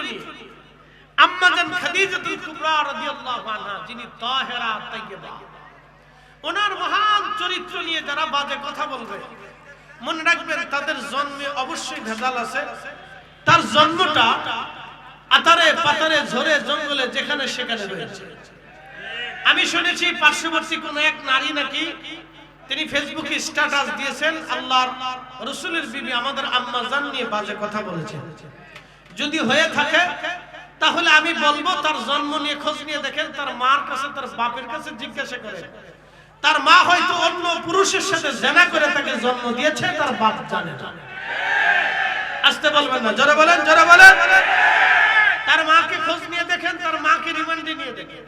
নিয়ে। আম্মা জান খাদিজাতুল কুবরা রাদিয়াল্লাহু আনহা, যিনি তাহেরা তাইয়্যিবা, ওনার মহান চরিত্র নিয়ে যারা বাজে কথা বলবে, মনে রাখবেন তাদের জন্মে অবশ্যই ভেজাল আছে। তার জন্মটা আতারে পাতারে ঝরে জঙ্গলে যেখানে সেখানে হয়েছে। আমি শুনেছি পার্শ্ববর্তী কোন এক নারী নাকি তিনি ফেসবুকে স্ট্যাটাস দিয়েছেন, আল্লাহর রাসূলের বিবি আমাদের আম্মা জান নিয়ে বাজে কথা বলেছেন। যদি হয়ে থাকে তাহলে আমি বলবো তার জন্ম নিয়ে খোঁজ নিয়ে দেখেন, তার মার কাছে তার বাপের কাছে জিজ্ঞাসা করেন। তার মা হয়তো অন্য পুরুষের সাথে জিনা করে তাকে জন্ম দিয়েছে, তার বাপ জানে না। আসতে বলবেন না, জোরে বলেন, জোরে বলেন। তার মাকে খোঁজ নিয়ে দেখেন, তার মাকে রিমান্ডে নিয়ে দেখেন,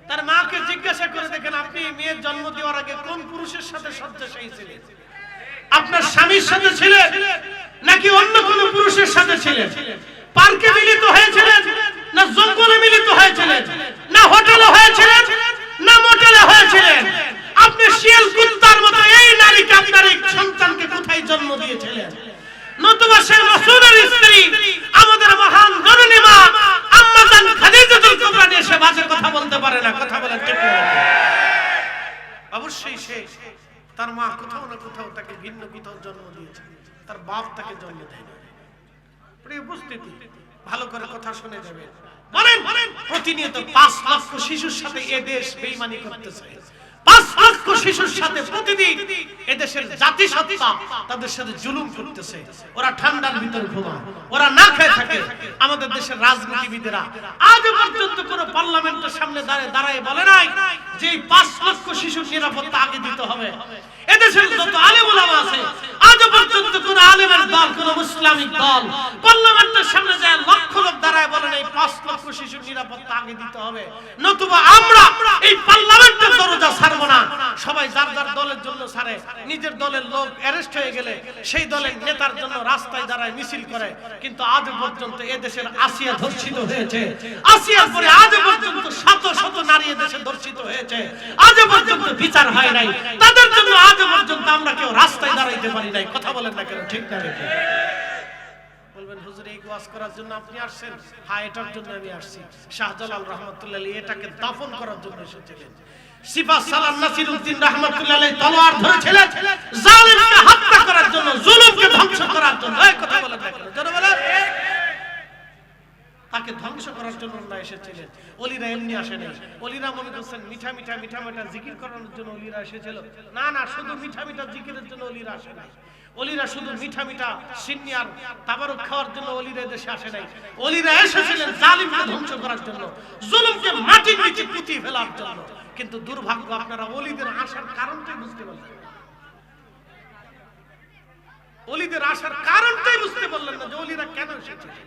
তার মাকে জিজ্ঞাসা করে দেখেন আপনি মেয়ের জন্ম দেওয়ার আগে কোন পুরুষের সাথে শয্যাশায়ী ছিলেন? আপনার স্বামীর সাথে ছিলেন নাকি অন্য কোন পুরুষের সাথে ছিলেন? পার্কে মিলিত হয়েছিলেন না জঙ্গলে মিলিত হয়েছিলেন, না হোটেলে হয়েছিলেন না মোটেলে হয়েছিলেন? আপনি শিয়াল কুত্তার মতো এই নারীকে আপনার এই সন্তানকে কোথায় জন্ম দিয়েছিলেন? নতুবা সে রাসূলের স্ত্রী আমাদের মহান জননী মা আম্মা জান খাদিজাতুল কুবরা নিয়ে সে বাজে কথা বলতে পারে না। কথা বলেন ঠিক না? অবশ্যই সে তার মা কোথাও না কোথাও তাকে ভিন্ন কোথাও জন্ম দিয়েছে, তার বাপ তাকে জন্ম দেয়নি। প্রিয় উপস্থিতি, ভালো করে কথা শুনে যাবেন। বলেন প্রতিনিয়ত 5 লক্ষ শিশুর সাথে এ দেশ বেঈমানি করতেছে। 5 লক্ষ শিশুর সাথে প্রতিদিন এদেশের জাতিসত্তা তাদের সাথে জুলুম করতেছে। ওরা ঠান্ডার ভিতর ঘুমায়, ওরা না খেয়ে থাকে। আমাদের দেশের রাজনীতিবিদেরা আজ পর্যন্ত কোন পার্লামেন্টের সামনে দাঁড়ায় বলে নাই যে এই 5 লক্ষ শিশুর নিরাপত্তা আগে দিতে হবে। এদেশের যত আলেম ওলামা আছে আজ পর্যন্ত কোন আলেমের দল, কোন ইসলামিক দল পার্লামেন্টের সামনে যায় লক্ষ লোক দাঁড়ায় বলেন এই 5 লক্ষ শিশুর নিরাপত্তা আগে দিতে হবে। নতুবা আমরা এই পার্লামেন্টের দরজা ছাড়বো না। সবাই যার যার দলের জন্য ছাড়ে, নিজের দলের লোক অ্যারেস্ট হয়ে গেলে সেই দলের নেতার জন্য রাস্তায় দাঁড়ায় মিছিল করে। কিন্তু আজ পর্যন্ত এদেশের আসিয়া ধর্ষিত হয়েছে, আসিয়ার পরে আজ পর্যন্ত শত শত নারী এদেশে ধর্ষিত হয়েছে, আজ পর্যন্ত বিচার হয় নাই। তাদের জন্য আজ পর্যন্ত আমরা কেউ রাস্তায় দাঁড়াইতে পারি নাই। কথা বলেন না কেন? ঠিক না? বলবেন হুজুর এই ওয়াজ করার জন্য আপনি আসছেন? হ্যাঁ, এটার জন্য আমি আসছি। শাহজালাল রাহমাতুল্লাহ আলাইহি এটাকে দাফন করার জন্য এসেছিলেন। সিফা সালাম নাসিরউদ্দিন রাহমাতুল্লাহ আলাইহি তলোয়ার ধরেছিলেন জালিমকে হত্যা করার জন্য, জুলুমকে ধ্বংস করার জন্য। এই কথা বলেন না কেন? জোরে বলেন। তাকে ধ্বংস করার জন্য না এসেছিলেন। ওলিরা এমনি আসেনি। ওলিরা মনে করছেন মিঠা মিঠা মিঠা মিঠা জিকির করানোর জন্য ওলিরা এসেছিল। না না, শুধু মিঠা মিঠা জিকিরের জন্য ওলিরা আসে নাই। ওলিরা শুধু মিঠা মিঠা সিন্নি আর তাবারুক খাওয়ার জন্য ওলিরা দেশে আসে নাই। ওলিরা এসেছিলেন জালিমকে ধ্বংস করার জন্য, জুলুমকে মাটির নিচে পুঁতিয়ে ফেলার জন্য। কিন্তু দুর্ভাগ্য, আপনারা ওলিদের আসার কারণটাই বুঝতে পারলেন না। ওলিদের আসার কারণটাই বুঝতে পারলেন না যে ওলিরা কেন এসেছিলেন।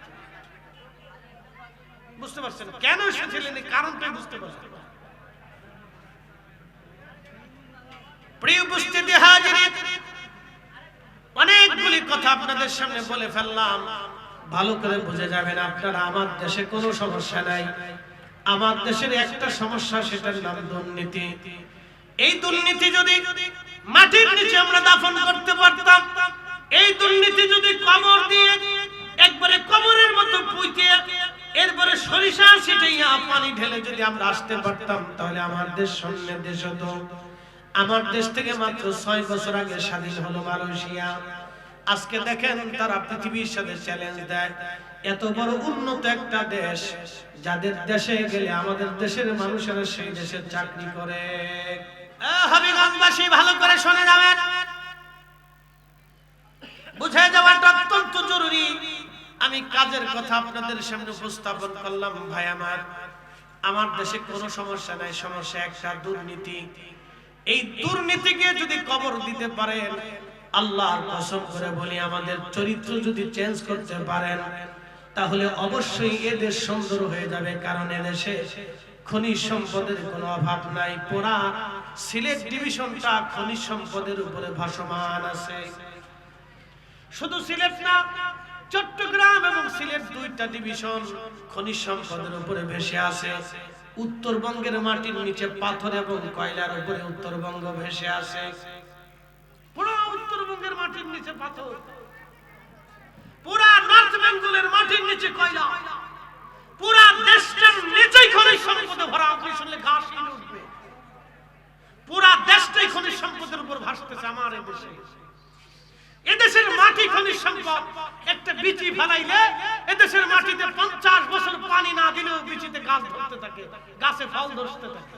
বুঝতে পারছেন কেন এসেছিলেন? এই কারণটাই বুঝতে পারছেন। প্রিয় উপস্থিতি হাজিরিন, অনেকগুলি কথা আপনাদের সামনে বলে ফেললাম, ভালো করে বুঝে যাবেন আপনারা। আমার দেশে কোনো সমস্যা নাই, আমার দেশের একটা সমস্যা, সেটার নাম দুর্নীতি। এই দুর্নীতি যদি মাটির নিচে আমরা দাফন করতে পারতাম, এই দুর্নীতি যদি কবর দিয়ে একবারে কবরের মতো পুঁতে এরপরে সরিষা ছিটাইয়া পানি ঢেলে যদি আমরা আসতে পারতাম, তাহলে আমার দেশ সামনের দেশ হতো। আমার দেশ থেকে মাত্র 6 বছর আগে স্বাধীন হলো মালয়েশিয়া। আজকে দেখেন তারা পৃথিবীর সাথে চ্যালেঞ্জ দেয়। এত বড় উন্নত একটা দেশ, যাদের দেশে গেলে আমাদের দেশের মানুষেরা সেই দেশে চাকরি করে। হবিগঞ্জবাসী ভালো করে শুনে যাবেন, বুঝে যাওয়াটা অত্যন্ত জরুরি। আমি কাজের কথা আপনাদের সামনে উপস্থাপন করলাম। ভাই আমার দেশে কোনো সমস্যা নাই, সমস্যা একটা, দুর্নীতি। এই দুর্নীতিকে যদি কবর দিতে পারেন, আল্লাহর কসম করে বলি, আমাদের চরিত্র যদি চেঞ্জ করতে পারেন, তাহলে অবশ্যই এদেশ সুন্দর হয়ে যাবে। কারণ এদেশে খনিজ সম্পদের কোনো অভাব নাই। পুরা সিলেট ডিভিশনটা খনিজ সম্পদের উপরে ভাসমান আছে। শুধু সিলেট না, চট্টগ্রাম এবং সিলেট দুইটা ডিভিশন খনিজ সম্পদের উপরে ভেসে আছে। উত্তরবঙ্গের মাটির নিচে পাথর এবং কয়লার উপরে উত্তরবঙ্গ ভেসে আছে। পুরো উত্তরবঙ্গের মাটির নিচে পাথর, পুরা নর্থ বেঙ্গলের মাটির নিচে কয়লা, ভরা, আপনি শুনলে গা শিউরে উঠবে। পুরা দেশটাই খনিজ সম্পদের উপর ভাসতেছে আমার এই দেশে। এদেশের মাটি খনিজ সম্পদ। একটা বিচি ফেলাইলে এদেশের মাটিতে 50 বছর পানি না দিলেও বিচিতে গাছ ধরতে থাকে, গাছে ফল ধরতে থাকে।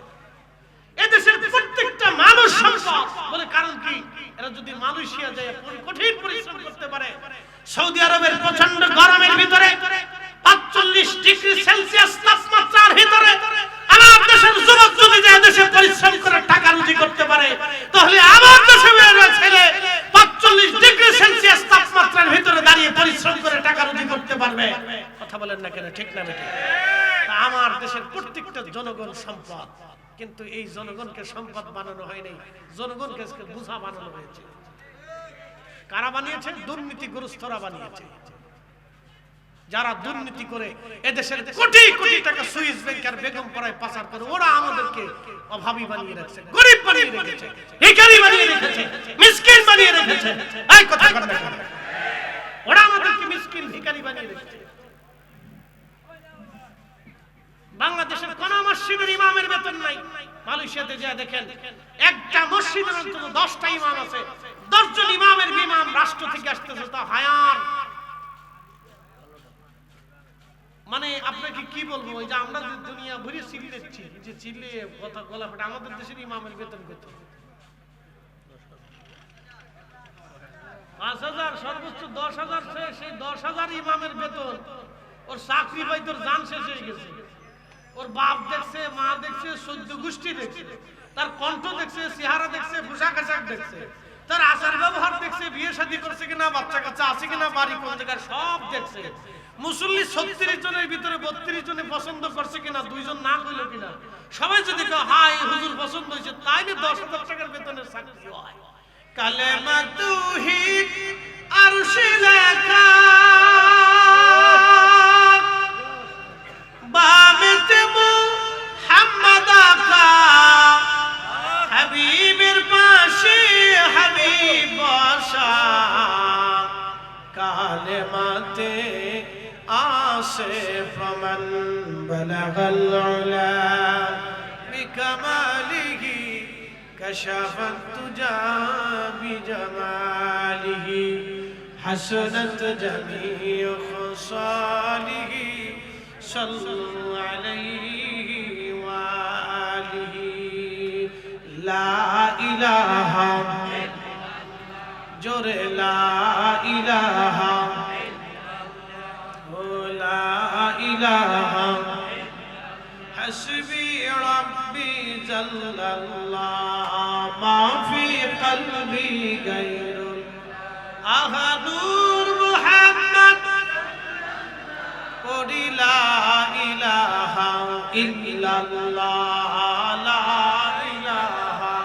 এদেশের প্রত্যেকটা মানুষ সম্পদ। বলে কারণ কি? এরা যদি মালয়েশিয়া যায় কঠিন পরিশ্রম করতে পারে, সৌদি আরবের প্রচন্ড গরমের ভিতরে 45 ডিগ্রি সেলসিয়াস তাপমাত্রার ভিতরে আমার দেশের যুবক যদি যায় দেশে পরিশ্রম করে টাকা রুজি করতে পারে, তাহলে আমার দেশের ছেলে 45 ডিগ্রি সেলসিয়াস তাপমাত্রার ভিতরে দাঁড়িয়ে পরিশ্রম করে টাকা রুজি করতে পারবে। কথা বলেন না কেন? ঠিক না বেঠিক? আমার দেশের প্রত্যেকটা জনগণ সম্পদ, কিন্তু এই জনগণকে সম্পদ বানানো হয় নাই, জনগণকে বোঝা বানানো হয়েছে। কারা বানিয়েছে? দুর্নীতিগ্রস্তরা বানিয়েছে। যারা দুর্নীতি করে এদেশের কোটি কোটি টাকা সুইস ব্যাংক আর বেগম পাড়ায় পাচার করে, ওরা আমাদেরকে অভাবী বানিয়ে রেখেছে, গরিব বানিয়ে রেখেছে, ভিখারি বানিয়ে রেখেছে, মিসকিন বানিয়ে রেখেছে। এই কথা বলেন না কেন? ওরা আমাদেরকে মিসকিন ভিখারি বানিয়ে রেখেছে। বাংলাদেশের কোন মসজিদের ইমামের বেতন নাই। মালয়েশিয়াতে যা দেখেন, একটা মসজিদের অন্তত 10টা ইমাম আছে, 10 জন ইমামের বিমাম রাষ্ট্র থেকে আসতেছে, তা হায়ার। মানে আপনাকে কি বলবো, ওই যে আমরা যে দুনিয়া ভরে চিল্লেছি, যে চিল্লে কথা গলা ফাটে, আমাদের দেশের ইমামের বেতন কত? 5000, সর্বোচ্চ 10,000। সেই 10,000 ইমামের বেতন, ওর চাকরি পাই তোর জান শেষ হয়ে গেছে। ওর বাপ দেখছে, মা দেখছে, 14 গোষ্ঠী দেখছে, তার কণ্ঠ দেখছে, চেহারা দেখছে, পোশাক আশাক দেখছে, তার আচার ব্যবহার দেখছে, বিয়ে শাদী করছে কিনা, বাচ্চা কাচ্চা আছে কিনা, বাড়ি কোন জায়গায়, সব দেখছে। মুসল্লি 36 জনের ভিতরে 32 জনে পছন্দ করছে কিনা, 2 জন না কইল কিনা, সবাই যদি কয় হ্যাঁ হুজুর পছন্দ হয়েছে, তাইলে 10,000 টাকার বেতনের চাকরি হয়। কালেমা তুহিদ আরশে লেখা, বামেতে মুহাম্মদ আকা, হাবিবের পাশে হাবিব বসা, কালেমাতে আসে ফমান বালাগাল উলা বিকামালিহি কাশাফাত তুজা বিজামালিহি হাসানাত জামিউ খুসালিহি সাল্লু আলাইহি ওয়া আলিহি। লা ইলাহা জোরে লা ইলাহা, ও লা ইলাহা হাসবি রাব্বি জাল্লাল্লাহ, মা ফি কলবি গায়রুল আহাদুর মুহাম্মদ, পড়ি লা ইলাহা ইল্লাল্লাহ, লা ইলাহা,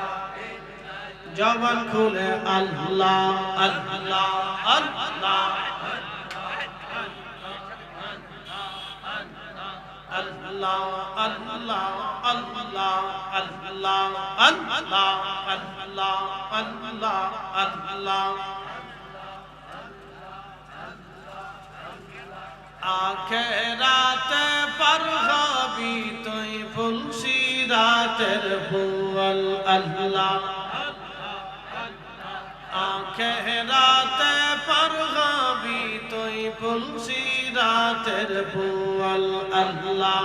জবান খুলে আল্লাহ আল্লাহ আল্লাহ আল্লাহ আল্লাহ আল্লাহ আল্লাহ আল্লাহ আল্লাহ আল্লাহ আল্লাহ। আখেরাতে পার হবি তুই ফুলসিরাতের ফুল আল্লাহ, আখেরাতে পার হবি তুই ফুলসিরাতের ফুল আল্লাহ।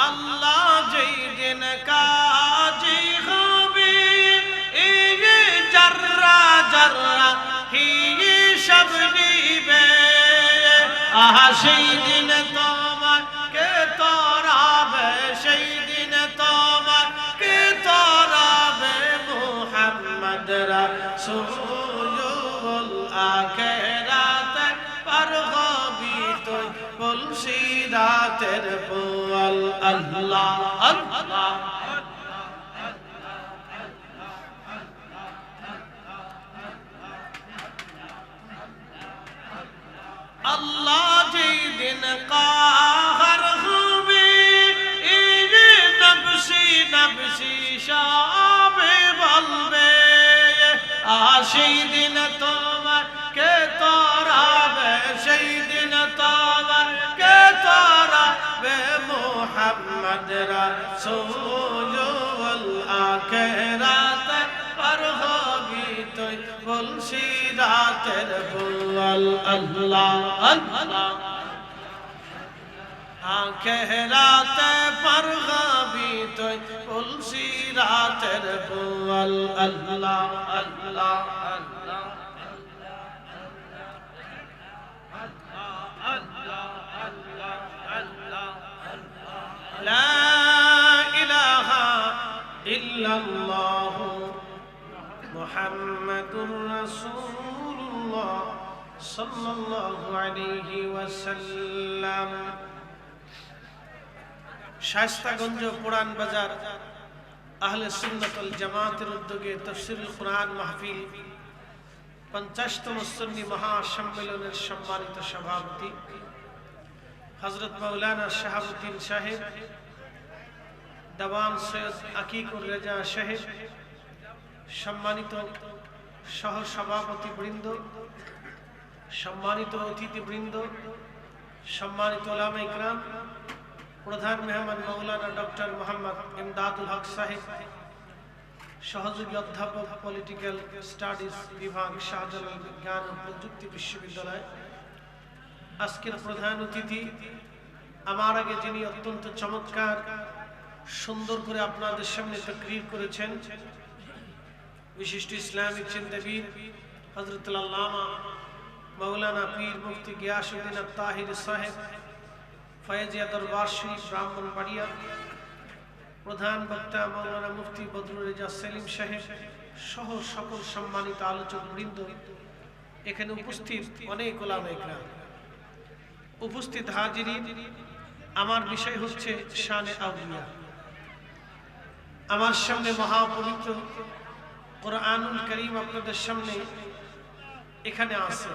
আল্লাহ যেই দিন কাজী হবে, এই জাররা জাররা হিসাব নিবে, আহা সেই দিন তোমাকে তরাবে, সেই দিন তোমাকে তরাবে মুহাম্মদ রাসূলুল। আখিরাতে পার হবি তুই ফুলসিরাতের ফুল আল্লাহ আল্লাহ। আল্লাহ যেই দিন কাহার হবে, এই নফসি নফসি সবে বলবে, সেই দিন তোমাকে তরাবে, সেই দিন তোমাকে তরাবে চাঁদ রাসূল আখিরাত পার হবি তুই বলছি রাতের বল আল্লাহ আল্লাহ আখিরাত পার হবি তুই বলছি রাতের বল আল্লাহ আল্লাহ আল্লাহ لا إله إلا الله محمد رسول الله صلى الله عليه وسلم শায়েস্তাগঞ্জ পুরান বাজার আহলে সুন্নাত ওয়াল জামাতের উদ্যোগে তাফসীরুল কুরআন মাহফিল 50তম সুন্নি মহাসম্মেলনের সম্মানিত সভাপতি হযরত মাওলানা শাহাবুদ্দিন সাহেব, দেওয়ান সৈয়দ আকিকুর রেজা সাহেব, সম্মানিত সহ সভাপতি বৃন্দ, সম্মানিত অতিথিবৃন্দ, সম্মানিত উলামা ইকরাম, প্রধান মেহমান মাওলানা ডক্টর মোহাম্মদ ইমদাদুল হক সাহেব, সহযোগী অধ্যাপক পলিটিক্যাল স্টাডিজ বিভাগ, শাহজালাল বিজ্ঞান ও প্রযুক্তি বিশ্ববিদ্যালয়। আজকের প্রধান অতিথি, আমার আগে যিনি অত্যন্ত চমৎকার সুন্দর করে আপনাদের সামনে তাকরীর করেছেন, বিশিষ্ট ইসলামিক চিন্তাবিদ হযরতুল আল্লামা মাওলানা পীর মুফতি গিয়াসউদ্দিন আত-তাহির সাহেব, ফয়েজিয়া দরবার শরীফ ব্রাহ্মণবাড়িয়া। প্রধান বক্তা মাওলানা মুফতি বদরুল রেজা সেলিম সাহেব সহ সকল সম্মানিত আলোচক বৃন্দ, এখানে উপস্থিত অনেক উলামা ইকরাম, উপস্থিত হাজিরিন। আমার বিষয় হচ্ছে শানে আউলিয়া। আমার সামনে মহাপবিত্র কোরআনুল কারীম আপনাদের সামনে এখানে আছে।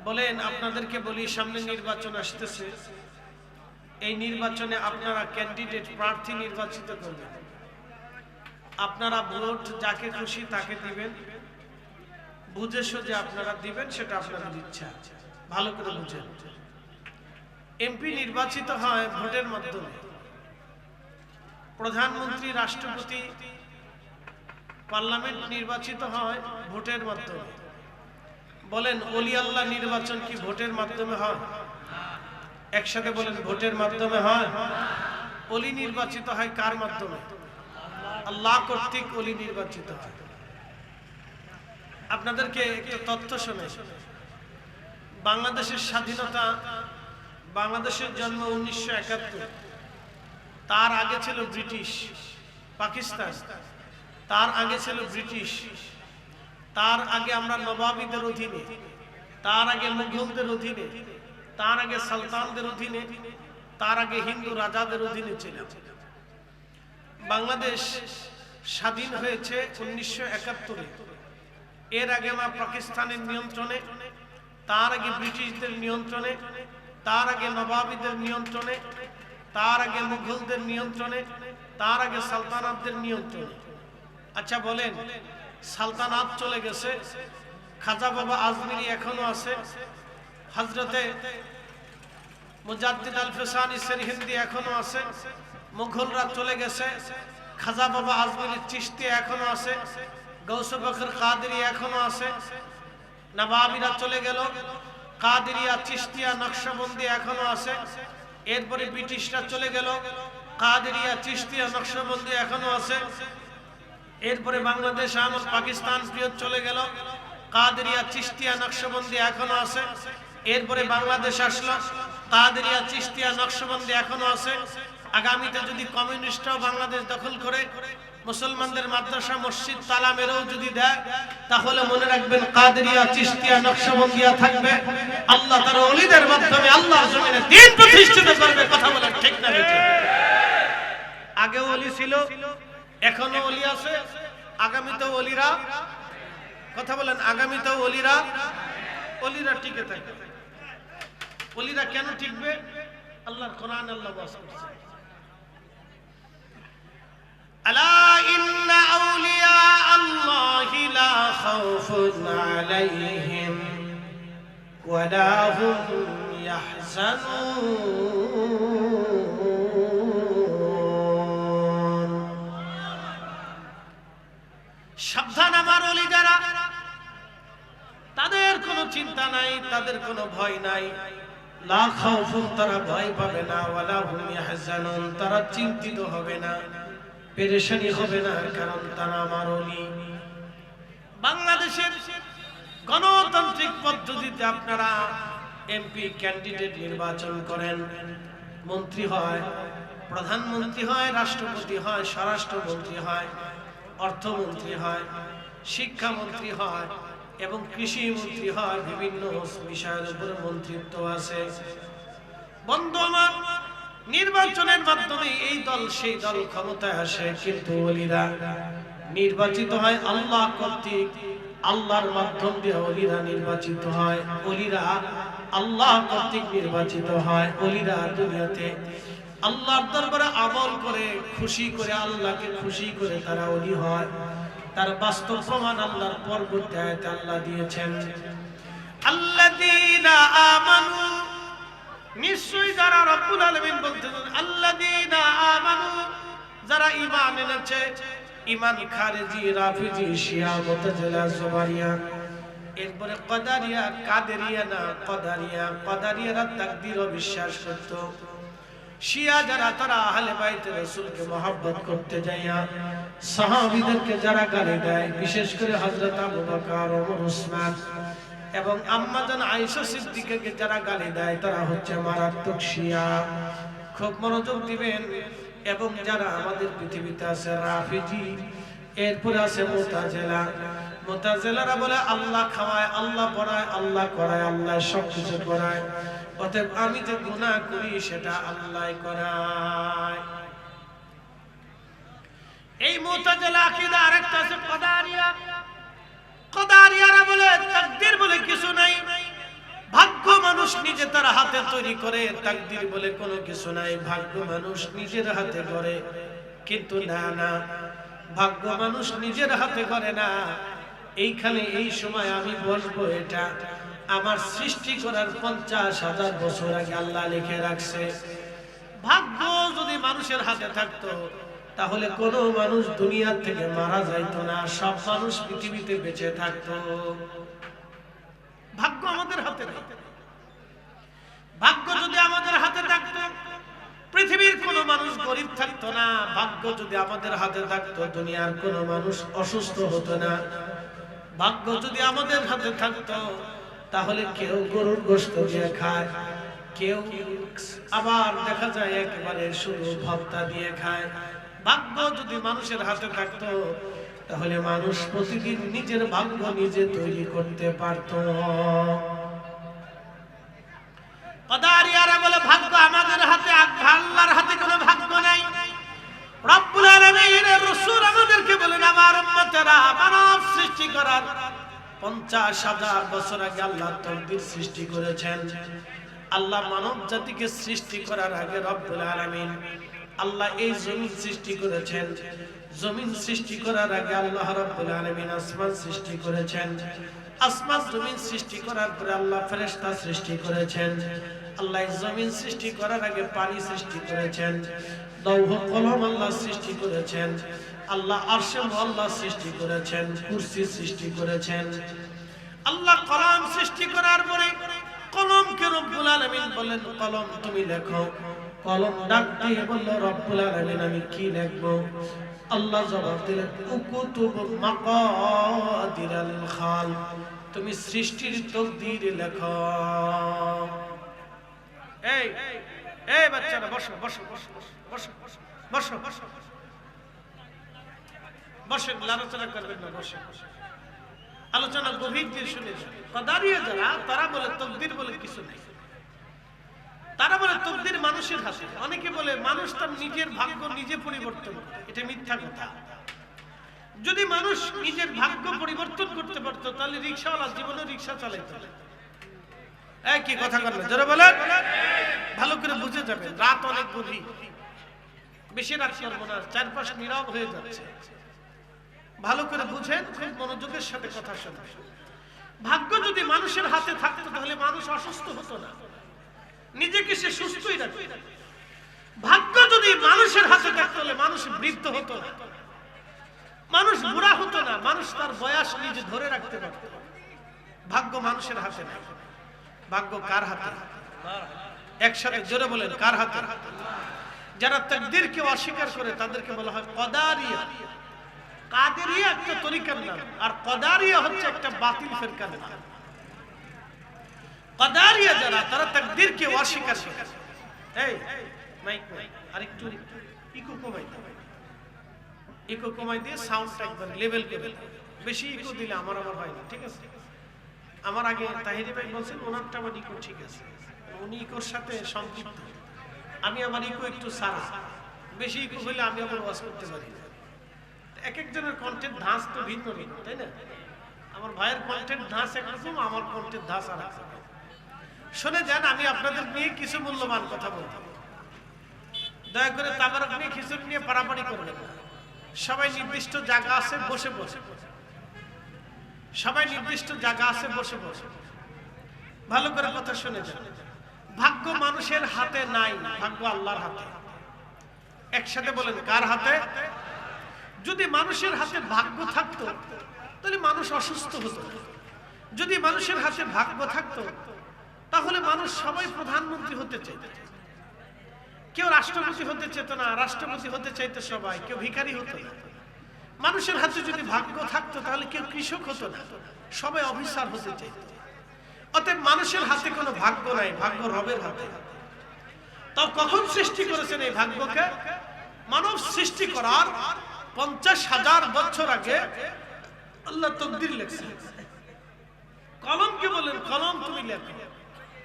বলেন, আপনাদেরকে বলি, সামনে নির্বাচন আসতেছে, এই নির্বাচনে আপনারা ক্যান্ডিডেট প্রার্থী নির্বাচিত করবেন। আপনারা ভোট যাকে খুশি তাকে দিবেন, বুঝে সুঝে আপনারা দিবেন, সেটা আপনাদের ইচ্ছা। ভালো করে বুঝেন, এমপি নির্বাচিত হয় ভোটের মাধ্যমে, প্রধানমন্ত্রী, রাষ্ট্রপতি, পার্লামেন্ট নির্বাচিত হয় ভোটের মাধ্যমে। বলেন, ওলি আল্লাহ নির্বাচন কি ভোটের মাধ্যমে হয়? একসাথে বলেন, ভোটের মাধ্যমে হয়। ওলি নির্বাচিত হয় কার মাধ্যমে? আল্লাহ কর্তৃক ওলি নির্বাচিত হয়। আপনাদেরকে একটা তথ্য শোনাই। বাংলাদেশের স্বাধীনতা, বাংলাদেশের জন্ম 1971, তার আগে ছিল ব্রিটিশ পাকিস্তান, তার আগে ছিল ব্রিটিশ, তার আগে আমরা নবাবীদের অধীনে, তার আগে মুঘলদের অধীনে, তার আগে সুলতানদের অধীনে, তার আগে হিন্দু রাজাদের অধীনে ছিল। বাংলাদেশ স্বাধীন হয়েছে 1971-এ। এর আগে আমরা পাকিস্তানের নিয়ন্ত্রণে, তার আগে ব্রিটিশদের নিয়ন্ত্রণে, তার আগে নবাবীদের নিয়ন্ত্রণে, তার আগে মুঘলদের নিয়ন্ত্রণে, তার আগে সালতানাতদের নিয়ন্ত্রণে। আচ্ছা বলেন, সালতানাত চলে গেছে, খাজা বাবা আজমিরি এখনো আছে, হযরতে মুজাদ্দিদ আল ফিসানি সেরহিন্দি এখনো আছে, মুঘলরা চলে গেছে, খাজা বাবা আজমিরি চিশতি এখনো আছে, গৌস বকর কাদেরি এখনো আছে, নবাবীরা চলে গেল, কাদেরিয়া, চিশতিয়া, নকশবন্দি এখনো আছে। এরপরে ব্রিটিশরা চলে গেল, কাদেরিয়া, চিশতিয়া, নকশবন্দি এখনো আছে। এরপরে বাংলাদেশ আমল পাকিস্তান পিরিয়ড চলে গেল, কাদেরিয়া, চিশতিয়া, নকশবন্দি এখনো আছে। এরপরে বাংলাদেশ আসলো, কাদেরিয়া, চিশতিয়া, নকশবন্দি এখনো আছে। আগামীতে যদি কমিউনিস্টরাও বাংলাদেশ দখল করে মুসলমানদের মাদ্রাসা মসজিদ তালা মেরেও যদি দেয়, তাহলে মনে রাখবেন কাদেরিয়া, চিশতিয়া, নকশবন্দিয়া থাকবে। আল্লাহ তার ওলিদের মাধ্যমে আল্লাহর জমিনে দ্বীন প্রতিষ্ঠিত করবে। কথা বলেন ঠিক না বেঠিক? আগে ওলি ছিল, এখনো ওলি আছে, আগামীতেও ওলিরা, কথা বলেন, আগামীতেও ওলিরা টিকে থাকবে। ওলিরা কেন টিকবে? আল্লাহর কোরআন আল্লাহ ওয়াজ করছে, আলা ইন্না আউলিয়া আল্লাহি লা খাউফুন আলাইহিম ওয়া লা হুম ইয়াহজানুন। সাবধান আমার ওলি যারা, তাদের কোনো চিন্তা নাই, তাদের কোনো ভয় নাই। লা খাউফুন, তারা ভয় পাবে না, ওয়ালা হুম ইয়াহজানুন, তারা চিন্তিত হবে না, পেরেশানি হবে না, কারণ তারা আমার ওলি। বাংলাদেশের গণতান্ত্রিক পদ্ধতিতে আপনারা এমপি ক্যান্ডিডেট নির্বাচন করেন, মন্ত্রী হয়, প্রধানমন্ত্রী হয়, রাষ্ট্রপতি হয়, স্বরাষ্ট্রমন্ত্রী হয়, অর্থমন্ত্রী হয়, শিক্ষামন্ত্রী হয় এবং কৃষি মন্ত্রী হয়, বিভিন্ন বিষয়ের উপর মন্ত্রিত্ব আছে। বন্ধু আমার, নির্বাচনের মাধ্যমে এই দল সেই দল ক্ষমতায় আসে, কিন্তু ওলিরা নির্বাচিত হয় আল্লাহ কর্তৃক। আল্লাহর মাধ্যম দিয়ে ওলিরা নির্বাচিত হয়, ওলিরা আল্লাহ কর্তৃক নির্বাচিত হয়। ওলিরা দুনিয়াতে আল্লাহর দরবারে আমল করে, খুশি করে, আল্লাহকে খুশি করে তারা ওলি হয়। তার বাস্তব প্রমাণ আল্লাহর পরবর্তী আয়াতে আল্লাহ দিয়েছেন, আল্লাযীনা আমানু, নিশ্চয়ই যারা, রব্বুল আলামিন বলতেছেন আল্লাযীনা আমানু, যারা ঈমান এনেছে, ঈমান খারিজি, রাফিজি, শিয়া, মুতাজিলা, জুবারিয়া, এরপরে কদারিয়া, কাদেরিয়া না কদারিয়া, কদারিয়ারা তাকদীর বিশ্বাস করত। শিয়া যারা, তারা আহলে বাইতে রাসূলকে মহব্বত করতে যাইয়া সাহাবীদেরকে যারা গালি দেয়, বিশেষ করে হযরত আবু বকর, ওমর, ওসমান এবং আম্মা জান আয়েশা সিদ্দিকাকে যারা গালি দেয়, তারা হচ্ছে মারাত্মক শিয়া। খুব মনোযোগ দিবেন। এবং যারা আমাদের পৃথিবীতে আছে রাফিজি, এরপরে আছে মুতাজিলা। মুতাজিলারা বলে আল্লাহ খাওয়ায়, আল্লাহ পড়ায়, আল্লাহ করায়, আল্লাহ সবকিছু করায়, অতএব আমি যে গুনাহ করি সেটা আল্লাহ করায়। এই মুতাজিলা আকীদা। আরেকটা আছে কদারিয়া। কদারিয়ারা বলে তাকদীর বলে কিছু নাই, ভাগ্য মানুষ নিজে তার হাতে তৈরি করে, তাকদীর বলে কোনো কিছু নাই, ভাগ্য মানুষ নিজের হাতে করে। কিন্তু না না, ভাগ্য মানুষ নিজের হাতে করে না। এইখানে এই সময় আমি বলবো, এটা আমার সৃষ্টি করার 50,000 বছর আগে আল্লাহ লিখে রাখছে। ভাগ্য যদি মানুষের হাতে থাকতো তাহলে কোনো মানুষ দুনিয়া থেকে মারা যাইতো না, সব মানুষ পৃথিবীতে বেঁচে থাকতো। ভাগ্য আমাদের হাতে নেই। ভাগ্য যদি আমাদের হাতে থাকতো পৃথিবীর কোনো মানুষ গরিব থাকতো না। ভাগ্য যদি আমাদের হাতে থাকতো দুনিয়ার কোনো মানুষ অসুস্থ হতো না। ভাগ্য যদি আমাদের হাতে থাকতো তাহলে কেউ গরুর গোশত দিয়ে খায়, কেউ আবার দেখা যায় একেবারে শুধু ভর্তা দিয়ে খায়। ভাগ্য যদি মানুষের হাতে থাকতো তাহলে মানুষ প্রতিদিন নিজের ভাগ্য নিজে তৈরি করতে পারত। কদারিয়ারা বলে ভাগ্য আমাদের হাতে, আল্লাহর হাতে কোনো ভাগ্য নাই। রব্বুল আলামিনের রাসূল আমাদেরকে বলেন, আমার উম্মতেরা, মানব সৃষ্টি করার 50,000 বছর আগে আল্লাহ তকদীর সৃষ্টি করেছেন। আল্লাহ মানব জাতিকে সৃষ্টি করার আগে রব্বুল আলামিন আল্লাহ এই জমিন সৃষ্টি করেছেন। জমিন সৃষ্টি করার আগে আল্লাহ রাব্বুল আলামিন আসমান সৃষ্টি করেছেন। আসমান জমিন সৃষ্টি করার পরে আল্লাহ ফেরেশতা সৃষ্টি করেছেন। আল্লাহ জমিন সৃষ্টি করার আগে পানি সৃষ্টি করেছেন। লৌহ কলম আল্লাহ সৃষ্টি করেছেন। আল্লাহ আরশে আল্লাহ সৃষ্টি করেছেন। কুরসি সৃষ্টি করেছেন। আল্লাহ কলম সৃষ্টি করার পরে কলমকে রব্বুল আলামিন বলেন, কলম তুমি লেখো। কলম ডাক দিয়ে বলল, রব্বুল আলামিন আমি কি লিখবো? আল্লাহ জবাব দিলেন, উকুতুব মাকাদিরাল খাল, তুমি সৃষ্টির তকদীর লেখো। এই এই বাচ্চারা বসো বসো বসো বসো বসো বসো বসে, আলোচনা করবেন না, বসে আলোচনা গভীর দিয়ে শুনে। কদারিয়া যারা, তারা বলে তকদীর বলে কিছু নেই। তারা বলে তকদীর মানুষের হাতে। অনেকে বলে মানুষ তার নিজের ভাগ্য নিজে পরিবর্তন করে, এটা মিথ্যা কথা। যদি মানুষ নিজের ভাগ্য পরিবর্তন করতে পারতো তাহলে রিকশাওয়ালা জীবনে রিকশা চালাইতো। কি কথা বলেন, যারা বলেন ভালো করে বুঝে যাবেন। রাত অনেক গভীর, বেশি রাত করবো না, চারপাশ নীরব হয়ে যাচ্ছে। ভালো করে বুঝেন, খুব মনোযোগের সাথে কথা শোনেন। ভাগ্য যদি মানুষের হাতে থাকতো তাহলে মানুষ অসুস্থ হতো না, নিজেকে সে সুস্থই রাখতো। ভাগ্য যদি মানুষের হাতে থাকতো তাহলে মানুষ বৃদ্ধ হতো না। মানুষ বুড়া হতো না, মানুষ তার বয়স নিজে ধরে রাখতে পারত। ভাগ্য মানুষের হাতে নাই। ভাগ্য কার হাতে? একসাথে জোরে বলেন, কার হাতে? যারা তাকদীরকে অস্বীকার করে তাদেরকে বলা হয় কদারিয়া। কাদেরিয়া একটা তরিকার নাম, আর কদারিয়া হচ্ছে একটা বাতিল ফিরকার নাম। কদারিয়া যারা, তারা তাকদীরকে অস্বীকার করে। এই মাইক আরেকটু ইকো কমাই দাও, ইকো কমাই দিয়ে সাউন্ডটা একবার লেভেল করে। বেশি ইকো দিলে আমার হয় না, ঠিক আছে? আমার আগে তাহিরি ভাই বলছেন ওনারটা আমার ইকো ঠিক আছে, উনি ইকোর সাথে সম্পৃক্ত। আমি আমার ইকো একটু সারা, বেশি ইকো হইলে আমি আবার ওয়াজ করতে পারি না। এক একজনের কন্টেন্ট ধাঁচ তো ভিন্ন ভিন্ন, তাই না? আমার ভাইয়ের কন্টেন্ট ধাঁচ একরকম, আমার কন্টেন্ট ধাঁচ আর একরকম। শুনে যান, আমি আপনাদের নিয়ে কিছু মূল্যবান কথা বলতাম। দয়া করে তাবারক নিয়ে খিচুড়ি নিয়ে পারাপারি করবেন না। সবাই নির্দিষ্ট জায়গা আছে, বসে বসে। সবাই নির্দিষ্ট জায়গা আছে, বসে বসে। ভালো করে কথা শুনে যান। ভাগ্য মানুষের হাতে নাই, ভাগ্য আল্লাহর হাতে। একসাথে বলেন, কার হাতে? যদি মানুষের হাতে ভাগ্য থাকতো তাহলে মানুষ অসুস্থ হতো। যদি মানুষের হাতে ভাগ্য থাকতো তাহলে মানুষ সবাই প্রধানমন্ত্রী হতে চাইত, কেউ রাষ্ট্রপতি হতে চেত না, রাষ্ট্রপতি হতে চাইতো সবাই, কেউ ভিখারি হতো না। মানুষের হাতে যদি ভাগ্য থাকতো তাহলে কেউ কৃষক হতো না, সবাই অফিসার হতে চাইত। অতএব মানুষের হাতে কোনো ভাগ্য নাই, ভাগ্য রবের হাতে। তাও কখন সৃষ্টি করেছেন এই ভাগ্যকে? মানব সৃষ্টি করার 50,000 বছর আগে আল্লাহ তাকদীর লিখছেন। কলমকে বলেন, কলম তুমি লেখো।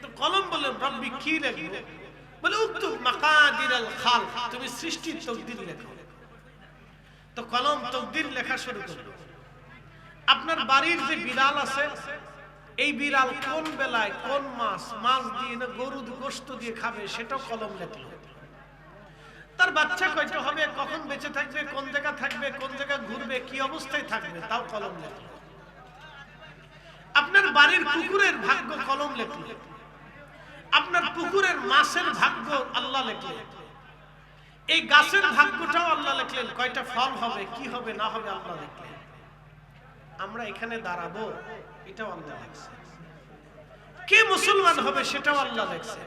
তো কলম বলেন, রব্বি কি লিখবো? বলে উক্তুব মাকাদিরাল খালক, তুমি সৃষ্টির তাকদীর লেখো। তো কলম তাকদীর লেখা শুরু করলো। আপনার বাড়ির যে বিড়াল আছে, এই বিড়াল কোন বেলায় কোন মাছ দিয়ে না গরুর গোশত দিয়ে খাবে, সেটাও কলম লেখলো। তার বাচ্চা কয়টা হবে, কখন বেঁচে থাকবে, কোন জায়গা থাকবে, কোন জায়গা ঘুরবে, কি অবস্থায় থাকবে, তাও কলম লেখলো। আপনার বাড়ির পুকুরের ভাগ্য কলম লেখলো। আপনার পুকুরের মাছের ভাগ্য আল্লাহ লেখলেন। এই গাছের ভাগ্যটাও আল্লাহ লেখলেন, কয়টা ফল হবে, কি হবে না হবে আল্লাহ লেখলেন। আমরা এখানে দাঁড়াবো, এটাও আল্লাহ লেখছে। কে মুসলমান হবে সেটাও আল্লাহ লেখছে,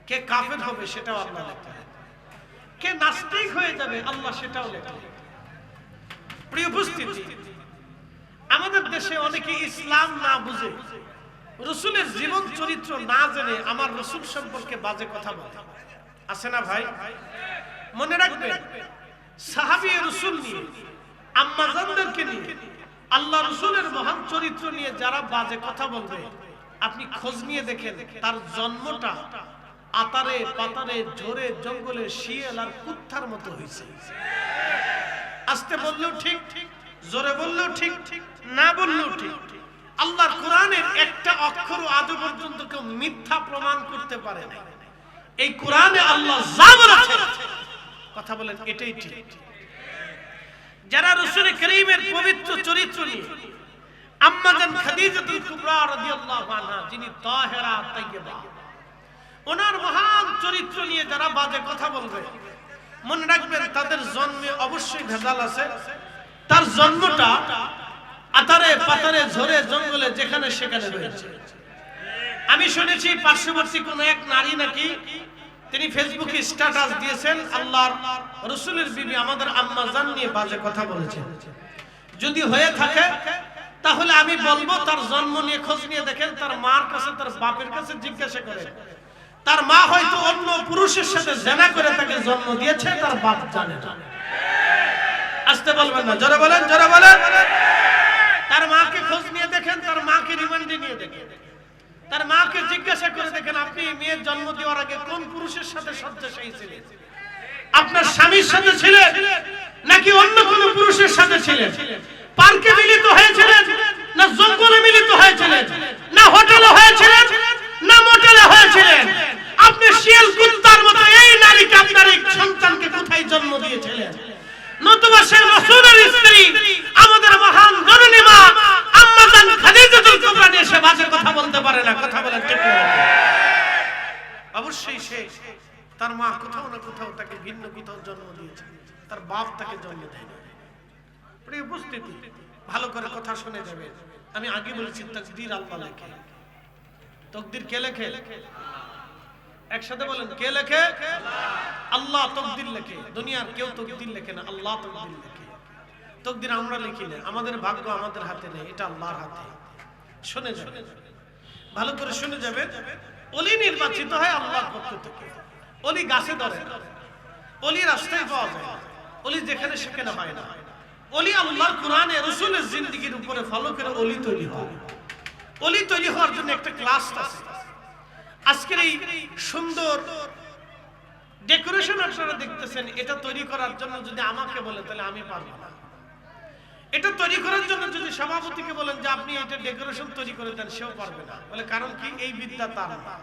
কে কাফের হবে সেটাও আল্লাহ লেখলেন, কে নাস্তিক হয়ে যাবে আল্লাহ সেটাও লেখলেন। প্রিয় উপস্থিতি, আমাদের দেশে অনেকে ইসলাম না বুঝে, রাসূলের জীবন চরিত্র না জেনে আমার রাসূল সম্পর্কে বাজে কথা বলে। আছে না ভাই? মনে রাখবেন, সাহাবী রাসূল নিয়ে, আম্মা জানদেরকে নিয়ে, আল্লাহ রাসূলের মহান চরিত্র নিয়ে যারা বাজে কথা বলবে, আপনি খোঁজ নিয়ে দেখেন তার জন্মটা আতারে পাতারে ঝরে জঙ্গলে শিয়াল আর কুত্তার মতো হয়েছে। আস্তে বললেও ঠিক, জোরে বললেও ঠিক, না বললেও ঠিক। আল্লাহর কোরআনের একটা অক্ষর আজ পর্যন্ত কেউ মিথ্যা প্রমাণ করতে পারে না। এই কোরআনে আল্লাহ যা বলেছেন, কথা বলেন, এটাই ঠিক। যারা রাসূল করিমের পবিত্র চরিত্র নিয়ে, আম্মা জান খাদিজাতুল কুবরা রাদিয়াল্লাহু আনহা, যিনি তাহেরা তাইয়্যিবা, ওনার মহান চরিত্র নিয়ে যারা বাজে কথা বলবে, মনে রাখবেন তাদের জন্মে অবশ্যই ভেজাল আছে। তার জন্মটা আতারে পাতারে ঝরে জঙ্গলে যেখানে সেখানে হয়েছে। আমি শুনেছি পার্শ্ববর্তী কোন এক নারী নাকি তিনি ফেসবুকে স্ট্যাটাস দিয়েছেন, আল্লাহর রাসূলের বিবি আমাদের আম্মা জান নিয়ে বাজে কথা বলেছেন। যদি হয়ে থাকে তাহলে আমি বলবো তার জন্ম নিয়ে খোঁজ নিয়ে দেখেন, তার মার কাছে, তার বাপের কাছে জিজ্ঞাসা করেন। তার মা হয়তো অন্য পুরুষের সাথে জিনা করে তাকে জন্ম দিয়েছে, তার বাপ জানে না। আসতে বলবেন না, জোরে বলেন, জোরে বলেন। তার মাকে খোঁজ নিয়ে দেখেন, তার মাকে রিমান্ডে নিয়ে দেখেন, তার মাকে জিজ্ঞাসা করে দেখেন আপনি মেয়ের জন্ম দেওয়ার আগে কোন পুরুষের সাথে শয্যাশায়ী ছিলেন? আপনার স্বামীর সাথে ছিলেন নাকি অন্য কোন পুরুষের সাথে ছিলেন? পার্কে মিলিত হয়েছিলেন না জঙ্গলে মিলিত হয়েছিলেন, না হোটেলে হয়েছিলেন না মোটেলে হয়েছিলেন? আপনি শিয়াল কুত্তার মতো এই নারীকে, আপনার এই সন্তানকে কোথায় জন্ম দিয়েছিলেন? নতুবা সে রাসূলের স্ত্রী, আমাদের মহান জননী মা আম্মা জান খাদিজাতুল কুবরা নিয়ে সে বাজে কথা বলতে পারে না। কথা বলেন ঠিক না? অবশ্যই সে, তার মা কোথাও না কোথাও তাকে ভিন্ন কোথাও জন্ম দিয়েছে, তার বাপ তাকে জন্ম দেয়নি। প্রিয় উপস্থিতি, ভালো করে কথা শুনে যাবে। আমি আগে বলেছি তাকদীর আল্লাহ লেখে। তাকদীর কে লেখে? একসাথে বলেন, কে লেখে? আল্লাহ তাকদীর লেখে। দুনিয়ার কেউ তাকদীর লেখে না, আল্লাহ তাকদীর লেখে। তাকদীর আমরা লিখি না, আমাদের ভাগ্য আমাদের হাতে নেই, এটা আল্লাহর হাতে। শুনে যাবেন, ভালো করে শুনে যাবেন। ওলি নির্বাচিত হয় আল্লাহর পক্ষ থেকে। ওলি গাছে ধরে না, ওলি রাস্তায় পাওয়া যায় না, ওলি যেখানে সেখানে হয় না। ওলি আল্লাহর কোরআনে রাসূলের জিন্দেগির উপরে ফলো করে ওলি তৈরি হয়। ওলি তৈরি হওয়ার জন্য একটা ক্লাস আছে। আজকের এই সুন্দর ডেকোরেশন আপনারা দেখতেছেন, এটা তৈরি করার জন্য যদি আমাকে বলে তাহলে আমি পারবো না। এটা তৈরি করার জন্য যদি সভাপতিকে বলেন যে আপনি এটা ডেকোরেশন তৈরি করে দেন, সেও পারবে না। বলে কারণ কি? এই বিদ্যা তার না।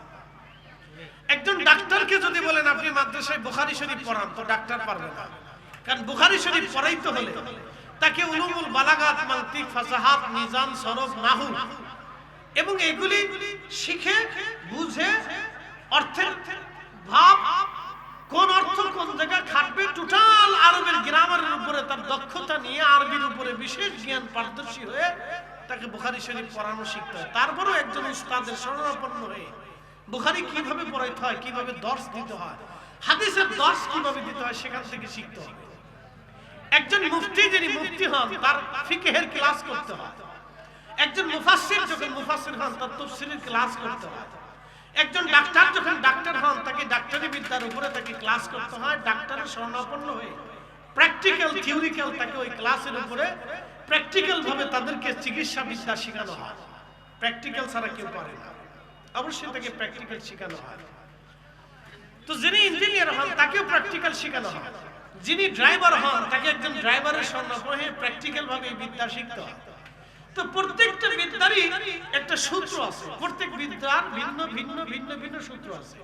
একজন ডাক্তারকে যদি বলেন আপনি মাদ্রাসায় বুখারী শরীফ পড়ান, তো ডাক্তার পারবে না। কারণ বুখারী শরীফ পড়াইতে হলে তাকে উলুমুল বালাগাত, মানতিক, ফাসাহাত, মিজান, সরফ, নাহু এবং এগুলি শিখে বুঝে অর্থের ভাব, কোন অর্থ কোন জায়গায় খাটবে, টোটাল আরবের গ্রামারের উপরে তার দক্ষতা নিয়ে আরবির উপরে বিশেষ জ্ঞান পারদর্শী হয়ে তাকে বুখারী শরীফ পড়ানো শিখতে হয়। তারপরও একজন উস্তাদের শরণাপন্ন হয়ে বুখারী কিভাবে পড়াইতে হয়, কিভাবে দর্শ দিতে হয়, হাদিসের দর্শ কিভাবে দিতে হয়, সেখান থেকে শিখতে হবে। একজন মুফতি যিনি মুফতি হন, তার ফিকহের ক্লাস করতে হয়। একজন মুফাসসির যখন মুফাসসির হন, তার তাফসীরের ক্লাস করতে হয়। একজন ডাক্তার যখন ডাক্তার হন, তাকে ডাক্তারি বিদ্যার উপরে তাকে ক্লাস করতে হয়। ডাক্তারের শরণাপন্ন হয়ে প্র্যাকটিক্যাল, থিওরিক্যাল তাকে ওই ক্লাসের উপরে প্র্যাকটিক্যাল ভাবে তাদেরকে চিকিৎসা বিদ্যা শেখানো হয়। প্র্যাকটিক্যাল ছাড়া কেউ পারে না, অবশ্যই তাকে প্র্যাকটিক্যাল শেখানো হয়। তো যিনি ইঞ্জিনিয়ার হন, তাকেও প্র্যাকটিক্যাল শেখানো হয়। যিনি ড্রাইভার হন, তাকে একজন ড্রাইভারের শরণাপন্ন হয়ে প্র্যাকটিক্যাল ভাবে এই বিদ্যা শিখতে হয়। তো প্রত্যেকটা বিদ্যারই একটা সূত্র আছে, প্রত্যেক বিদ্যার ভিন্ন ভিন্ন ভিন্ন ভিন্ন সূত্র আছে।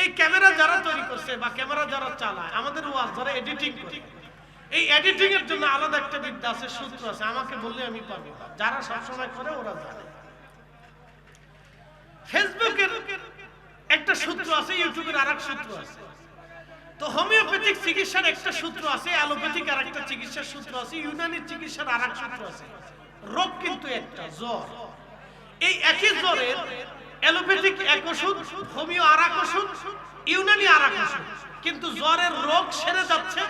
এই ক্যামেরা যারা তৈরি করছে বা ক্যামেরা যারা চালায়, আমাদের ওয়াজ যারা এডিটিং করে, এই এডিটিং এর জন্য আলাদা একটা বিদ্যা আছে, সূত্র আছে। আমাকে বললে আমি পাবো না, যারা সবসময় করে ওরা জানে। ফেসবুকের একটা সূত্র আছে, ইউটিউবের আরেক সূত্র আছে। তো হোমিওপ্যাথিক চিকিৎসার একটা সূত্র আছে, অ্যালোপ্যাথিক আর একটা চিকিৎসার সূত্র আছে, ইউনানি চিকিৎসার আরেক সূত্র আছে। রোগ কিন্তু একটা, জ্বর। এই একই জ্বরের অ্যালোপ্যাথিক এক ওষুধ, হোমিও আরেক ওষুধ, ইউনানি আরেক ওষুধ, কিন্তু জ্বরের রোগ সেরে যাচ্ছে।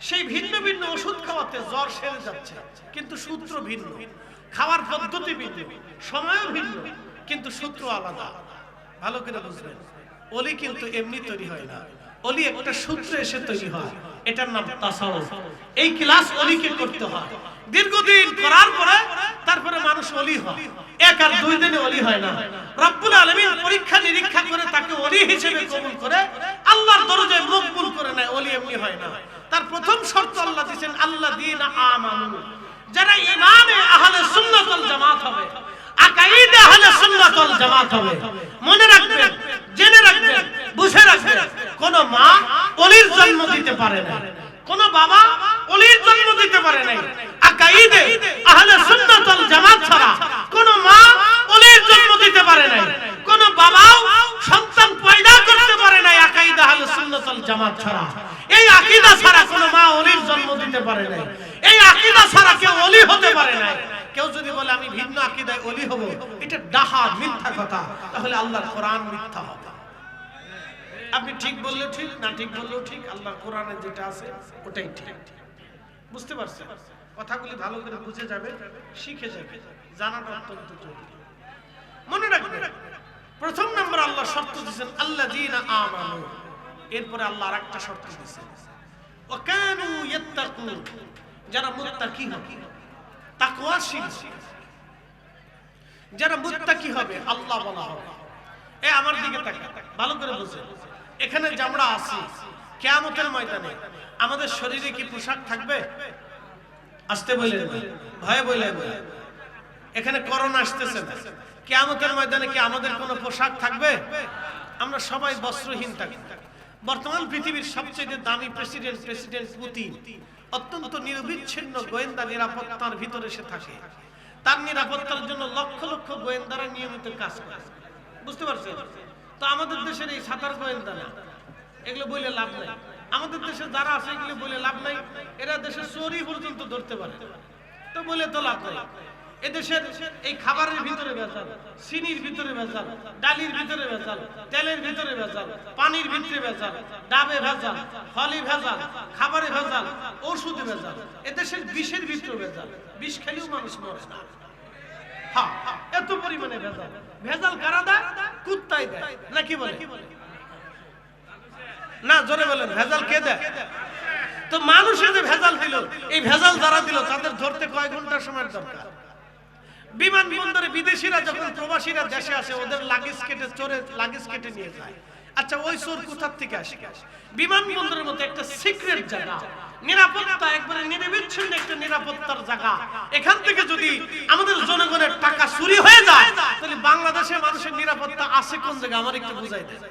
সেই ভিন্ন ভিন্ন ওষুধ খাওয়াতে জ্বর সেরে যাচ্ছে, কিন্তু সূত্র ভিন্ন, খাওয়ার পদ্ধতি ভিন্ন, সময়ও ভিন্ন, কিন্তু সূত্র আলাদা। ভালো করে বুঝবেন, ওলি কিন্তু এমনি তৈরি হয় না, ওলি একটা সূত্রে এসে তৈরি হয়। এটার নাম তাসাউফ। এই ক্লাস ওলিকে করতে হয় দীর্ঘদিন করার পরে, তারপরে মানুষ ওলি হয়। এক আর দুই দিনে ওলি হয় না। রব্বুল আলামিন পরীক্ষা নিরীক্ষা করে তাকে ওলি হিসেবে কবুল করে আল্লাহর দরজায় মকবুল করে নেয়। ওলি এমনি হয় না। তার প্রথম শর্ত আল্লাহ দিয়েছেন, আল্লাযীনা আমানু, যারা ঈমানে আহলে সুন্নাত ওয়াল জামাত হবে, আকাইদে আহলে সুন্নাত ওয়াল জামাত হবে। মনে রাখবেন, জেনে রাখবেন, বুঝে রাখবেন, কোন মা ওলির জন্ম দিতে পারে না, কোন বাবা ওলির জন্ম দিতে পারে না। আকাইদে আহলে সুন্নাত ওয়াল জামাত ছাড়া কোন মা ওলির জন্ম দিতে পারে না, কোন বাবাও সন্তান পয়দা করতে পারে না আকাইদে আহলে সুন্নাত ওয়াল জামাত ছাড়া। এই আকীদা ছাড়া কোন মা ওলির জন্ম দিতে পারে না। এই আকীদা ছাড়া কেউ ওলি হতে পারে না। কেউ যদি বলে আমি ভিন্ন আকীদায় ওলি হব, এটা ডাহা, মিথ্যা কথা। তাহলে আল্লাহর কোরআন মিথ্যা হবে। আপনি ঠিক বললেও ঠিক, না ঠিক বললেও ঠিক, আল্লাহর কোরআনে যেটা আছে ওটাই ঠিক। বুঝতে পারছেন? কথাগুলি ভালো করে বুঝে যাবে, শিখে যাবে, জানাটা অত্যন্ত জরুরি। মনে রাখবেন, প্রথম নম্বর আল্লাহ শর্ত দিয়েছেন আল্লাযীনা আমানু। এরপরে আল্লাহ আরেকটা শর্ত দিয়েছেন, ওয়া কানু ইয়াত্তাকুন, যারা মুত্তাকি হবে, তাকওয়াশীল, যারা মুত্তাকি হবে, আল্লাহ বলা হবে। এ আমার দিকে তাকান, ভালো করে বুঝেন। এখানে যে আমরা আছি, কিয়ামতের ময়দানে আমাদের শরীরে কি পোশাক থাকবে? আসতে বলেন, ভয়ে বলেন। এখানে করোনা আসতেছে না, কিয়ামতের ময়দানে কি আমাদের কোনো পোশাক থাকবে? আমরা সবাই বস্ত্রহীন থাকব। বর্তমান পৃথিবীর সবচেয়ে দামি প্রেসিডেন্ট পুতিন অত্যন্ত নিরবিচ্ছিন্ন গোয়েন্দা নিরাপত্তার ভিতরে সে থাকে। তার নিরাপত্তার জন্য লক্ষ লক্ষ গোয়েন্দারা নিয়মিত কাজ করে। বুঝতে পারছেন? তো আমাদের দেশের এই সাতার গোয়েন্দা না, এগুলো বলে লাভ নাই। আমাদের দেশে যারা আছে এগুলো বলে লাভ নাই, এরা দেশে চোরই পর্যন্ত ধরতে পারে, তো বলে তো লাভ নাই। এদেশের এই খাবারের ভিতরে ভেজাল, চিনির ভিতরে ভেজাল, ডালির ভিতরে ভেজাল, তেলের ভিতরে ভেজাল, পানির ভিতরে ভেজাল, ডাবে ভেজাল, ফলে ভেজাল, খাবারে ভেজাল, ওষুধে ভেজাল, এদেশের বিষের ভিতরে ভেজাল, বিষ খেলেও মানুষ মরে না। হ্যাঁ, এত পরিমাণে ভেজাল। ভেজাল কারা দেয়? কুত্তাই দেয়, নাকি বলে? না, জোরে বলেন, ভেজাল কে দেয়? তো মানুষের যে ভেজাল দিল, এই ভেজাল যারা দিল তাদের ধরতে কয় ঘন্টা সময়ের দরকার? বিমানবন্দরে বিদেশিরা যখন প্রবাসীরা দেশে আসে, ওদের লাগেজ কেটে চোরে লাগেজ কেটে নিয়ে যায়। আচ্ছা, ওই চোর কোথা থেকে আসে? বিমানবন্দরের মতো একটা সিক্রেট জায়গা, নিরাপত্তা একবারে নিরবিচ্ছিন্ন একটা নিরাপত্তার জায়গা, এখান থেকে যদি আমাদের জনগণের টাকা চুরি হয়ে যায়, তাহলে বাংলাদেশের মানুষের নিরাপত্তা আছে কোন জায়গায়? আমার একটু বুঝাই দেন,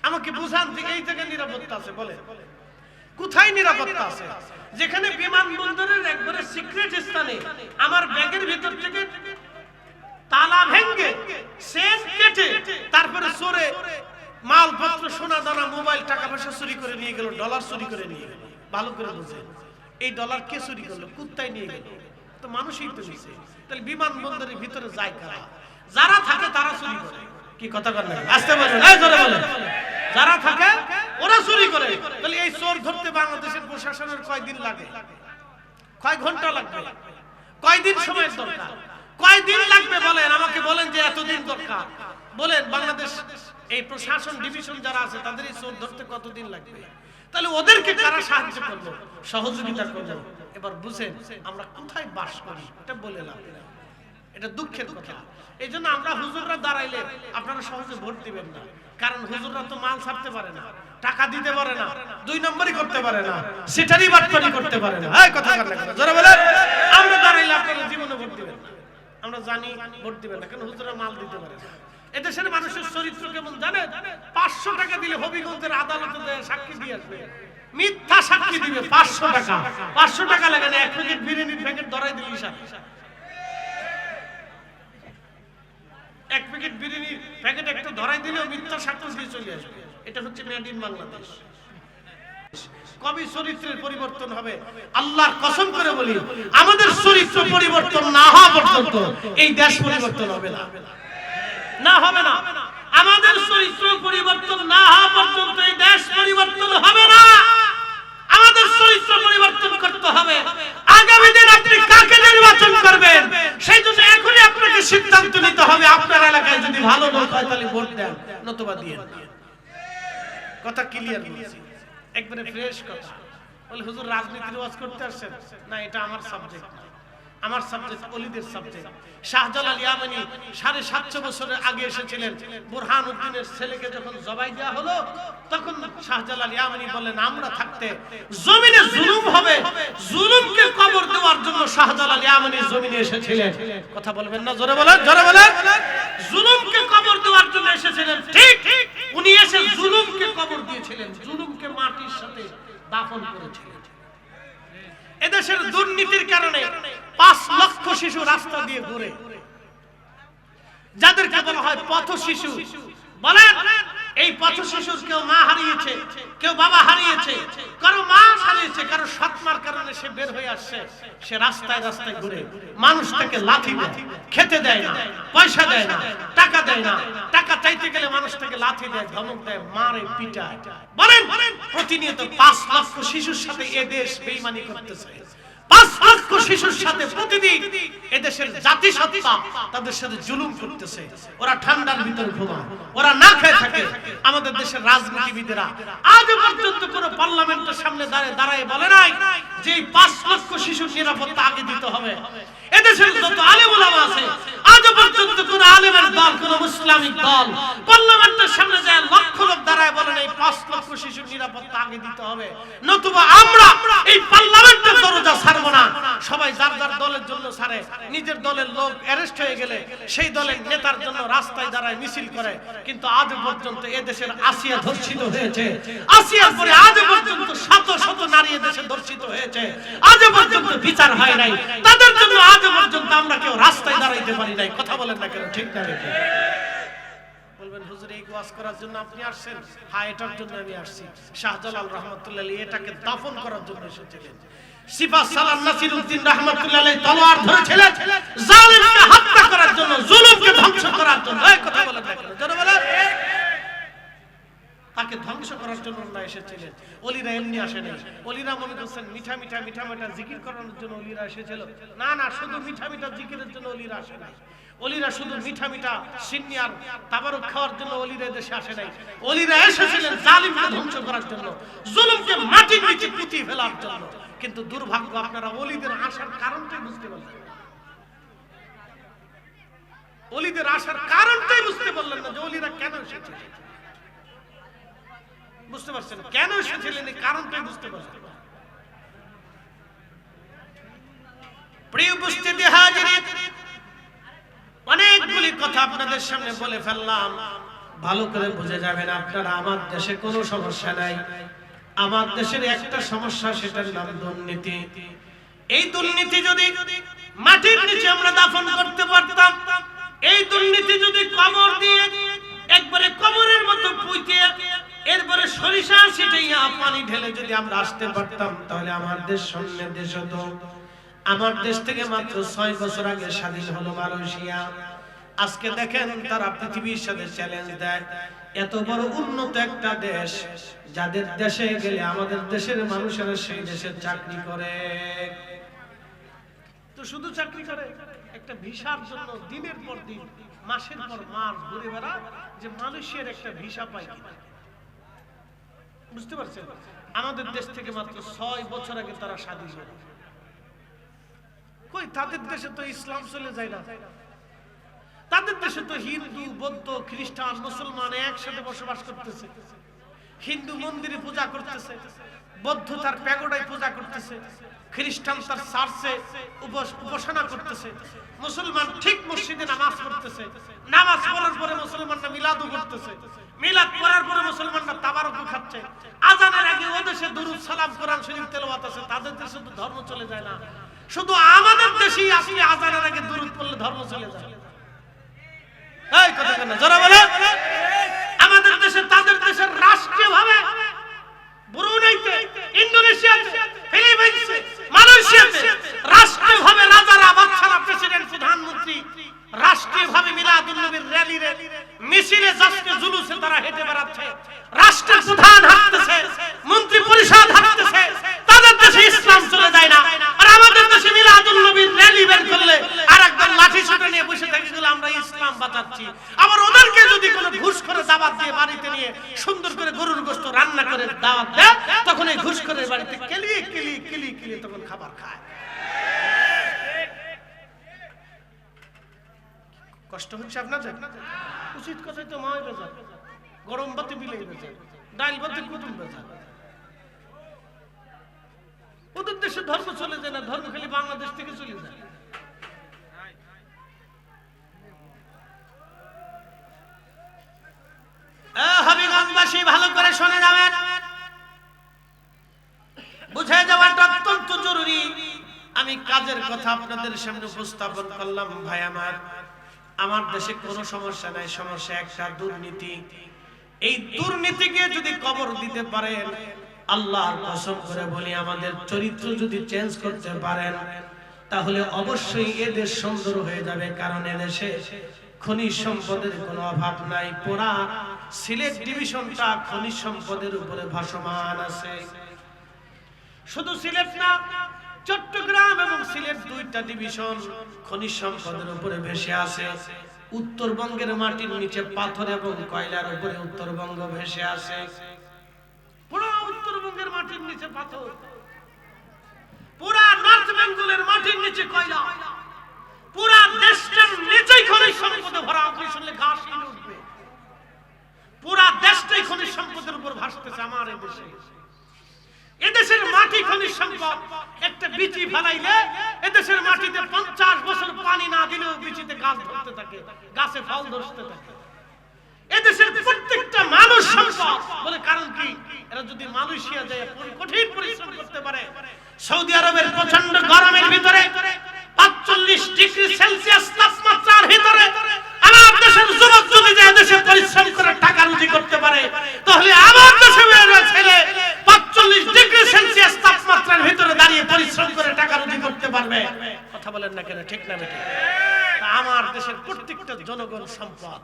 আমাকে বুঝান থেকে এই জায়গায় নিরাপত্তা আছে বলে কোথায় নিরাপত্তা আছে? যেখানে বিমানবন্দরের একবারে সিক্রেট স্থানে আমার ব্যাগের ভিতর থেকে তালা ভেঙে চেন কেটে তারপরে চোরে মালপত্র, সোনা দানা, মোবাইল, টাকা পয়সা চুরি করে নিয়ে গেল, ডলার চুরি করে নিয়ে গেল। ভালো করে বুঝেন, এই ডলার কে চুরি করলো? কুত্তায় নিয়ে গেল, তো মানুষই তো নিছে। তাহলে বিমানবন্দরের ভিতরে যায় কারা? যারা থাকে তারা চুরি করে। কি কথা বলেন? আসতে বলেন, এই জোরে বলেন। যারা থাকে ওরা চুরি করে। তাহলে এই চোর ধরতে বাংলাদেশের প্রশাসনের কয়দিন লাগে? কয় ঘন্টা লাগবে? কয়দিন সময় দরকার? কয়দিন লাগবে বলেন? আমাকে বলেন যে এতদিন দরকার। বলেন, বাংলাদেশ এই প্রশাসন ডিভিশন যারা আছে তাদের এই চোর ধরতে কতদিন লাগবে? তাহলে ওদেরকে কারা সাহায্য করলো, সহযোগিতা করলো? এবার বুঝেন আমরা কোথায় বাস করি, এটা বলে লাভ নাই, এটা দুঃখের কথা। এই জন্য আমরা হুজুররা দাঁড়াইলে আপনারা সহজে ভোট দিবেন না, কারণ হুজুররা তো মাল ছাড়তে পারে না, টাকা দিতে পারে না, 2 নম্বরই করতে পারে না, সেটারই বাটপারি করতে পারে না। এই কথা কার লাগে? জোরে বলেন। আমরা দাঁড়াইলে আপনারা জীবনে ভোট দিবেন না, আমরা জানি ভোট দিবেন না, কারণ হুজুররা মাল দিতে পারে না। এদেশের মানুষের চরিত্র কেমন জানেন? 500 টাকা দিলে হবিগঞ্জের আদালতে যায় সাক্ষী দিয়ে আসবে, মিথ্যা সাক্ষী দিবে। 500 টাকা, 500 টাকা লাগে না, 1 প্যাকেট বিরিয়ানির প্যাকেট ধরাই দিলি সাথে 1 প্যাকেট বিরিয়ানির প্যাকেট একটু ধরাই দিলেও মিথ্যা সাক্ষ্য দিয়ে চলে আসবে। এটা হচ্ছে মেড ইন বাংলাদেশ। কবে চরিত্রের পরিবর্তন হবে? আল্লাহর কসম করে বলি, আমাদের চরিত্র পরিবর্তন না হওয়া পর্যন্ত এই দেশ পরিবর্তন হবে না, না হবে না। আমাদের চরিত্র পরিবর্তন না হওয়া পর্যন্ত এই দেশ পরিবর্তন হবে না। আমাদের চরিত্র পরিবর্তন করতে হবে। আগামী দিন আপনি কাকে নির্বাচন করবেন, সেই জন্য এখনই আপনাকে সিদ্ধান্ত নিতে হবে। আপনার এলাকায় যদি ভালো লোক হয় তাহলে ভোট দেন, নতুবা দিয়ে দেন। কথা ক্লিয়ার বলছি, একবারে ফ্রেশ কথা। বলে হুজুর রাজনীতির ওয়াজ করতে আসছেন? না, এটা আমার সাবজেক্ট না, আমার সাবজেক্ট ওলিদের সাবজেক্ট। শাহজালাল ইয়ামানি 750 বছরের আগে এসেছিলেন। বুরহানুদ্দিনের ছেলেকে যখন জবাই দেওয়া হলো, তখন শাহজালাল ইয়ামানি বললেন, আমরা থাকতে জমিনে জুলুম হবে, জুলুমকে কবর দেওয়ার জন্য শাহজালাল ইয়ামানি জমিনে এসেছিলেন। কথা বলবেন না? জোরে বলেন, জোরে বলেন। জুলুমকে কবর দেওয়ার জন্য এসেছিলেন, ঠিক। উনি এসে জুলুমকে কবর দিয়েছিলেন, জুলুমকে মাটির সাথে দাফন করেছিলেন। এদেশের দুর্নীতির কারণে 5 লক্ষ শিশু রাস্তা দিয়ে ঘুরে, যাদেরকে বলা হয় পথ শিশু। বলেন, এই পথ শিশুর কেউ মা হারিয়েছে, কেউ বাবা হারিয়েছে, কারো মা হারিয়েছে, কারো সৎমার কারণে সে বের হয়ে আসছে। সে রাস্তায় রাস্তায় ঘুরে, মানুষ তাকে লাথি দেয়, খেতে দেয় না, পয়সা দেয় না, টাকা দেয় না। টাকা চাইতে গেলে মানুষ তাকে লাথি দেয়, ধমক দেয়, মারে, পিটায়। বলেন, প্রতিনিয়ত 5 লক্ষ শিশুর সাথে এ দেশ বেঈমানি করতেছে। 5 লক্ষ শিশুর সাথে প্রতিদিন এদেশের জাতিসত্তা তাদের সাথে জুলুম করতেছে। ওরা ঠান্ডার ভিতরে ঘুমায়, ওরা না খেয়ে থাকে। আমাদের দেশের রাজনীতিবিদেরা আজ পর্যন্ত কোন পার্লামেন্টের সামনে দাঁড়ায় বলে নাই যে 5 লক্ষ শিশুর নিরাপত্তা আগে দিতে হবে। এদেশের যত আলেম ওলামা আছে, আজ পর্যন্ত কোন আলেমের দল, কোন মুসলিম দল পার্লামেন্টের সামনে যায় লক্ষ লোক দাঁড়ায় বলে নাই 5 লক্ষ শিশুর নিরাপত্তা আগে দিতে হবে, নতুবা আমরা এই পার্লামেন্টের দরজা ছাড়বো না। সবাই যার যার দলের জন্য ছাড়ে, নিজের দলের লোক অ্যারেস্ট হয়ে গেলে সেই দলের নেতার জন্য রাস্তায় দাঁড়ায় মিছিল করে। কিন্তু আজ পর্যন্ত এদেশের আসিয়া ধর্ষিত হয়েছে, আসিয়ার পরে আজ পর্যন্ত শত শত নারী এদেশে ধর্ষিত হয়েছে, আজ পর্যন্ত বিচার হয় নাই। তাদের জন্য আজ পর্যন্ত আমরা কেউ রাস্তায় দাঁড়াইতে পারি নাই। কথা বলেন না কেন? ঠিক না? বলবেন হুজুর এই ওয়াজ করার জন্য আপনি আসছেন? হ্যাঁ, এটার জন্য আমি আসছি। শাহজালাল রাহমাতুল্লাহ আলাইহি এটাকে দাফন করার জন্য এসেছিলেন। সিফা সালাম নাসিরউদ্দিন রাহমাতুল্লাহ আলাইহি তলোয়ার ধরেছিলেন জালিমকে হত্যা করার জন্য, জুলুমকে ধ্বংস করার জন্য। এই কথা বলেন না কেন? জোরে বলেন। তাকে ধ্বংস করার জন্য না এসেছিলেন। ওলিরা এমনি আসে নাই। ওলিরা মনে করছেন মিঠা মিঠা মিঠা মিঠা জিকির করানোর জন্য ওলিরা এসেছিল। না না, শুধু মিঠা মিঠা জিকিরের জন্য ওলিরা আসে নাই। ওলিরা শুধু মিঠা মিঠা সিন্নি আর তাবারুক খাওয়ার জন্য ওলিরা দেশে আসে নাই। ওলিরা এসেছিলেন জালিমকে ধ্বংস করার জন্য, জুলুমকে মাটির নিচে পুঁতে ফেলার জন্য। কিন্তু দুর্ভাগ্য, আপনারা ওলিদের আসার কারণটাই বুঝতে পারলেন না। ওলিদের আসার কারণটাই বুঝতে পারলেন না যে ওলিরা কেন এসেছিলেন। বুঝতে পারছেন কেন এসেছিলেন? এই কারণটাই বুঝতে পারছেন। প্রিয় উপস্থিতি হাজিরিন, অনেকগুলি কথা আপনাদের সামনে বলে ফেললাম, ভালো করে বুঝে যাবেন আপনারা। আমার দেশে কোনো সমস্যা নাই, আমার দেশের একটা সমস্যা, সেটার নাম দুর্নীতি। এই দুর্নীতি যদি মাটির নিচে আমরা দাফন করতে পারতাম, এই দুর্নীতি যদি কবর দিয়ে একবারে কবরের মতো পুঁতে এরপরে সরিষা ছিটাইয়া পানি ঢেলে যদি আমরা আসতে পারতাম, তাহলে আমার দেশ স্বর্ণের দেশ হতো। আমার দেশ থেকে মাত্র 6 বছর আগে স্বাধীন হলো মালয়েশিয়া। আজকে দেখেন তারা পৃথিবীর সাথে চ্যালেঞ্জ দেয়। এত বড় উন্নত একটা দেশ, যাদের দেশে গেলে আমাদের দেশের মানুষেরা সেই দেশে চাকরি করে। তো শুধু চাকরি করে, একটা ভিসার জন্য দিনের পর দিন, মাসের পর মাস ঘুরে বেড়ায় যে মালয়েশিয়ার একটা ভিসা পায় কিনা। বুঝতে পারছেন? আমাদের দেশ থেকে মাত্র 6 বছর আগে তারা স্বাধীন হলো। কই, তাদের দেশে তো ইসলাম চলে যায় না। তাদের দেশে তো হিন্দু, বৌদ্ধ, খ্রিস্টান, মুসলমান একসাথে বসবাস করতেছে। হিন্দু মন্দিরে পূজা করতেছে, বৌদ্ধ তার প্যাগোডায় পূজা করতেছে, খ্রিস্টান তার চার্চে উপাসনা করতেছে, মুসলমান ঠিক মসজিদে নামাজ পড়তেছে, নামাজ পড়ার পরে মুসলমানরা মিলাদও করতেছে, মিলাদ পড়ার পরে মুসলমানরা তাবারুক খাচ্ছে, আজানের আগে ওদেশে দুরূদ সালাম কোরআন শরীফ তেলাওয়াত আছে। তাদের দেশে তো ধর্ম চলে যায় না, শুধু আমাদের দেশেই আসলে আজানের আগে দুরূদ পড়লে ধর্ম চলে যায়। এই কথা কেন যারা বলে আমাদের দেশে, তাদের দেশের রাষ্ট্রীয়ভাবে ব্রুনাইতে, ইন্দোনেশিয়াতে, ফিলিপাইন্সে, মালয়েশিয়াতে রাষ্ট্রীয়ভাবে রাজারা, বাদশারা, প্রেসিডেন্ট, প্রধানমন্ত্রী রাষ্ট্রীয়ভাবে মিলাদুন নবীর র্যালিতে, মিছিলে, জশ্নে, জুলুসে তারা হেঁটে বেড়াচ্ছে। রাষ্ট্রের প্রধান হাঁটতেছে, মন্ত্রী পরিষদ হাঁটতেছে। তাদের দেশে ইসলাম চলে যায় না। আর আমাদের দেশে মিলাদুন নবীর র্যালি বের করলে আর একদম লাঠি ছুটে নিয়ে বসে থাকে, গেলে আমরা ইসলাম বাঁচাচ্ছি। আবার ওদেরকে যদি কোনো ঘুষ করে দাওয়াত দিয়ে বাড়িতে নিয়ে সুন্দর করে গরুর গোশত রান্না করে দাওয়াত দেয়, তখন এই ঘুষ করে বাড়িতে কেলিয়ে কেলিয়ে কেলিয়ে কেলিয়ে তখন খাবার খায়। কষ্ট হচ্ছে আপনাদের? উচিত কথাই তো মায় বেজার, গরম ভাতে বিলে বেজার, ডাল ভাতে কুতুম বেজার। ওদের দেশে ধর্ম চলে যায় না, ধর্ম খালি বাংলাদেশ থেকে চলে যায়। হবিগঞ্জবাসী ভালো করে শুনে যাবেন, বুঝে যাওয়াটা অত্যন্ত জরুরি। আমি কাজের কথা আপনাদের সামনে উপস্থাপন করলাম। ভাই আমার দেশে কোনো সমস্যা নাই, সমস্যা একটা, দুর্নীতি। এই দুর্নীতিকে যদি কবর দিতে পারেন, আল্লাহর কসম করে বলি, আমাদের চরিত্র যদি চেঞ্জ করতে পারেন, তাহলে অবশ্যই এদেশ সুন্দর হয়ে যাবে। কারণ এদেশে খনিজ সম্পদের কোনো অভাব নাই। পুরা সিলেট ডিভিশনটা খনিজ সম্পদের উপরে ভাসমান আছে। শুধু সিলেট না, চট্টগ্রাম এবং সিলেট দুইটা ডিভিশন খনিজ সম্পদের উপরে ভেসে আছে। উত্তরবঙ্গের মাটির নিচে পাথর এবং কয়লার উপরে উত্তরবঙ্গ ভেসে আছে। পুরো উত্তরবঙ্গের মাটির নিচে পাথর, পুরা নর্থ বেঙ্গলের মাটির নিচে কয়লা, পুরা দেশটার নিচেই খনিজ সম্পদে ভরা। আপনি শুনলে গা শিউরে উঠবে। পুরা দেশটাই খনিজ সম্পদের উপর ভাসতেছে আমার এই দেশে। এদেশের মাটি খনিজ সম্পদ। একটা বিচি ফেলাইলে এদেশের মাটিতে 50 বছর পানি না দিলেও বিচিতে গাছ ধরতে থাকে, গাছে ফল ধরতে থাকে। এদেশের প্রত্যেকটা মানুষ সম্পদ বলে। কারণ কি? এরা যদি মালয়েশিয়া যায় কঠিন পরিশ্রম করতে পারে, সৌদি আরবের প্রচন্ড গরমের ভিতরে 45 ডিগ্রি সেলসিয়াস তাপমাত্রার ভিতরে আমার দেশের যুবক যদি যায় দেশে পরিশ্রম পারে, তাহলে আমার দেশে ছেলে ৪৫ ডিগ্রি সেলসিয়াস তাপমাত্রার ভিতরে দাঁড়িয়ে পরিশ্রম করে টাকা রুজি করতে পারবে। কথা বলেন না কেন, ঠিক না বেঠিক? আমার দেশের প্রত্যেকটা জনগণ সম্পদ,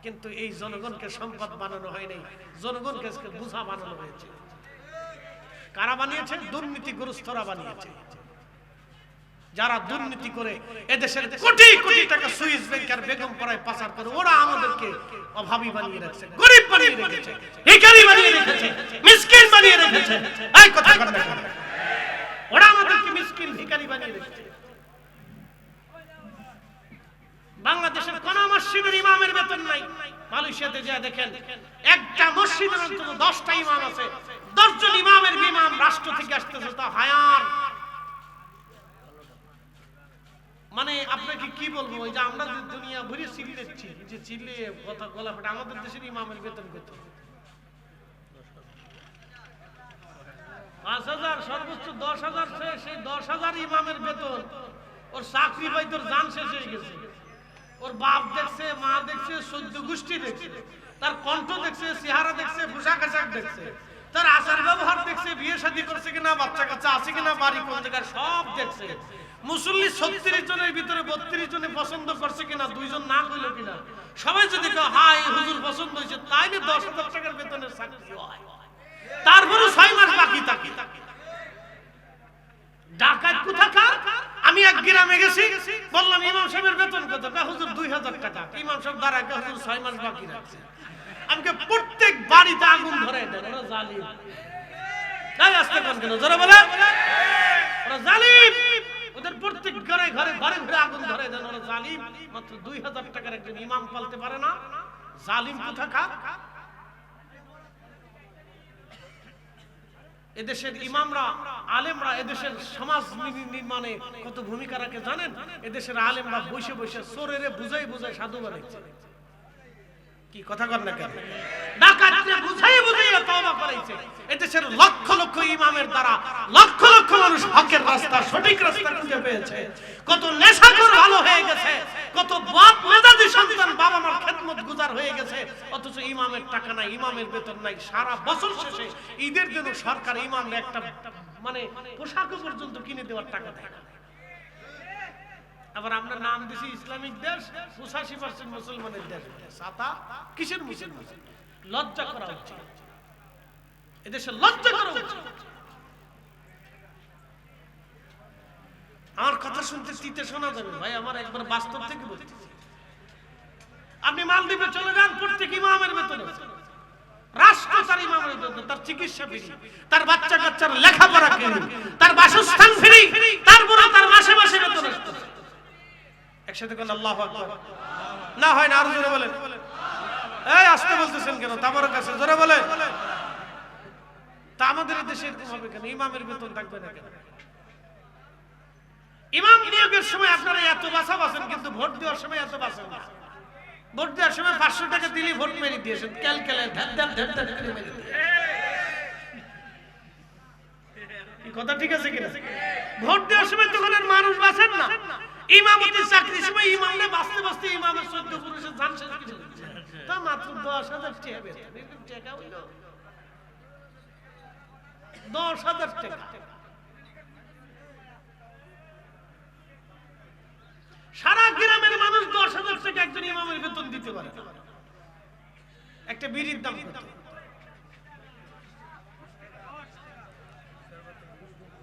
কিন্তু এই জনগণকে সম্পদ বানানো হয় নাই, জনগণকে বোঝা বানানো হয়েছে। কারা বানিয়েছে? দুর্নীতিগ্রস্তরা বানিয়েছে। যারা দুর্নীতি করে এদেশের কোটি কোটি টাকা সুইস ব্যাংকের বেগম পড়ায় পাচার করে, ওরা আমাদেরকে অভাবী বানিয়ে রেখেছে, গরিব বানিয়ে রেখেছে, ভিখারি বানিয়ে রেখেছে, মিসকিন বানিয়ে রেখেছে। এই কথা কথা ওরা আমাদেরকে মিসকিন ভিখারি বানিয়ে রেখেছে। বাংলাদেশের কোন মসজিদের ইমামের বেতন নাই। মালয়েশিয়াতে যা দেখেন, একটা মসজিদের অন্তত 10টা ইমাম আছে, 10 জন ইমামের ইমাম রাষ্ট্র থেকে আসতেছে, তা হায়ার। মানে আপনাকে কি বলবো, ওই যে আমরা যে দুনিয়া ভরে চিল্লাচ্ছি, যে চিল্লে কথা গলা ফাটে, আমাদের দেশের ইমামের বেতন কত? ৫,০০০, সর্বোচ্চ ১০,০০০। সেই ১০,০০০ ইমামের বেতন, ওর চাকরি পাই তোর জান শেষ হয়ে গেছে। ওর বাপ দেখছে, মা দেখছে, ১৪ গোষ্ঠী দেখছে, তার কণ্ঠ দেখছে, চেহারা দেখছে, পোশাক আশাক দেখছে, তার আচার ব্যবহার দেখছে, বিয়ে শাদী করছে কিনা, বাচ্চা কাচ্চা আছে কিনা, বাড়ি কোন জায়গায়, সব দেখছে। মুসল্লি ৩৬ জনের ভিতরে ৩২ জনে পছন্দ করছে কিনা, ২ জন না কইল কিনা, সবাই যদি কয় হ্যাঁ এই হুজুর পছন্দ হয়েছে, তাইলে ১০,০০০ টাকার বেতনের চাকরি হয়। তারপরে ৬ মাস বাকি থাকে। ডাকাত কোথাকার? আমি এক গ্রামে গেছি, বললাম ইমাম সাহেবের বেতন কত? হুজুর ২,০০০ টাকা। ইমাম সাহেব দাঁড়ায়, হুজুর ৬ মাস বাকি রাখছে। আমাকে প্রত্যেক বাড়িতে আগুন ধরে দেন, ওরা জালিম। তাই আসতে কোন কেন জোরে বলে, ওরা জালিম। ওদের প্রত্যেক ঘরে ঘরে ঘরে ঘরে আগুন ধরে দেন, ওরা জালিম। মাত্র ২,০০০ টাকার একজন ইমাম পালতে পারে না, জালিম কোথাকার? এদেশের ইমামরা, আলেমরা এদেশের সমাজ নির্মাণে কত ভূমিকা রাখে জানেন? এদেশের আলেমরা বসে বসে চোরেরে বুঝাই বুঝাই সাধু বানাইছে। কি কথা কর না কেন? ডাকাতকে বুঝাই বুঝাই তওবা করাইছে। এদেশের লক্ষ লক্ষ ইমামের দ্বারা লক্ষ লক্ষ মানুষ হকের রাস্তা, সঠিক রাস্তা খুঁজে পেয়েছে। কত নেশাখোর ভালো হয়ে গেছে, কত বাপ মেজাজি সন্তান বাবা মার খেদমত গুজার হয়ে গেছে, অথচ ইমামের টাকা নাই, ইমামের বেতন নাই। সারা বছর শেষে ঈদের জন্য সরকার ইমামকে একটা মানে পোশাক পর্যন্ত কিনে দেওয়ার টাকা দেয় না। আবার আমরা নাম দিছি ইসলামিক দেশ, ৮৫% মুসলমানের দেশ। সাতা কিসের মুসলমান? লজ্জা করা উচিত, এদেশে লজ্জা করা উচিত। আমার কথা শুনতে তিতে শোনা যাবে ভাই, আমার একবার বাস্তব থেকে বলছি। আপনি মালদ্বীপে চলে যান, প্রত্যেক ইমামের বেতন আছে, রাষ্ট্র তার ইমামের বেতন, তার চিকিৎসা ফ্রি, তার বাচ্চা কাচ্চার লেখাপড়া ফ্রি, তার বাসস্থান ফ্রি, তারপরে তার মাসে মাসে বেতন আসছে। একসাথে কোন আল্লাহু আকবার না হয় না, আরো জোরে বলেন। এই আসতে বলতেছেন কেন? তাবারক আছে, জোরে বলেন। তা আমাদের দেশে এরকম হবে কেন? ইমামের বেতন থাকবে না কেন? ইমাম নিয়োগের সময় আপনারা এত বাঁচা বাঁচেন, কিন্তু ভোট দেওয়ার সময় এত বাঁচেন না। ভোট দেওয়ার সময় ৫০০ টাকা দিলে ভোট মেরে দিয়েছেন, ক্যালকেলে ধ্যান ধ্যান ধ্যান ধ্যান করে মেরে দিয়ে। এই কথা ঠিক আছে কিনা? ভোট দেওয়ার সময় তখন আর মানুষ বাঁচেন না। ইমামতির চাকরির সময় ইমামরা বাঁচতে বাঁচতে ইমামের ১৪ পুরুষের জান শেষ করে দিচ্ছে। তা মাত্র ১০,০০০ টাকা বেতন, এরকম টাকা হইল ১০,০০০ টাকা। সারা গ্রামের মানুষ ১০,০০০ টাকা একজন ইমামের বেতন দিতে পারে। একটা বিড়ির দাম কত?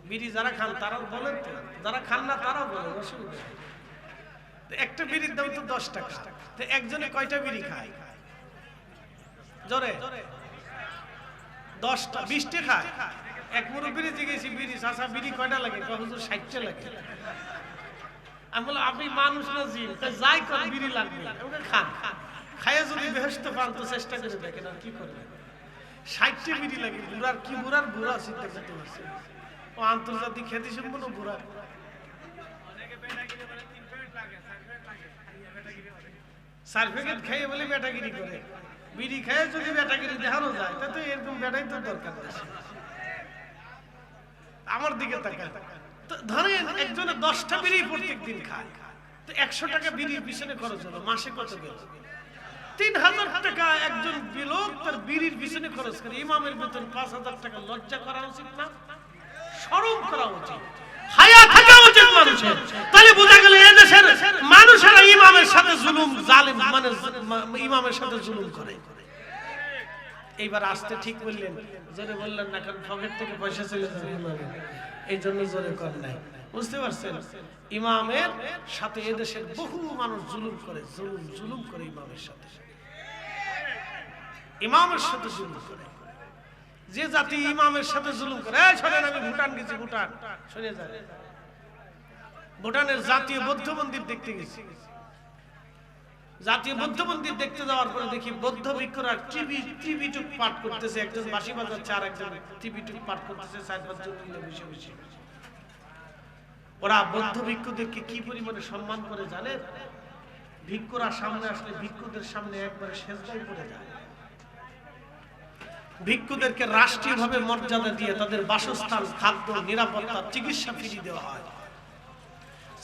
বিড়ি যারা খান তারাও বলেন, তো যারা খান না তারাও বলেন, অসুবিধা। একটা বিড়ির দাম তো ১০ টাকা। তো একজনে কয়টা বিড়ি খায়? জোরে ১০টা ২০টা খায়। এক মুরব্বিরে জিজ্ঞেসি, বিড়ি চাচা বিড়ি কয়টা লাগে? হুজুর ৬০টা লাগে। আমি বললাম আপনি মানুষ না জিন, যাই কর বিড়ি লাগবে, খান। খাইয়ে যদি বেহেশত পান তো চেষ্টা করে দেখেন, আর কি করবেন। ৬০টা বিড়ি লাগে, বুড়ার কি বুড়ার বুড়া চিন্তা করতে পারছে। ও আন্তর্জাতিক খ্যাতি সম্পন্ন বুড়া। সার্টিফিকেট খাইয়ে বলে বেটাগিরি করে, বিড়ি খাইয়ে যদি বেটাগিরি দেখানো যায় তাতে এরকম বেটাই তো দরকার। আমার দিকে তাকায়, ধরেন একজনে 10টা বিড়ি প্রত্যেক দিন খায়, তো ১০০ টাকা বিড়ির পিছনে খরচ হলো, মাসে কত গেল? 3000 টাকা একজন লোক তার বিড়ির পিছনে খরচ করে, ইমামের বেতন 5000 টাকা। লজ্জা করা উচিত না? শরম করা উচিত, হায়া থাকা উচিত মানুষের। তাহলে বোঝা গেল এদেশের মানুষেরা ইমামের সাথে জুলুম, জালেম, মানে ইমামের সাথে জুলুম করে। এইবার আসতে ঠিক বললেন, জোরে বললেন না, কারণ পকেট থেকে পয়সা চলে যাবে ইমামের, এই জন্য জোরে কর নাই। বুঝতে পারছেন? ইমামের সাথে এদেশের বহু মানুষ জুলুম করে, জুলুম করে ইমামের সাথে, ইমামের সাথে জুলুম করে। যে জাতি ইমামের সাথে জুলুম করে, শোনেন আমি ভুটান গেছি, ভুটান শুনে যান, ভুটানের জাতীয় বৌদ্ধ মন্দির দেখতে গেছি। জাতীয় বৌদ্ধ মন্দির দেখতে যাওয়ার পরে দেখি বৌদ্ধ ভিক্ষুরা ত্রিপিটক পাঠ করতেছে, একজন বাঁশি বাজাচ্ছে আর একজন ত্রিপিটক পাঠ করতেছে, 4-5 জন মিলে বসে বসে। ওরা বৌদ্ধ ভিক্ষুদেরকে কি পরিমাণে সম্মান করে জানেন? ভিক্ষুরা সামনে আসলে ভিক্ষুদের সামনে একবারে সেজদায় পড়ে যায়। ভিক্ষুদেরকে রাষ্ট্রীয়ভাবে মর্যাদা দিয়ে তাদের বাসস্থান, খাদ্য, নিরাপত্তা, চিকিৎসা ফ্রি দেওয়া হয়।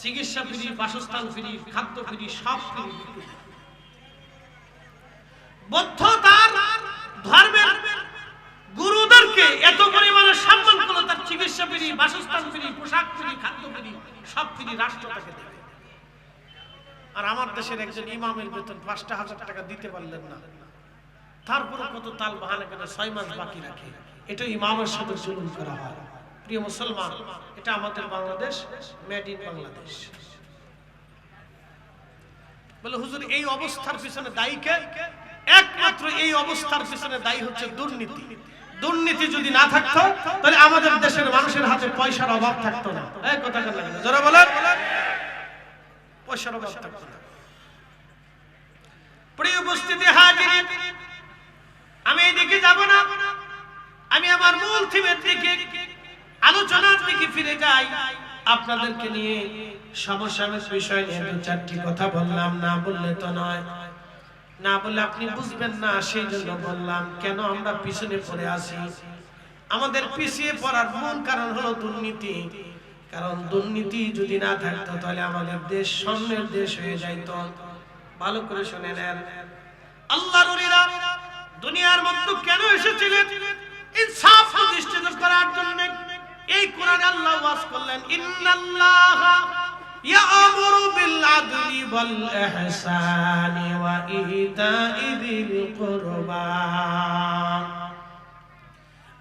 চিকিৎসা ফ্রি, বাসস্থান ফ্রি, খাদ্য ফ্রি, সব ফ্রি। বৌদ্ধ তার ধর্মের গুরুদেরকে এত পরিমাণে সম্মান করলো, তার চিকিৎসা ফ্রি, বাসস্থান ফ্রি, পোশাক ফ্রি, খাদ্য ফ্রি, সব ফ্রি রাষ্ট্র তাকে দেবে। আর আমার দেশের একজন ইমামের বেতন 5000 টাকা দিতে পারলেন না, তারপরে কত তাল বাহানা করে 6 মাস বাকি রাখে। এটা ইমামের সাথে জুলুম করা হয়। প্রিয় মুসলমান, এটা আমাদের বাংলাদেশ, মেড ইন বাংলাদেশ। বলে হুজুর এই অবস্থার পিছনে দায়ী কে? একমাত্র এই অবস্থার পিছনে দায়ী হচ্ছে দুর্নীতি। দুর্নীতি যদি না থাকতো তাহলে আমাদের দেশের মানুষের হাতে পয়সার অভাব থাকতো না। এই কথা কেন লাগে না? যারা বলেন পয়সার অভাব থাকতো না। প্রিয় উপস্থিতি হাজিরিন, আমি এদিকে যাব না, আমি আমার মূল থিমের দিকে, আলোচনার দিকে ফিরে যাই। আপনাদেরকে নিয়ে সমসাময়িক বিষয় নিয়ে 2-4টি কথা বললাম, না বললে তো নয়, না বললে আপনি বুঝবেন না, সেই জন্য বললাম। কেন আমরা পিছনে পড়ে আছি? আমাদের পিছিয়ে পড়ার মূল কারণ হলো দুর্নীতি। কারণ দুর্নীতি যদি না থাকতো তাহলে আমাদের দেশ স্বর্ণের দেশ হয়ে যাইত। ভালো করে শুনে নেন, আল্লাহর ওলিরা দুনিয়ার মধ্যে কেন এসেছিলেন? ইনসাফ প্রতিষ্ঠিত করার জন্য। এই কোরআনে আল্লাহ ওয়াজ করলেন, ইন্নাল্লাহা ইয়া'মুরু বিল আদলি ওয়াল ইহসানি ওয়া ইতা'i যিল কুরবা।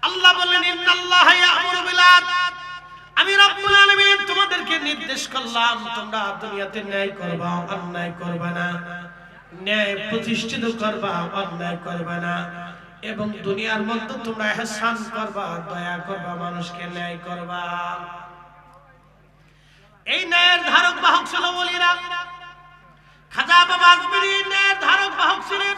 আল্লাহ বলেন, ইন্নাল্লাহা ইয়া'মুরু বিল আদল, আমি রব্বুল আলামিন তোমাদেরকে নির্দেশ করলাম তোমরা দুনিয়াতে ন্যায় করবা, অন্যায় করবা না। ন্যায় প্রতিষ্ঠিত করবা, অন্যায় করবা না। এবং দুনিয়ার মধ্যে তোমরা ইহসান করবা, দয়া করবা, মানুষকে ন্যায় করবা। এই ন্যায়ের ধারক বাহক ছিল ওলিরা। খাজা বাবা আজমিরী ন্যায়ের ধারক বাহক ছিলেন।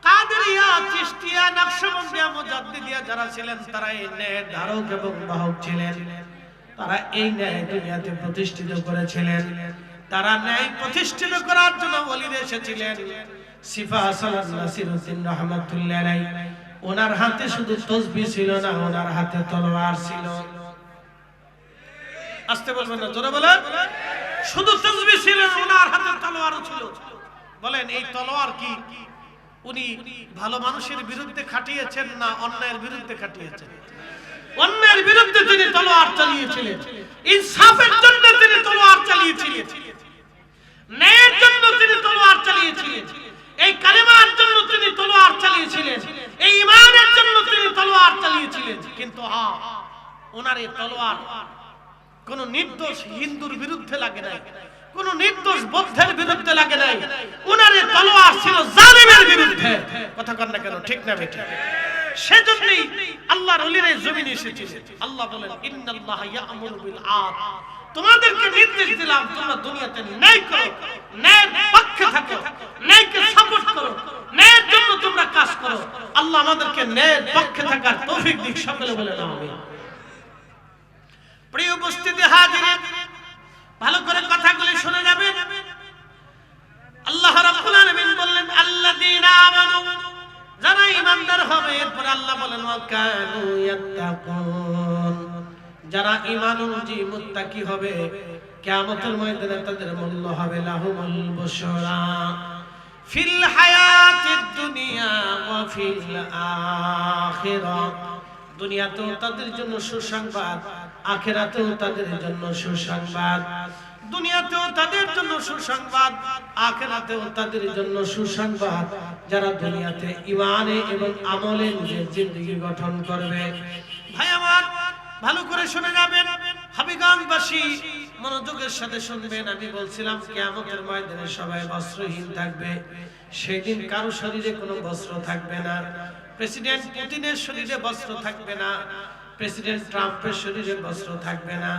কাদেরিয়া, চিশতিয়া, নকশবন্দিয়া, মুজাদ্দিদিয়া যারা ছিলেন তারা এই ন্যায়ের ধারক এবং বাহক ছিলেন। তারা এই ন্যায় দুনিয়াতে প্রতিষ্ঠিত করেছিলেন। তারা ন্যায় প্রতিষ্ঠিত করার জন্য ওলিরা এসেছিলেন। সিফা সালাত নাসিরউদ্দিন রাহমাতুল্লাহ আলাইহি, ওনার হাতে শুধু তাসবিহ ছিল না, ওনার হাতে তলোয়ার ছিল। আস্তে বলবেন না, জোরে বলেন। শুধু তাসবিহ ছিল না, ওনার হাতে তলোয়ারও ছিল। বলেন এই তলোয়ার কি উনি ভালো মানুষের বিরুদ্ধে খাটিয়েছেন না অন্যায়ের বিরুদ্ধে খাটিয়েছেন? অন্যায়ের বিরুদ্ধে তিনি তলোয়ার চালিয়েছিলেন, ইনসাফের জন্য তিনি তলোয়ার চালিয়েছিলেন, ন্যায়ের জন্য তিনি তলোয়ার চালিয়েছিলেন, এই কালেমার জন্য তিনি তলোয়ার চালিয়েছিলেন, এই ঈমানের জন্য তিনি তলোয়ার চালিয়েছিলেন। কিন্তু ওনার এই তলোয়ার কোন নির্দোষ হিন্দুর বিরুদ্ধে লাগে নাই, কোন নির্দোষ বৌদ্ধের বিরুদ্ধে লাগে নাই। ওনার এই তলোয়ার ছিল জালিমের বিরুদ্ধে। কথা কন না কেন? ঠিক না বেঠিক? সেজন্যই আল্লাহর ওলিরা জমিনে এসেছিলেন। আল্লাহ বলেন, ইন্নাল্লাহা ইয়া'মুরু বিল আদল, তোমাদেরকে নির্দেশ দিলাম তোমরা দুনিয়াতে ন্যায় করো, ন্যায়ের পক্ষে থাকো, ন্যায়কে সাপোর্ট করো, ন্যায়ের জন্য তোমরা কাজ করো। আল্লাহ আমাদেরকে ন্যায়ের পক্ষে থাকার তৌফিক দিক। সকলে বলেন আমিন। প্রিয় উপস্থিতি হাজিরিন, ভালো করে কথাগুলি শুনে যাবেন। আল্লাহ রাব্বুল আলামিন বললেন, আল্লাযীনা আমানু, যারা ঈমানদার হবে। এরপর আল্লাহ বলেন, ওয়া কানু ইয়াত্তাকুন, যারা ঈমান অনুযায়ী মুত্তাকি হবে, কিয়ামতের ময়দানে তাদের মূল্য হবে লাহুমুল বুশরা ফিল হায়াতিদ দুনিয়া ওয়া ফিল আখিরাহ, দুনিয়াতেও তাদের জন্য সুসংবাদ, আখিরাতেও তাদের জন্য সুসংবাদ। দুনিয়াতেও তাদের জন্য সুসংবাদ, আখিরাতেও তাদের জন্য সুসংবাদ, যারা দুনিয়াতে ঈমানে এবং আমলে নিজের জিন্দেগি গঠন করবে। ভাই আমার, ভালো করে শুনে যাবেন, হাবিগঞ্জবাসী মনোযোগের সাথে শুনবেন। আমি বলছিলাম কিয়ামতের ময়দানে সবাই বস্ত্রহীন থাকবে। সেদিন কারো শরীরে কোনো বস্ত্র থাকবে না। প্রেসিডেন্ট পুতিনের শরীরে বস্ত্র থাকবে না, প্রেসিডেন্ট ট্রাম্পের শরীরে বস্ত্র থাকবে না,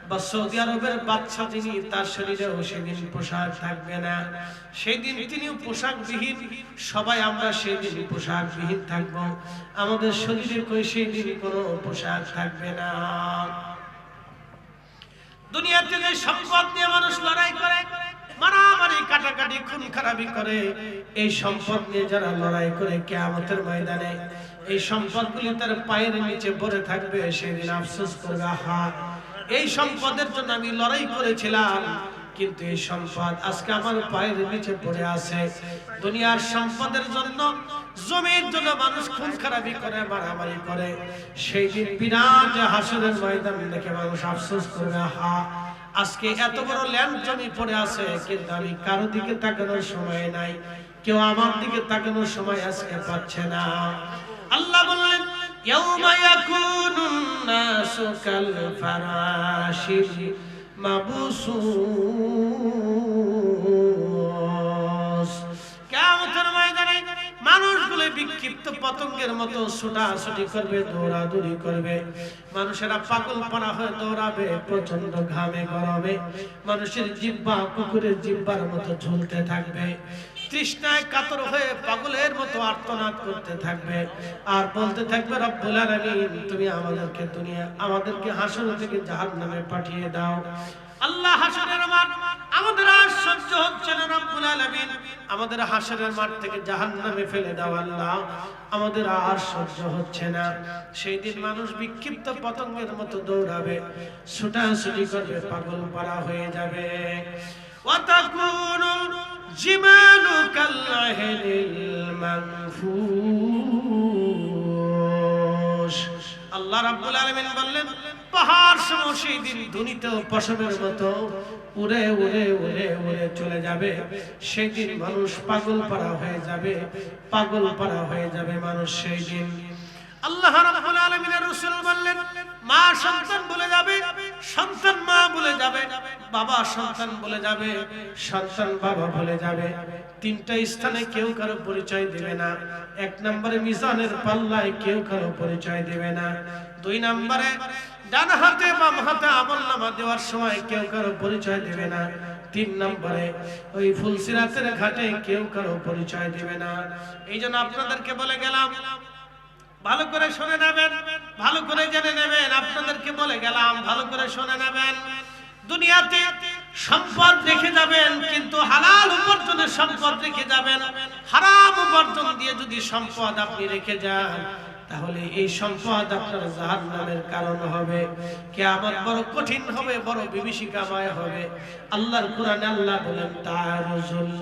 বা সৌদি আরবের বাদশা যিনি তার শরীরেও সেদিন পোশাক থাকবে না। সেদিন তিনিও পোশাকবিহীন, সবাই আমরা সেদিন পোশাকবিহীন থাকব। আমাদের শরীরে কই সেদিন কোনো পোশাক থাকবে না। দুনিয়াতে যে সম্পদ নিয়ে মানুষ লড়াই করে, মারামারি কাটাকাটি খুন খারাপি করে, এই সম্পদ নিয়ে যারা লড়াই করে কিয়ামতের ময়দানে এই সম্পদগুলি তার পায়ের নিচে পড়ে থাকবে। সেদিন আফসোস করবে, হা, এই সম্পদের জন্য আমি লড়াই করেছিলাম, কিন্তু এই সম্পদ আজকে আমার পায়ের নিচে পড়ে আছে। দুনিয়ার সম্পদের জন্য, জমির জন্য মানুষ খুন খারাপি করে, মারামারি করে। সেই দিন বিরাট হাসরের ময়দান দেখে মানুষ আফসোস করবে, হা, আজকে এত বড় ল্যান্ড জমি পড়ে আছে, কিন্তু আমি কারো দিকে তাকানোর সময় নাই, কেউ আমার দিকে তাকানোর সময় আজকে পাচ্ছে না। আল্লাহ বললেন, ইয়াউমা ইয়াকুনুন নাসু কাল ফারাশিল মাবসুস, কিয়ামতের ময়দানে মানুষগুলো বিক্ষিপ্ত পতঙ্গের মতো ছোটাছুটি করবে, দৌড়াদৌড়ি করবে। মানুষেরা পাগলপাড়া হয়ে দৌড়াবে, প্রচন্ড ঘামে গরমে মানুষের জিহ্বা কুকুরের জিহ্বার মতো ঝুলতে থাকবে, তৃষ্ণায় কাতর হয়ে পাগলের মতো আর্তনাদ করতে থাকবে, আর বলতে থাকবে, রব্বুল আলামিন, তুমি আমাদেরকে হাসর থেকে জাহান্নামে পাঠিয়ে দাও। আল্লাহ, হাসরের মাঠ আমাদের আর সহ্য হচ্ছে না, রব্বুল আলামিন আমাদের হাসরের মাঠ থেকে জাহান্নামে ফেলে দাও। আল্লাহ, আমাদের আর সহ্য হচ্ছে না। সেই দিন মানুষ বিক্ষিপ্ত পতঙ্গের মতো দৌড়াবে, ছোটাছুটি করবে, পাগল পাড়া হয়ে যাবে। ওয়াতাকুনুল জিমালু কাল্লাহিল মানফুশ, আল্লাহ রাব্বুল আলামিন বললেন, পাহাড় সমূহ সেই দিন ধ্বনিত পশমের মতো উড়ে উড়ে উড়ে উড়ে চলে যাবে। সেই দিন মানুষ পাগল পাড়া হয়ে যাবে, পাগল পাড়া হয়ে যাবে মানুষ সেই দিন। আল্লাহ রাব্বুল আলামিনের রাসূল বললেন, মা সন্তান বলে যাবে, সন্তান মা বলে যাবে, বাবা সন্তান বলে যাবে, সন্তান বাবা বলে যাবে। তিনটা স্থানে কেউ কারো পরিচয় দেবে না। এক নম্বরে মিজানের পাল্লায় কেউ কারো পরিচয় দেবে না। দুই নম্বরে ডান হাতে বাম হাতে আমলনামা দেওয়ার সময় কেউ কারো পরিচয় দেবে না। তিন নম্বরে ওই ফুলসিরাতের ঘাটে কেউ কারো পরিচয় দেবে না। এই জন্য আপনাদেরকে বলে গেলাম, ভালো করে শুনে নেবেন, ভালো করে জেনে নেবেন। আপনাদেরকে বলে গেলাম, ভালো করে শুনে নেবেন। দুনিয়াতে সম্পদ রেখে যাবেন, কিন্তু হালাল উপার্জনের সম্পদ রেখে যাবেন। হারাম উপার্জন দিয়ে যদি সম্পদ আপনি রেখে যান, তাহলে এই সম্পদ আপনার জাহান্নামের কারণ হবে। কিয়ামত বড় কঠিন হবে, বড় বিভীষিকাময় হবে। আল্লাহর কোরআনে আল্লাহ বলেন, তারুজুল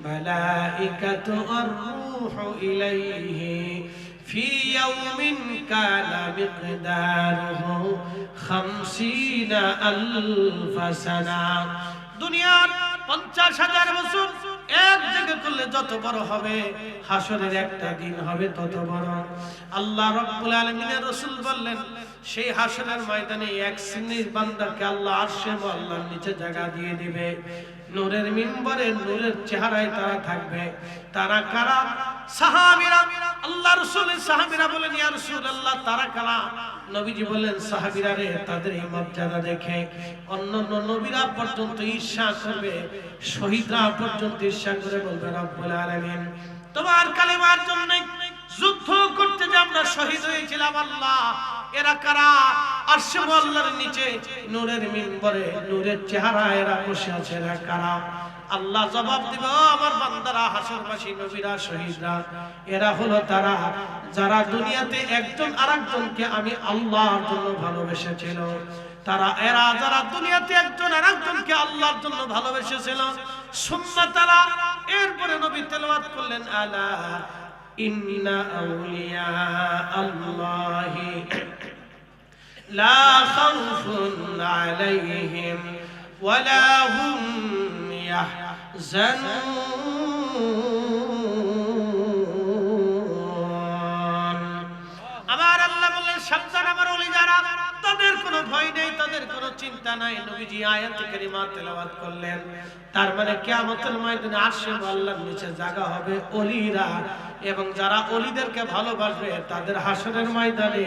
মালাইকাতু আর-রূহু ইলাইহি ফি ইয়াউমিন কানা মিকদারুহু 50,000 সানা। দুনিয়ার 50,000 বছর এক জায়গায় করলে যত বড় হবে, হাসরের একটা দিন হবে তত বড়। আল্লাহ রাব্বুল আলামিনের রাসূল বললেন, সেই হাসরের ময়দানে এক শ্রেণীর বান্দাকে আল্লাহ আরশে আল্লাহর নিচে জায়গা দিয়ে দিবে। নূরের মিম্বরে নূরের চেহারায় তারা থাকবে। তারা কারা? সাহাবীরা। আল্লাহ রাসূলের সাহাবীরা বলেন, ইয়া রাসূলুল্লাহ, তারা কারা? নবীজি বলেন, সাহাবীরা রে, তাদের এই মর্যাদা দেখে অন্যান্য নবীরা পর্যন্ত ঈর্ষা করবে, শহীদরা পর্যন্ত ঈর্ষা করে বলবে, রব্বুল আলামিন, তোমার কালেমার জন্য যুদ্ধ করতে যে আমরা শহীদ হয়েছিলাম, আল্লাহ, এরা কারা? আরশে আল্লাহর নিচে নূরের মিম্বরে নূরের চেহারা এরা বসে আছে, এরা কারা? আল্লাহ জবাব দিবে, ও আমার বান্দারা, হাসরবাসী নবীরা, শহীদরা, এরা হলো তারা যারা দুনিয়াতে একজন আরেকজনকে আমি আল্লাহর জন্য ভালোবেসেছিল। এরা যারা দুনিয়াতে একজন আরেকজনকে আল্লাহর জন্য ভালোবেসেছিল, সুম্মা তালা, এরপরে নবী তেলাওয়াত করলেন আলা ইন্না আউলিয়া আল্লাহি লা খাউফুন আলাইহিম ওয়ালা হুম ইয়াহজানুন। আমার আল্লাহ বলেন সাবধান আমার ওলি যারা, তাদের কোনো ভয় নেই, তাদের কোনো চিন্তা নাই। নবীজি আয়াত কারিমা তেলাওয়াত করলেন। তার মানে কিয়ামতের ময়দানে আরশে আল্লাহর নিচে জায়গা হবে ওলিরা, এবং যারা ওলিদেরকে ভালোবাসবে তাদের হাসরের ময়দানে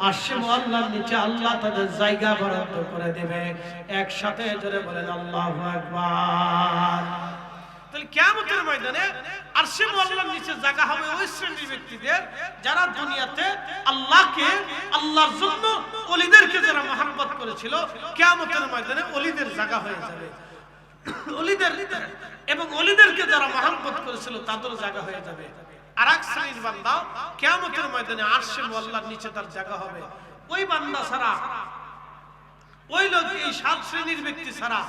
আরশে আল্লাহর নিচে আল্লাহ তাদের জায়গা বরাদ্দ করে দেবে। একসাথে জোরে বলেন আল্লাহু আকবার। তাহলে কিয়ামতের ময়দানে আরশে আল্লাহর নিচে জায়গা হবে ওই শ্রেণীর ব্যক্তিদের যারা দুনিয়াতে আল্লাহকে, আল্লাহর জন্য ওলিদেরকে যারা মহব্বত করেছিল, কিয়ামতের ময়দানে ওলিদের জায়গা হয়ে যাবে। ওলিদের এবং ওলিদেরকে যারা মহব্বত করেছিল তাদের জায়গা হয়ে যাবে। আরেক শ্রেণীর বান্দা কিয়ামতের ময়দানে আরশে আল্লাহর নিচে তার জায়গা হবে। ওই বান্দা ছাড়া, ওই লোক, এই 7 শ্রেণীর ব্যক্তি ছাড়া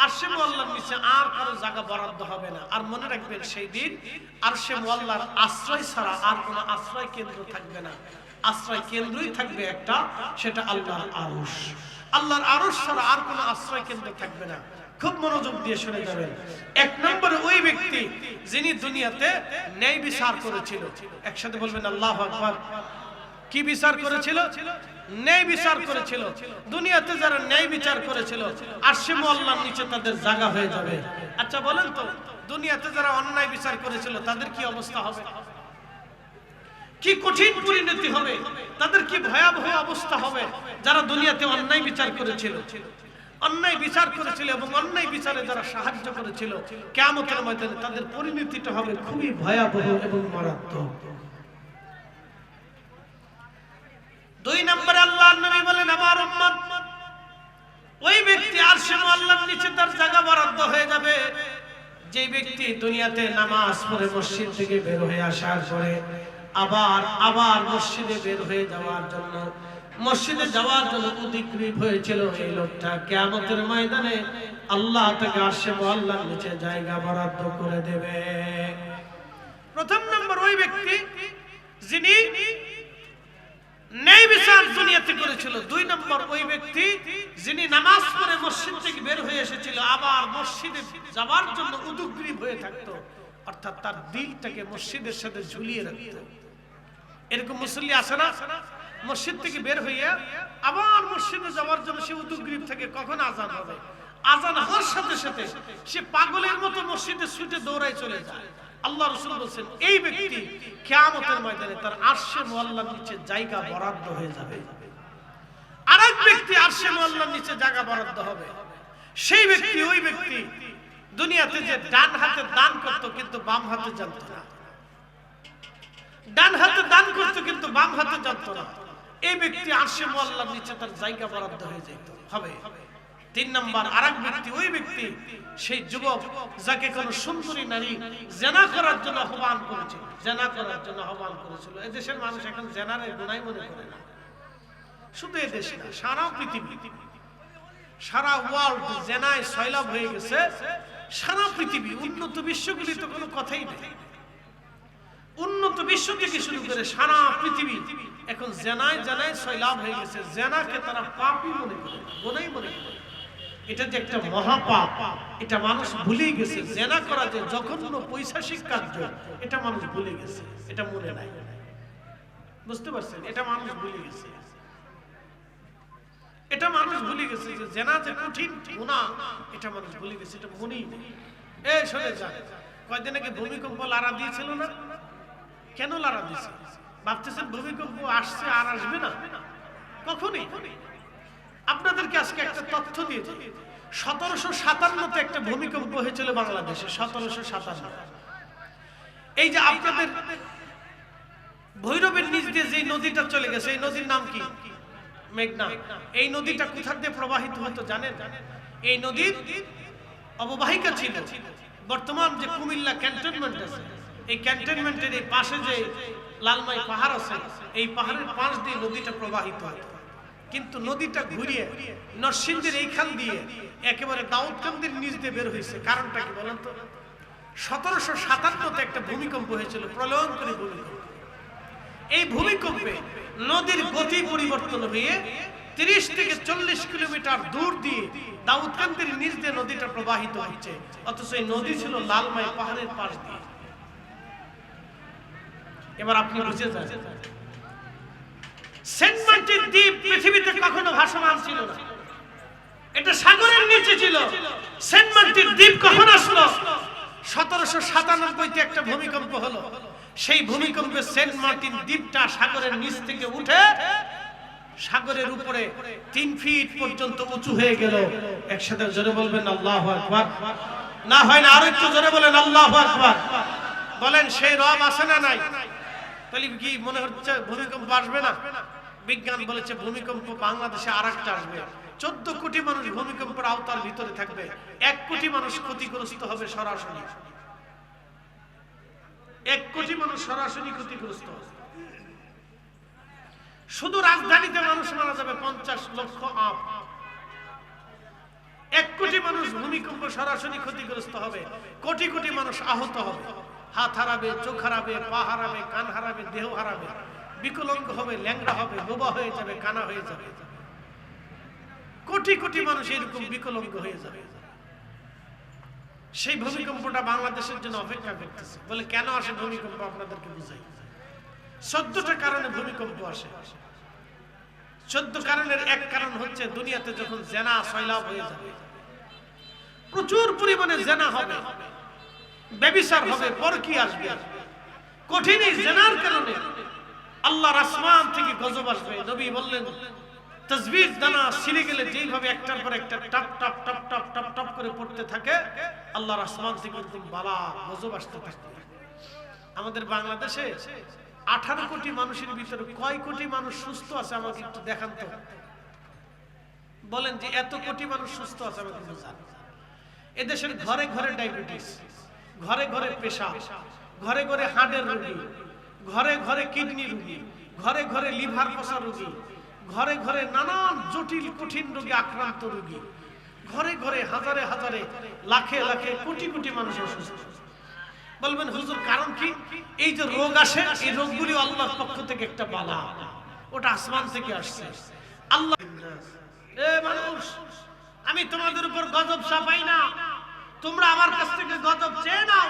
আরশে আল্লাহর নিচে আর কারো জায়গা বরাদ্দ হবে না। আর মনে রাখবেন সেই দিন আরশে আল্লাহর আশ্রয় ছাড়া আর কোনো আশ্রয় কেন্দ্র থাকবে না। আশ্রয় কেন্দ্রই থাকবে একটা, সেটা আল্লাহর আরশ। আল্লাহর আরশ ছাড়া আর কোনো আশ্রয় কেন্দ্র থাকবে না। খুব মনোযোগ দিয়ে শুনে যাবেন। 1 নম্বরে ওই ব্যক্তি যিনি দুনিয়াতে ন্যায় বিচার করেছিল। একসাথে বলবেন আল্লাহু আকবার। কি বিচার করেছিল? ন্যায় বিচার করেছিল। দুনিয়াতে যারা ন্যায় বিচার করেছিল আরশে আল্লাহর নিচে তাদের জায়গা হয়ে যাবে। আচ্ছা বলেন তো, দুনিয়াতে যারা অন্যায় বিচার করেছিল তাদের কি অবস্থা হবে? কি কঠিন পরিণতি হবে, তাদের কি ভয়াবহ অবস্থা হবে যারা দুনিয়াতে অন্যায় বিচার করেছিল, অন্যায় বিচার করেছিল এবং অন্যায় বিচারে যারা সাহায্য করেছিল, কিয়ামতের ময়দানে তাদের পরিণতিটা হবে খুবই ভয়াবহ এবং মারাত্মক। 2 নম্বরে আল্লাহর নবী বলেন আমার উম্মত, ওই ব্যক্তি আরশে আল্লাহর নিচে তার জায়গা বরাদ্দ হয়ে যাবে যে ব্যক্তি দুনিয়াতে নামাজ পড়ে মসজিদ থেকে বের হয়ে আসার পরে আবার মসজিদে বের হয়ে যাওয়ার জন্য, মসজিদে যাওয়ার জন্য উদ্গ্রীব হয়েছিল। এই লোকটা কিয়ামতের ময়দানে আল্লাহ তাকে আরশে আল্লাহর নিচে জায়গা বরাদ্দ করে দেবে। প্রথম নম্বর ওই ব্যক্তি যিনি ন্যায় বিচার দুনিয়াতে করেছিল। 2 নম্বর ওই ব্যক্তি যিনি নামাজ পড়ে মসজিদ থেকে বের হয়ে এসেছিল, আবার মসজিদে যাওয়ার জন্য উদ্গ্রীব হয়ে থাকতো, অর্থাৎ তার দিলটাকে মসজিদের সাথে ঝুলিয়ে রাখতো। এরকম মুসল্লি আছে না? মসজিদ থেকে বের হইয়া আবার মসজিদে যাওয়ার জন্য সে উদ্গ্রীব থাকে, কখন আজান হবে। আজান হওয়ার সাথে সাথে সে পাগলের মতো মসজিদে ছুটে দৌড়ায় চলে যায়। আল্লাহ রাসূল বলেন এই ব্যক্তি কিয়ামতের ময়দানে তার আরশে আল্লাহর নিচে জায়গা বরাদ্দ হয়ে যাবে। আরেক ব্যক্তি আরশে আল্লাহর নিচে জায়গা বরাদ্দ হবে। সেই ব্যক্তি ওই ব্যক্তি দুনিয়াতে যে ডান হাতে দান করত কিন্তু বাম হাতে জানতো না, ডান হাতে দান করত কিন্তু বাম হাতে জানতো না। এই ব্যক্তি আরশে আল্লাহর নিচে তার জায়গা বরাদ্দ হয়ে যেত হবে। 3 নম্বর আরেক ব্যক্তি ওই ব্যক্তি সেই যুবক যাকে কোন সুন্দরী নারী জেনা করার জন্য আহ্বান করেছিল, জেনা করার জন্য আহ্বান করেছিল। এই দেশের মানুষ এখন জেনারে গুনাহ মনে করে না, শুধু এই দেশে না, সারা পৃথিবী, সারা ওয়ার্ল্ড জেনায় সয়লাব হয়ে গেছে। সারা পৃথিবী, উন্নত বিশ্বগুলি তো কোনো কথাই নেই। উন্নত বিশ্ব থেকে শুরু করে সারা পৃথিবী এখন জেনায় জেনায় সয়লাব হয়ে গেছে। জেনাকে তারা পাপই মনে করে, গুনাহ মনে করে। এটা যে একটা মহাপাপ, এটা মানুষ ভুলে গেছে। জেনা করা যে জঘন্য পৈশাচিক কার্য, এটা মানুষ ভুলে গেছে, এটা মনে নাই। বুঝতে পারছেন? এটা মানুষ ভুলে গেছে, এটা মানুষ ভুলে গেছে যে জেনা যে কঠিন গুনাহ, এটা মানুষ ভুলে গেছে, এটা মনেই নেই। এই শুনে যান, কয়দিন আগে ভূমিকম্প লারা দিয়েছিল না? কেন লারা দিয়েছে? ভাবতেছেন ভূমিকম্প আসছে আর আসবে না? কখনই। আপনাদেরকে আজকে একটা তথ্য দিয়েছি, 1757 একটা ভূমিকম্প হয়েছিল বাংলাদেশে। 1757। এই যে আপনাদের ভৈরবের নিচ দিয়ে যে নদীটা চলে গেছে, এই নদীর নাম কি? মেঘনা। এই নদীটা কোথা দিয়ে প্রবাহিত হতো জানেন? এই নদীর অববাহিকা ছিল বর্তমান যে কুমিল্লা ক্যান্টনমেন্ট আছে, এই ক্যান্টনমেন্টের এই পাশে যে লালমাই পাহাড় আছে, এই পাহাড়ের পাশ দিয়ে নদীটা প্রবাহিত হয়। কিন্তু নদীটা ঘুরিয়ে নরসিংদীর এইখান দিয়ে একেবারে দাউদকান্দির নিচ দিয়ে বের হয়েছে। কারণটা কি বলেন তো? 1757-তে একটা ভূমিকম্প হয়েছিল, প্রলয়ঙ্করী ভূমিকম্প। এই ভূমিকম্পে নদীর গতি পরিবর্তন হয়ে 30 থেকে 40 কিলোমিটার দূর দিয়ে দাউদকান্দির নিচ দিয়ে নদীটা প্রবাহিত হচ্ছে, অথচ এই নদী ছিল লালমাই পাহাড়ের পাশ দিয়ে। এবার আপনি বুঝে যান, সেন্ট মার্টিন দ্বীপ পৃথিবীতে কখনো ভাসমান ছিল না, এটা সাগরের নিচে ছিল। সেন্ট মার্টিন দ্বীপ কখন আসলো? 1797-তে একটা ভূমিকম্প হলো। সেই ভূমিকম্পে সেন্ট মার্টিন দ্বীপটা সাগরের নিচ থেকে উঠে সাগরের উপরে 3 ফিট পর্যন্ত উঁচু হয়ে গেল। একসাথে জোরে বলবেন আল্লাহু আকবার। না হয় না, আরো একটু জোরে বলেন আল্লাহু আকবার। বলেন সেই রব আছে না নাই? তাহলে কি মনে হচ্ছে ভূমিকম্প আসবে না? বিজ্ঞান বলেছে ভূমিকম্প বাংলাদেশে আরেকটা আসবে। 14 কোটি মানুষ ভূমিকম্পের আওতার ভিতরে থাকবে, 1 কোটি মানুষ ক্ষতিগ্রস্ত হবে সরাসরি। 1 কোটি মানুষ সরাসরি ক্ষতিগ্রস্ত হবে। শুধু রাজধানীতে মানুষ মারা যাবে 50 লক্ষ আপ। 1 কোটি মানুষ ভূমিকম্প সরাসরি ক্ষতিগ্রস্ত হবে, কোটি কোটি মানুষ আহত হবে, হাত হারাবে, চোখ হারাবে, পা হারাবে, কান হারাবে, দেহ হারাবে, বিকলাঙ্গ হবে, ল্যাংড়া হবে, বোবা হয়ে যাবে, কানা হয়ে যাবে। কোটি কোটি মানুষ এরকম বিকলাঙ্গ হয়ে যাবে। সেই ভূমিকম্পটা বাংলাদেশের জন্য অপেক্ষা করতেছে। বলে কেন আসে ভূমিকম্প? আপনাদেরকে বুঝাই। 14টা কারণে ভূমিকম্প আসে। 14 কারণের এক কারণ হচ্ছে দুনিয়াতে যখন জেনা সয়লাব হয়ে যাবে, প্রচুর পরিমাণে জেনা হবে, ব্যভিচার হবে, পরকী আসবে। কঠিন এই জেনার কারণে আল্লাহর আসমান থেকে গজব আসবে। নবী বললেন তাসবিহ দানা ছিঁড়ে গেলে যেইভাবে একটার পর একটা top top top top top top করে পড়তে থাকে, আল্লাহর আসমান থেকে এরকম বালা গজব আসতে থাকে। আমাদের বাংলাদেশে 18 কোটি মানুষের ভিতরে কয় কোটি মানুষ সুস্থ আছে আমাকে একটু দেখান তো। বলেন যে এত কোটি মানুষ সুস্থ আছে আমাকে বুঝান। এদেশের ঘরে ঘরে ডায়াবেটিস, ঘরে ঘরে পেশাব, ঘরে ঘরে হার্টের রোগী, ঘরে ঘরে কিডনি রোগী, ঘরে ঘরে লিভার পচা রোগী, ঘরে ঘরে নানান জটিল কঠিন রোগে আক্রান্ত রোগী, ঘরে ঘরে হাজারে হাজারে লাখে লাখে কোটি কোটি মানুষ অসুস্থ। বলবেন হুজুর কারণ কি? এই যে রোগ আসে, এই রোগগুলি আল্লাহর পক্ষ থেকে একটা বালা, ওটা আসমান থেকে আসছে। আল্লাহ এ মানুষ, আমি তোমাদের উপর গজব চাপাই না, তোমরা আমার কাছ থেকে গজব চেয়ে নাও।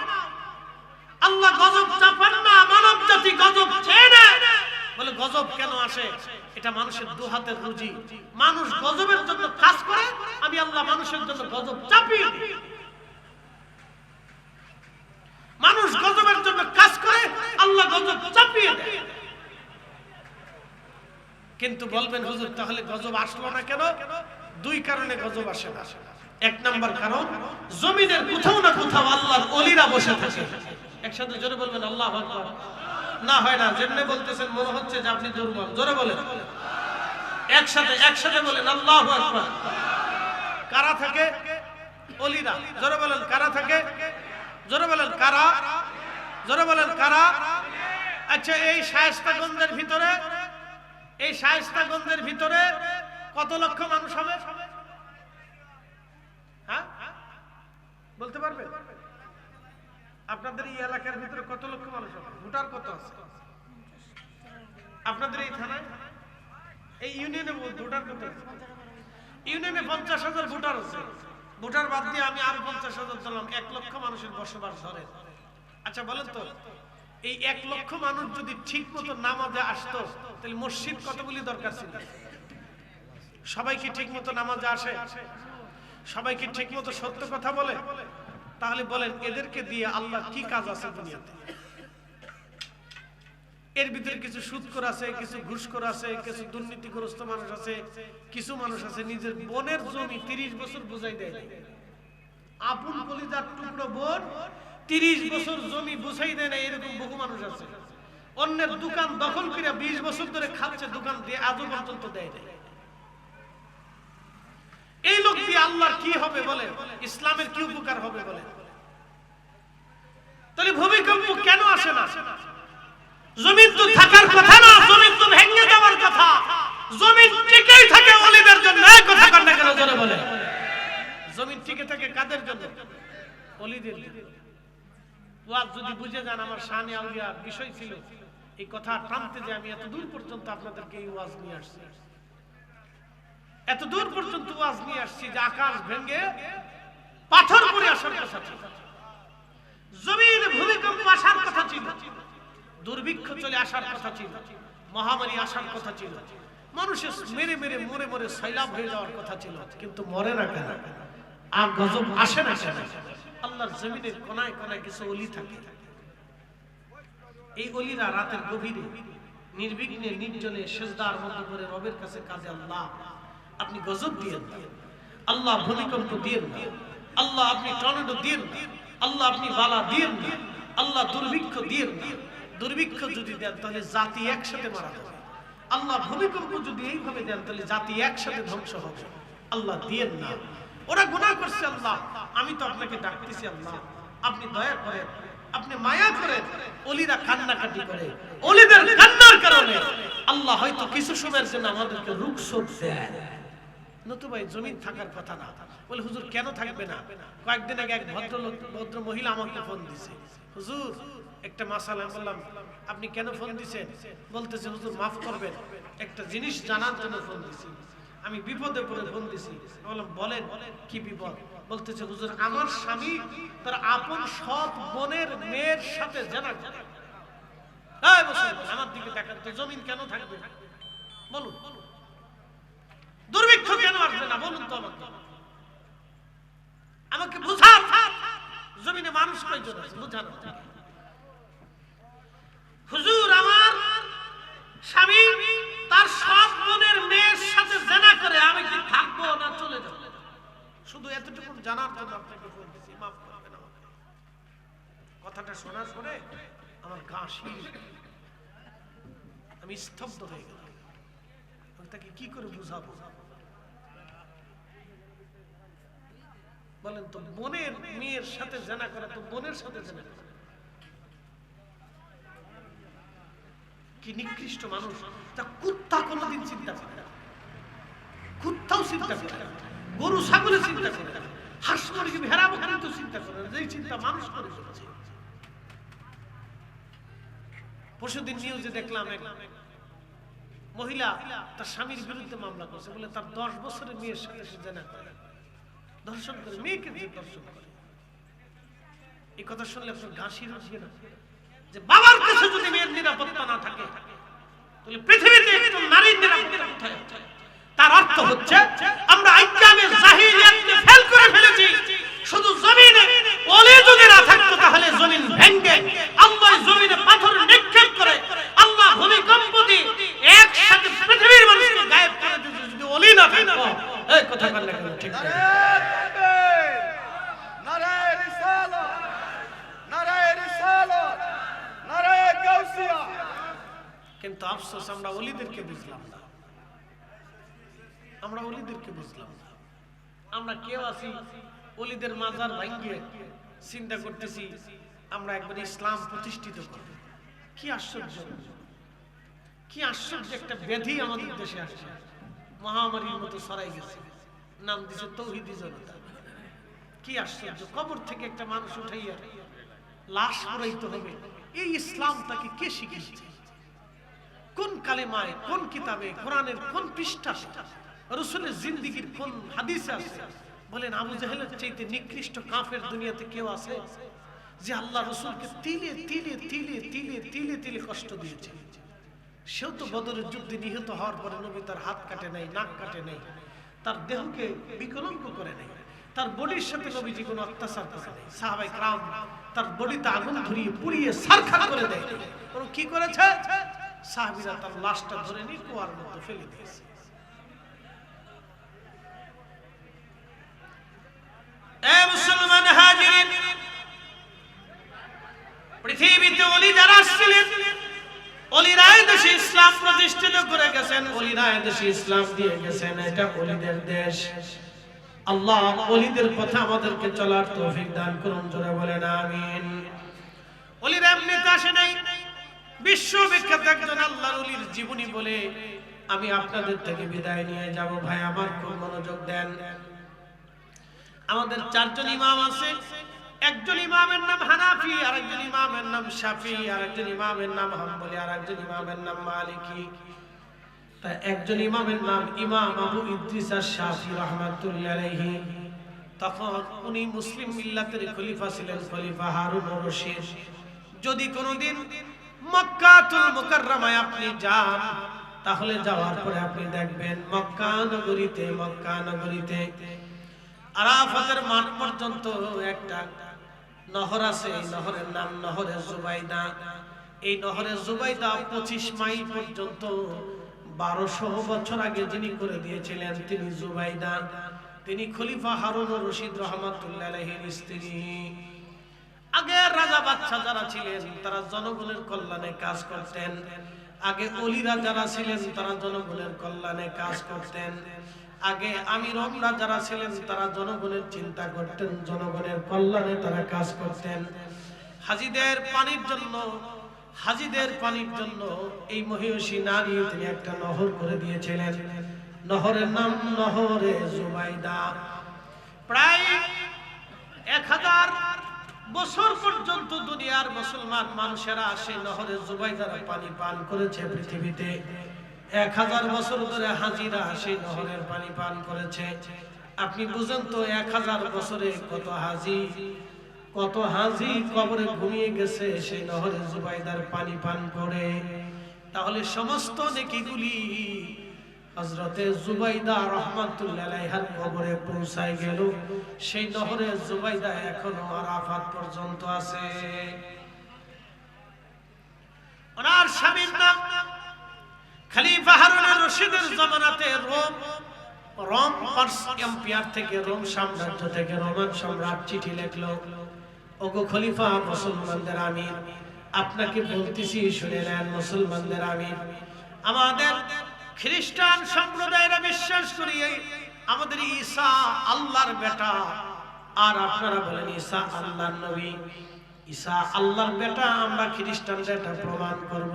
আল্লাহ গজব চাপান না, মানব জাতি গজব চেয়ে না। বলে গজব কেন আসে? এটা মানুষের দুহাতের রুজি। মানুষ গজবের জন্য কাজ করে, আমি আল্লাহ মানুষের জন্য গজব চাপিয়ে দিই। মানুষ গজবের জন্য কাজ করে, আল্লাহ গজব চাপিয়ে দেয়। কিন্তু বলবেন হুজুর তাহলে গজব আসলো না কেন? 2 কারণে গজব আসে না। 1 নাম্বার কারণ, জমিনের কোথাও না কোথাও আল্লাহর ওলিরা বসে থাকে। একসাথে জোরে বলবেন আল্লাহু আকবার। না হয় না, যেমনি বলতেছেন মনে হচ্ছে যে আপনি দুর্বল। জোরে বলেন, একসাথে বলেন আল্লাহু আকবার। কারা থাকে? ওলিরা। জোরে বলেন কারা থাকে? জোরে বলেন কারা? জোরে বলেন কারা? আচ্ছা, এই শায়েস্তাগঞ্জের ভিতরে কত লক্ষ মানুষ হবে? হ্যাঁ বলতে পারবে? আপনাদের এই এলাকার ভিতরে কত লক্ষ মানুষ হবে? ভোটার কত আছে আপনাদের এই থানায়? এই ইউনিয়নে ভোটার কত আছে? ইউনিয়নে 50,000 ভোটার আছে। ভোটার বাদ দিয়ে আমি আরো 50,000 ধরলাম, 1 লক্ষ মানুষের বসবাস ধরে। আচ্ছা বলেন তো, এই 1 লক্ষ মানুষ যদি ঠিক মতো নামাজে আসতো, তাহলে মসজিদ কতগুলি দরকার ছিল? সবাই কি ঠিক মতো নামাজে আসে? সবাই কি ঠিক মতো সত্য কথা বলে? তাহলে বলেন এদেরকে দিয়ে আল্লাহ কি কাজ আছে দুনিয়াতে? এর ভিতরে কিছু সুদখোর আছে, কিছু ঘুষখোর আছে, কিছু দুর্নীতিগ্রস্ত মানুষ আছে, কিছু মানুষ আছে নিজের বোনের জমি 30 বছর বুঝাই দেয়। আপন কলিজার টুকরো বোন 30 বছর জমি বুঝাই দেয় না, এরকম বহু মানুষ আছে। অন্যের দোকান দখল করে 20 বছর ধরে খাচ্ছে, দোকান দিয়ে আজও পর্যন্ত দেয় না। এই লোক দিয়ে আল্লাহর কি হবে বলে? ইসলামের কি উপকার হবে বলে? তাহলে ভূমিকম্প কেন আসে না? জমিন তো থাকার কথা না, জমিন তো ভেঙে যাওয়ার কথা। জমিন টিকেই থাকে ওলিদের জন্য। এই কথা কান না কেন জোরে বলে? জমিন টিকে থাকে কাদের জন্য? ওলিদের জন্য। ওয়াজ যদি বুঝে যান আমার শানে আউলিয়ার বিষয় ছিল, এই কথা টানতে যে আমি এত দূর পর্যন্ত আপনাদেরকে এই ওয়াজ নিয়ে আসছি, এত দূর পর্যন্ত ওয়াজ নিয়ে আসছি যে আকাশ ভেঙে পাথর পড়ে আসার কথা ছিল, জমিনে ভূমিকম্প আসার কথা ছিল, দুর্ভিক্ষ চলে আসার কথা ছিল, মহামারী আসার কথা ছিল, মানুষের মেরে মেরে মরে মরে সয়লাব হয়ে যাওয়ার কথা ছিল, কিন্তু মরে না কেন? আর গজব আসে না কেন? আল্লাহর জমিনের কোনায় কোনায় কিছু ওলি থাকে। এই ওলিরা রাতের গভীরে নির্বিঘ্নে নির্জনে সিজদার মধ্যে করে রবের কাছে কাজে, আল্লাহ আপনি গজব দিয়েন না, আল্লাহ ভূমিকম্প দিয়েন না, আল্লাহ আপনি টর্নেডো দিয়েন না, আল্লাহ আপনি বালা দিয়েন না, আল্লাহ দুর্ভিক্ষ দিয়েন না। দুর্ভিক্ষ যদি দেন তাহলে জাতি একসাথে মারা যাবে। আল্লাহ ভূমিকম্প যদি এইভাবে দেন তাহলে জাতি একসাথে ধ্বংস হবে। আল্লাহ দিয়েন না। ওরা গুনাহ করছে, আল্লাহ আমি তো আপনাকে ডাকতেছি, আল্লাহ আপনি দয়া করেন, আপনি মায়া করেন। ওলিরা কান্নাকাটি করে, ওলিদের কান্নার কারণে আল্লাহ হয়তো কিছু সময়ের জন্য আমাদেরকে রুখসত দেয়। নতুবা জমিন থাকার কথা না। বলে হুজুর কেন থাকবে না? কয়েকদিন আগে এক ভদ্র মহিলা আমাকে ফোন দিছে, হুজুর একটা মাসালা। বললাম আপনি কেন ফোন দিছেন? বলতেছে হুজুর মাফ করবেন, একটা জিনিস জানার জন্য ফোন দিছি, আমি বিপদে পড়ে ফোন দিছি। বললাম বলেন কি বিপদ? বলতেছে হুজুর আমার স্বামী তার আপন সৎ বোনের মেয়ের সাথে জানা করে। এই মুসলমান আমার দিকে তাকান তো, জমিন কেন থাকবে? বলুন, দুর্ভিক্ষ কেন আসবে না? বলুন তো আমাকে বুঝান। জমিনে মানুষ কয়জন আছে বুঝান। হুজুর আমার স্বামী তার সৎ বোনের মেয়ের সাথে জেনা করে, আমি কি থাকবো না চলে যাব? শুধু এতটুকু জানার জন্য আপনাকে ফোন দিয়েছি, মাফ করবেন আমাকে। কথাটা শোনার পরে আমার গা শির, আমি স্তব্ধ হয়ে গেলাম। আমি তাকে কি করে বুঝাবো? বলেন তো, বোনের মেয়ের সাথে জেনা করে তো বোনের সাথে জেনা করে, কি নিকৃষ্ট মানুষ! তা কুত্তা কোনোদিন চিন্তা করে না, কুত্তাও চিন্তা করে না, গরু ছাগলে চিন্তা করে না, হাঁস মুরগি ভেড়া বকরি তো চিন্তা করে না, যেই চিন্তা মানুষ করে ফেলছে। পরশুদিন নিউজে দেখলাম এক মহিলা তার স্বামীর বিরুদ্ধে মামলা করছে, বলে তার 10 বছরের মেয়ের সাথে সে জেনা করে, ধর্ষণ করে, মেয়েকে যে ধর্ষণ করে। এই কথা শুনলে আপনার গা শির উঠবে না? যে বাবার কাছে যদি মেয়ের নিরাপত্তা না থাকে তাহলে পৃথিবীতে একজন নারীর নিরাপত্তা কোথায়? তার অর্থ হচ্ছে আমরা আইয়ামে জাহিলিয়াতকে ফেল করে ফেলেছি। শুধু জমিনে ওলি যদি না থাকতো তাহলে জমিন ভেঙে আল্লাহ জমিনে পাথর নিক্ষেপ করে, আল্লাহ ভূমিকম্প দিয়ে একসাথে পৃথিবীর মানুষকে গায়েব করে দিত যদি ওলি না থাকতো। এই কথা বললে কেন? ঠিক না? নারায়ে রিসালাত, নারায়ে রিসালাত, নারায়ে গাউসিয়া। কিন্তু আফসোস আমরা ওলিদেরকে বুঝলাম না, আমরা ওলিদেরকে বুঝলাম না। আমরা কেউ আছি ওলিদের মাজার ভাঙিয়ে চিন্তা করতেছি আমরা একবার ইসলাম প্রতিষ্ঠিত করব। কি আশ্চর্য, কি আশ্চর্য একটা ব্যাধি আমাদের দেশে আসছে, মহামারীর মতো ছড়াই গেছে, নাম দিছে তৌহিদি জনতা। কি আশ্চর্য! কবর থেকে একটা মানুষ উঠাইয়া লাশ পোড়াইতে হবে, এই ইসলামটাকে কে শিখিয়েছে? কোন কালেমায়, কোন কিতাবে, কোরআনের কোন পৃষ্ঠা, রাসূলের জিন্দেগীর কোন হাদিসে আছে? বলেন আবু জাহেলের চাইতে নিকৃষ্ট কাফের দুনিয়াতে কেউ আছে যে আল্লাহ রাসূলকে তিলে তিলে তিলে তিলে তিলে তিলে কষ্ট দিয়েছে? সেও তো বদরের যুদ্ধে নিহত হওয়ার পরে নবী তার হাত কাটে নাই, নাক কাটে নাই, তার দেহকে বিকলঙ্ক করে নাই, তার বডির সাথে নবীজি কোনো অত্যাচার করে নাই। সাহাবায়ে কেরাম তার বডিতে আগুন ধরিয়ে পুড়িয়ে ছারখার করে দেয়। কি করেছে? সাহাবীরা তার লাশটা ধরে নিয়ে কুয়ার মধ্যে ফেলে দিয়েছে। এ মুসলমান হাজিরিন, পৃথিবীতে ওলি যারা ছিলেন, ওলিরা দেশে ইসলাম প্রতিষ্ঠিত করে গেছেন, ওলিরা দেশে ইসলাম দিয়ে গেছেন। এটা ওলিদের দেশ। আল্লাহ ওলিদের কথা আমাদেরকে চলার তৌফিক দান করুন, জোরে বলেন আমিন। ওলিরা এমনিতে আসে নাই, বিশ্ববিখ্যাত একজন আল্লাহর ওলির জীবনী বলে আমি আপনাদের থেকে বিদায় নিয়ে যাব। ভাই আমার খুব মনোযোগ দেন। আমাদের চারজন ইমাম আছে। একজন ইমামের নাম হানাফি, আরেকজন ইমামের নাম শাফি, আরেকজন ইমামের নাম হাম্বলি, আরেকজন ইমামের নাম মালিকি। তা একজন ইমামের নাম ইমাম আবু ইদ্রিস আশ-শাফি রাহমাতুল্লাহি আলাইহি। তখন উনি মুসলিম মিল্লাতের খলিফা ছিলেন, খলিফা হারুনুর রশিদ। যদি কোনোদিন মক্কাতুল মুকাররমায় আপনি যান, তাহলে যাওয়ার পরে আপনি দেখবেন মক্কা নগরীতে আরাফাতের মাঠ পর্যন্ত একটা নহর আছে। এই নহরের নাম নহরে জুবাইদা। এই নহরে জুবাইদা 25 মাইল পর্যন্ত 1200 বছর আগে যিনি করে দিয়েছিলেন তিনি জুবাইদা। তিনি খলিফা হারুনুর রশিদ রাহমাতুল্লাহি আলাইহির স্ত্রী। আগে রাজা বাদশা যারা ছিলেন তারা জনগণের কল্যাণে কাজ করতেন। আগে ওলিরা যারা ছিলেন তারা জনগণের কল্যাণে কাজ করতেন। আগে আমিররা যারা ছিলেন তারা জনগণের চিন্তা করতেন, জনগণের কল্যাণে তারা কাজ করতেন। হাজীদের পানির জন্য এই মহিষী নারী তিনি একটা নহর করে দিয়েছিলেন। নহরের নাম নহরে জুবাইদা। প্রায় 1000 বছর পর্যন্ত দুনিয়ার মুসলমান মানুষেরা সেই নহরে জুবাইদার পানি পান করেছে। পৃথিবীতে 1000 বছর ধরে হাজিরা সেই নহরের পানি পান করেছে। আপনি বুঝেন তো 1000 বছরে কত হাজি কবরে ঘুমিয়ে গেছে সেই নহরে জুবাইদার পানি পান করে। তাহলে সমস্ত নেকিগুলি হযরতে জুবাইদা রাহমাতুল্লাহি আলাইহার কবরে পৌঁছায় গেল। সেই নহরে জুবাইদা এখনো আরাফাত পর্যন্ত আছে। ওনার স্বামীর নাম খলিফা হারুনুর রশিদের জামানাতে রোম এম্পায়ার থেকে, রোম সাম্রাজ্য থেকে রোমান সম্রাট চিঠি লিখলো, ওগো খলিফা মুসলমানদের আমির, আপনাকে বলতেছি শুনে নেন। মুসলমানদের আমির, আমাদের খ্রিস্টান সম্প্রদায়েরা বিশ্বাস করি আমাদের ঈসা আল্লাহর বেটা, আর আপনারা বলেন ঈসা আল্লাহর নবী। ঈসা আল্লাহর বেটা, আমরা খ্রিস্টানরা এটা প্রমাণ করব,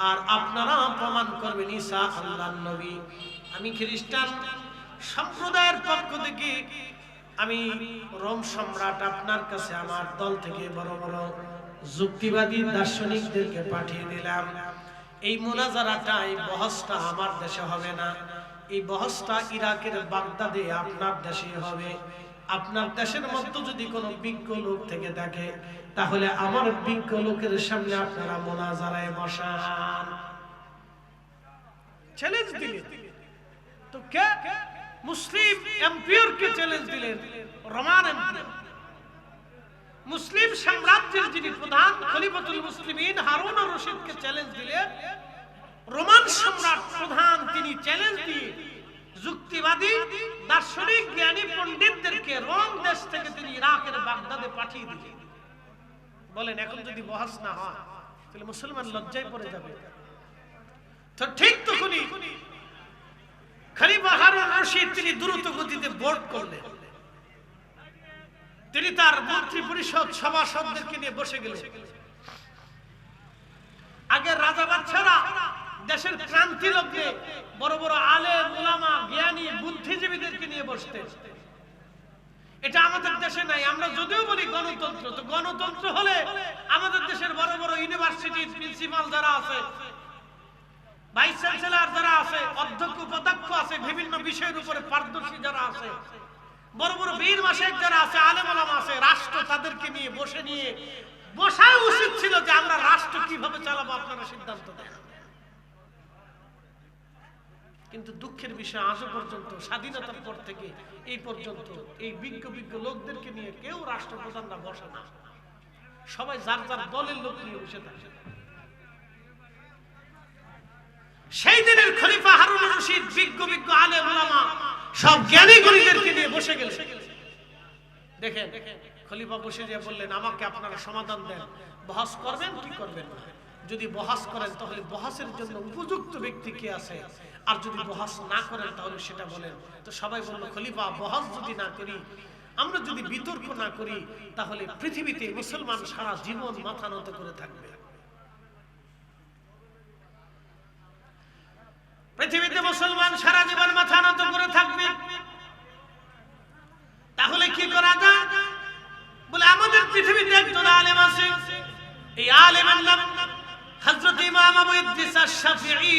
আর আপনারা প্রমাণ করবেন ঈসা আল্লাহর নবী। আমি খ্রিস্টান সম্প্রদায়ের পক্ষ থেকে আমি রোম সম্রাট আপনার কাছে আমার দল থেকে বড় বড় যুক্তিবাদী দার্শনিকদেরকে পাঠিয়ে দিলাম। এই মুনাজারাটা, এই বহসটা আমার দেশে হবে না, এই বহসটা ইরাকের বাগদাদে আপনার দেশে হবে। আপনার দেশের মধ্যে যদি কোনো বিজ্ঞ লোক থেকে থাকে, তাহলে আমার বিজ্ঞ লোকের সামনে আপনারা মুনাজারায় বসান। চ্যালেঞ্জ দিলেন তো কে? মুসলিম এম্পায়ারকে চ্যালেঞ্জ দিলেন, রোমান এম্পায়ার। মুসলিম সাম্রাজ্যের যিনি প্রধান খলিফাতুল মুসলিমিন হারুনুর রশিদকে চ্যালেঞ্জ দিলেন। রোমান সম্রাট প্রধান তিনি চ্যালেঞ্জ দিয়ে যুক্তিবাদী দার্শনিক জ্ঞানী পণ্ডিতদেরকে রোম দেশ থেকে তিনি ইরাকের বাগদাদে পাঠিয়ে দিলেন। বলেন এখন যদি বহস না হয় তাহলে মুসলমান লজ্জায় পড়ে যাবে। তো ঠিক তখনই খলিফা হারুনুর রশিদ তিনি দ্রুত গতিতে বোর্ড করলেন। তিনি তার মন্ত্রী পরিষদ সভাসদদেরকে নিয়ে বসে গেলেন। আগে রাজা বাদশারা দেশের ক্রান্তি লগ্নে বড় বড় আলেম উলামা জ্ঞানী বুদ্ধিজীবীদেরকে নিয়ে বসতেন। এটা আমাদের দেশে নাই। আমরা যদিও বলি গণতন্ত্র, তো গণতন্ত্র হলে আমাদের দেশের বড় বড় ইউনিভার্সিটির প্রিন্সিপাল যারা আছে, ভাইস চ্যান্সেলর যারা আছে, অধ্যক্ষ উপাধ্যক্ষ আছে, বিভিন্ন বিষয়ের উপরে পারদর্শী যারা আছে, বড় বড় বীর মাসেক যারা আছে, আলেম ওলামা আছে, রাষ্ট্র তাদেরকে নিয়ে বসা উচিত ছিল যে আমরা রাষ্ট্র কিভাবে চালাবো আপনারা সিদ্ধান্ত দেন। কিন্তু দুঃখের বিষয় আজও পর্যন্ত স্বাধীনতার পর থেকে এই পর্যন্ত এই বিজ্ঞ লোকদেরকে নিয়ে কেউ রাষ্ট্রপ্রধানরা বসে না। সবাই যার যার দলের লোক নিয়ে বসে থাকে। সেই দিনের খলিফা হারুনুর রশিদ বিজ্ঞ আলেম উলামা সব জ্ঞানী গুণীদেরকে নিয়ে বসে গেলেন। দেখেন খলিফা বসে যে বললেন, আমাকে আপনারা সমাধান দেন, বহস করবেন কি করবেন না। যদি বহস করেন তাহলে বহসের জন্য উপযুক্ত ব্যক্তি কে আছে, আর যদি বহস না করেন তাহলে সেটা বলেন। তো সবাই বলল, খলিফা বহস যদি না করি, আমরা যদি বিতর্ক না করি, তাহলে পৃথিবীতে মুসলমান সারা জীবন মাথা নত করে থাকবে। পৃথিবীতে মুসলমান সারা জীবন মাথা নত করে থাকবে, তাহলে কি করা যায়? বলে আমাদের পৃথিবীতে একজন আলেম আছে, এই আলেমের নাম হযরত ইমাম আবু ইদ্রিস আশ-শাফিঈ।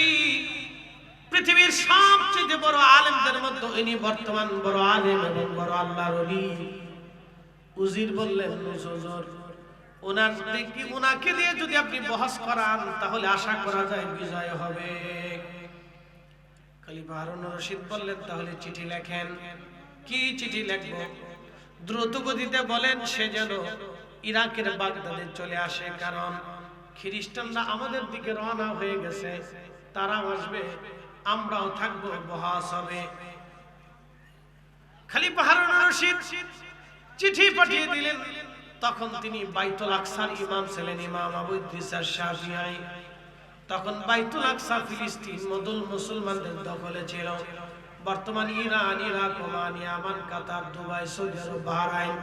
পৃথিবীর সবচেয়ে বড় আলেমদের মধ্যে ইনি বর্তমান বড় আলেম এবং বড় আল্লাহর ওলি। উজির বললেন, হুজুর ওনাকে দিয়ে যদি আপনি বহস করান তাহলে আশা করা যায় বিজয় হবে। খলিফা হারুন রশিদ বললেন, তাহলে চিঠি লেখেন। কি চিঠি লিখবো? দ্রুত গতিতে বলেন সে যেন ইরাকের বাগদাদে চলে আসে, কারণ খ্রিস্টানরা আমাদের দিকে রওনা হয়ে গেছে, তারাও আসবে, আমরাও থাকবো, বহস হবে। খলিফা হারুন রশিদ চিঠি পাঠিয়ে দিলেন। তখন তিনি বাইতুল আকসার ইমাম ছিলেন, ইমাম আবু ইদ্রিস আশ-শাফিঈ। তখন বাইতুল আকসা ফিলিস্তিন মদুল মুসলমানদের দখলে ছিল। বর্তমান Iran, Iraq, Oman, Yemen, Qatar, Dubai, Saudi Arab, Bahrain,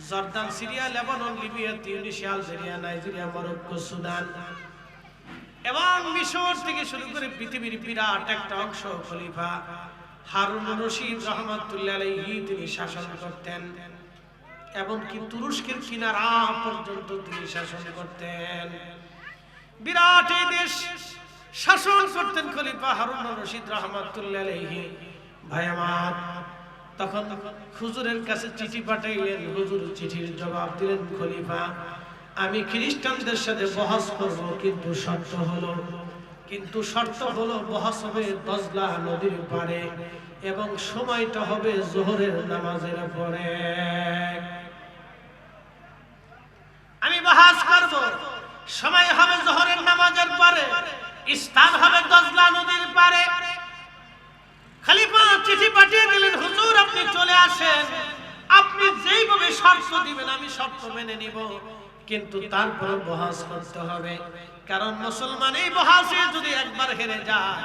Jordan, Syria, Lebanon, Libya, Tunisia, Algeria, Nigeria, Morocco, Sudan এবং মিশর থেকে শুরু করে পৃথিবীর বিরাট একটা অংশ খলিফা হারুন রশিদ রাহমাতুল্লাহ আলাইহি তিনি শাসন করতেন। এমনকি তুরস্কের কিনারা পর্যন্ত তিনি শাসন করতেন। বিরাট এই দেশ শাসন করতেন খলিফা হারুন রশিদ রাহমাতুল্লাহ আলাইহি। ভাই আমার, তখন হুজুরের কাছে চিঠি পাঠাইলেন। হুজুর চিঠির জবাব দিলেন, খলিফা আমি খ্রিস্টানদের সাথে বহস করব, কিন্তু শর্ত হলো বহস হবে দজলা নদীর পারে এবং সময়টা হবে যোহরের নামাজের পরে। আমি বহস করব, সময় হবে যোহরের নামাজের পরে, স্থান হবে দজলা নদীর পারে। খলিফা চিঠি পাঠিয়ে দিলেন, হুজুর আপনি চলে আসেন, আপনি যেইভাবে শর্ত দিবেন আমি শর্ত মেনে নিব, কিন্তু তারপর বহস করতে হবে, কারণ মুসলমান এই বহসে যদি একবার হেরে যায়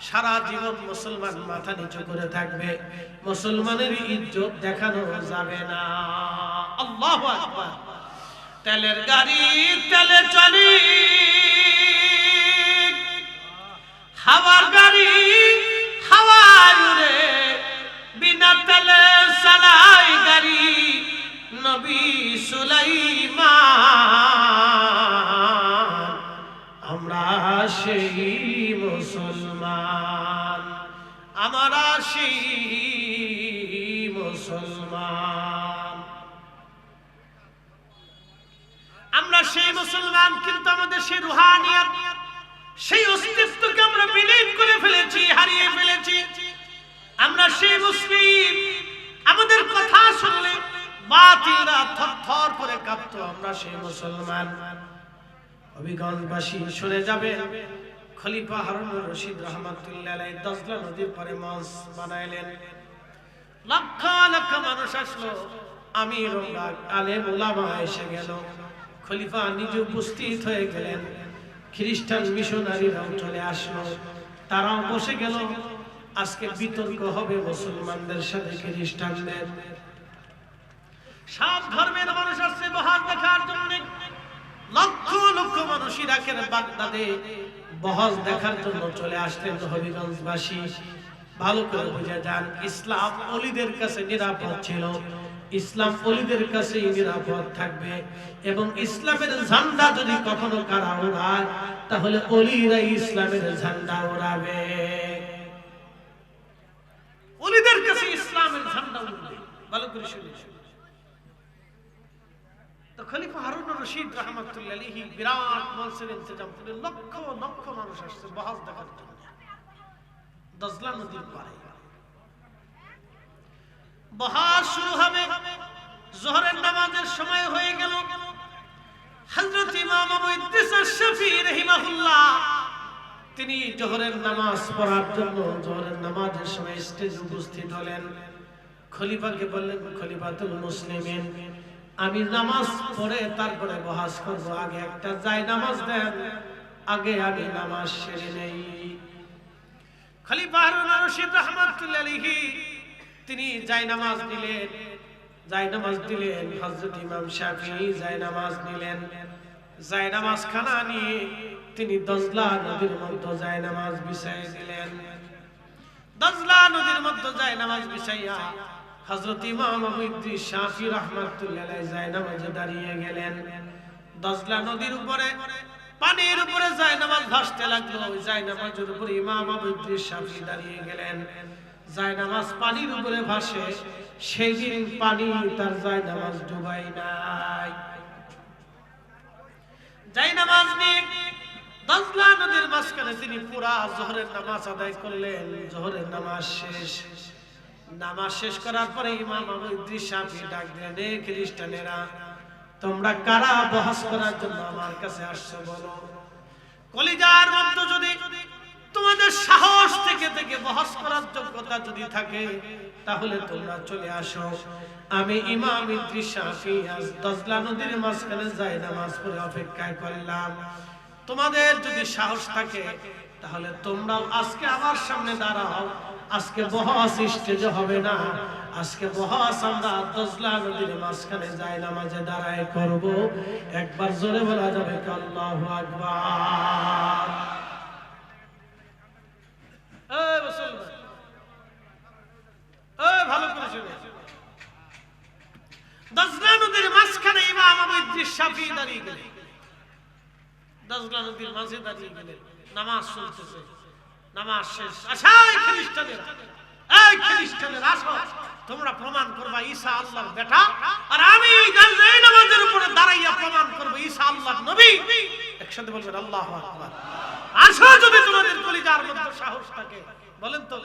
সারা জীবন মুসলমান মাথা নিচু করে থাকবে, মুসলমানের ইজ্জত দেখানো যাবে না। আল্লাহু আকবার। তেলের গাড়ি তেলে চলি, হাওয়ার গাড়ি হাওয়ায় উড়ে, বিনা তেলে চালাই গাড়ি নবী সুলাইমান। আমরা সেই মুসলমান, আমরা সেই মুসলমান, আমরা সেই মুসলমান, কিন্তু আমাদের সেই রুহানিয়ত, সেই অস্তিত্বকে আমরা বিলীন করে ফেলেছি, হারিয়ে ফেলেছি। আমরা সেই মুসলিম, আমাদের কথা শুনলে বাতিলরা থরথর করে কাঁপতো, আমরা সেই মুসলমান। হবিগঞ্জবাসী শুনে যাবে, খলিফা হারুন রশিদ রাহমাতুল্লাহ আলাইহি দজলা নদীর পারে মঞ্চ বানাইলেন। লক্ষ লক্ষ মানুষ আসলো, আমির আলেম উলামা এসে গেল। খলিফা নিজে উপস্থিত হয়ে গেলেন। খ্রিস্টান মিশনারিরাও চলে আসলো, তারাও বসে গেল। আজকে বিতর্ক হবে মুসলমানদের সাথে খ্রিস্টানদের। সব ধর্মের মানুষ আসছে বহস দেখার জন্য। লক্ষ লক্ষ মানুষ ইরাকের বাগদাদে বহস দেখার জন্য চলে আসতেন। হবিগঞ্জবাসী ভালো করে বুঝে যান, ইসলাম ওলিদের কাছে নিরাপদ ছিল, ইসলাম ওলিদের কাছেই নিরাপদ থাকবে, এবং ইসলামের ঝান্ডা যদি কখনো কারা ওড়ায় তাহলে ওলিরাই ইসলামের ঝান্ডা ওড়াবে। ওলিদের কাছে ইসলামের ঝান্ডা উড়বে। ভালো করে শুনে তো খলিফা হারুন রশিদ রাহমাতুল্লাহ আলাইহি বিরাট মঞ্চের ইন্তজাম করে লক্ষ লক্ষ মানুষ আসছে বহস দেখার জন্য দজলা নদীর পারে। বহস শুরু হবে, যোহরের নামাজের সময় হয়ে গেল। হযরত ইমাম আবু ইদ্রিস আশ-শাফিঈ রাহিমাহুল্লাহ তিনি যোহরের নামাজ পড়ার জন্য যোহরের নামাজের সময় স্টেজে উপস্থিত হলেন। খলিফাকে বললেন, খলিফাতুল মুসলিমিন আমি নামাজ পড়ে তারপরে বহস করব, আগে একটা জায় নামাজ দেন, আগে আমি নামাজ সেরে নেই। খলিফা হারুন রশিদ রাহমাতুল্লাহ আলাইহি তিনি জায় নামাজ দিলেন। হযরত ইমাম শাফিঈ জায় নামাজ নিলেন। জায়নামাজ খানা নিয়ে তিনি দজলা নদীর মধ্যে জায়নামাজ বিছাই দিলেন। দজলা নদীর মধ্যে জায়নামাজ বিছাইয়া হযরত ইমাম আবু ইদ্রিস শাফি রাহমাতুল্লাহ আলাইহি জায়নামাজে দাঁড়িয়ে গেলেন। দজলা নদীর উপরে পানির উপরে জায়নামাজ ভাসতে লাগলো। ওই জায়নামাজের উপরে ইমাম আবু ইদ্রিস শাফি দাঁড়িয়ে গেলেন। জায়নামাজ পানির উপরে ভাসে, সেই দিন পানি তার জায়নামাজ ডুবাই নাই। জায়নামাজ নিয়ে দজলা নদীর মাঝখানে তিনি পুরা যোহরের নামাজ আদায় করলেন। যোহরের নামাজ শেষ। নামাজ শেষ করার পরে ইমাম আবু ইদ্রিস শাফি ডাক দিলেন, এ খ্রিস্টানেরা, তোমরা কারা বহস করার জন্য আমার কাছে আসছো বলো? কলিজার মধ্যে যদি তোমাদের সাহস থেকে থেকে বহস করার যোগ্যতা যদি থাকে তাহলে তোমরা চলে আসো। আমি ইমাম ইদ্রিস শাফি আজ দজলা নদীর মাঝখানে জায়নামাজ পড়ে অপেক্ষায় করলাম। তোমাদের যদি সাহস থাকে তাহলে তোমরাও আজকে আমার সামনে দাঁড়াও। আজকে বহস স্টেজে হবে না, আজকে বহস আমরা দজলা নদীর মাঝখানে জায়নামাজে দাঁড়ায় করব। একবার জোরে বলা যাবে কি আল্লাহু আকবার? এই মুসলমান, এই ভালো করে শুনে, দজলা নদীর মাঝখানে ইমাম আবু ইদ্রিস শাফি দাঁড়িয়ে গেলেন। দজলা নদীর মাঝে দাঁড়িয়ে গেলেন, নামাজ চলতেছে। নামাজ শেষ। আসো খ্রিস্টানেরা, এই খ্রিস্টানেরা আসো, তোমরা প্রমাণ করবা ঈসা আল্লাহর বেটা, আর আমি এই নামাজের উপরে দাঁড়াইয়া প্রমাণ করব ঈসা আল্লাহর নবী। একসাথে বলবেন আল্লাহু আকবার। আসো যদি তোমাদের কলিজার মধ্যে সাহস থাকে। বলেন তো।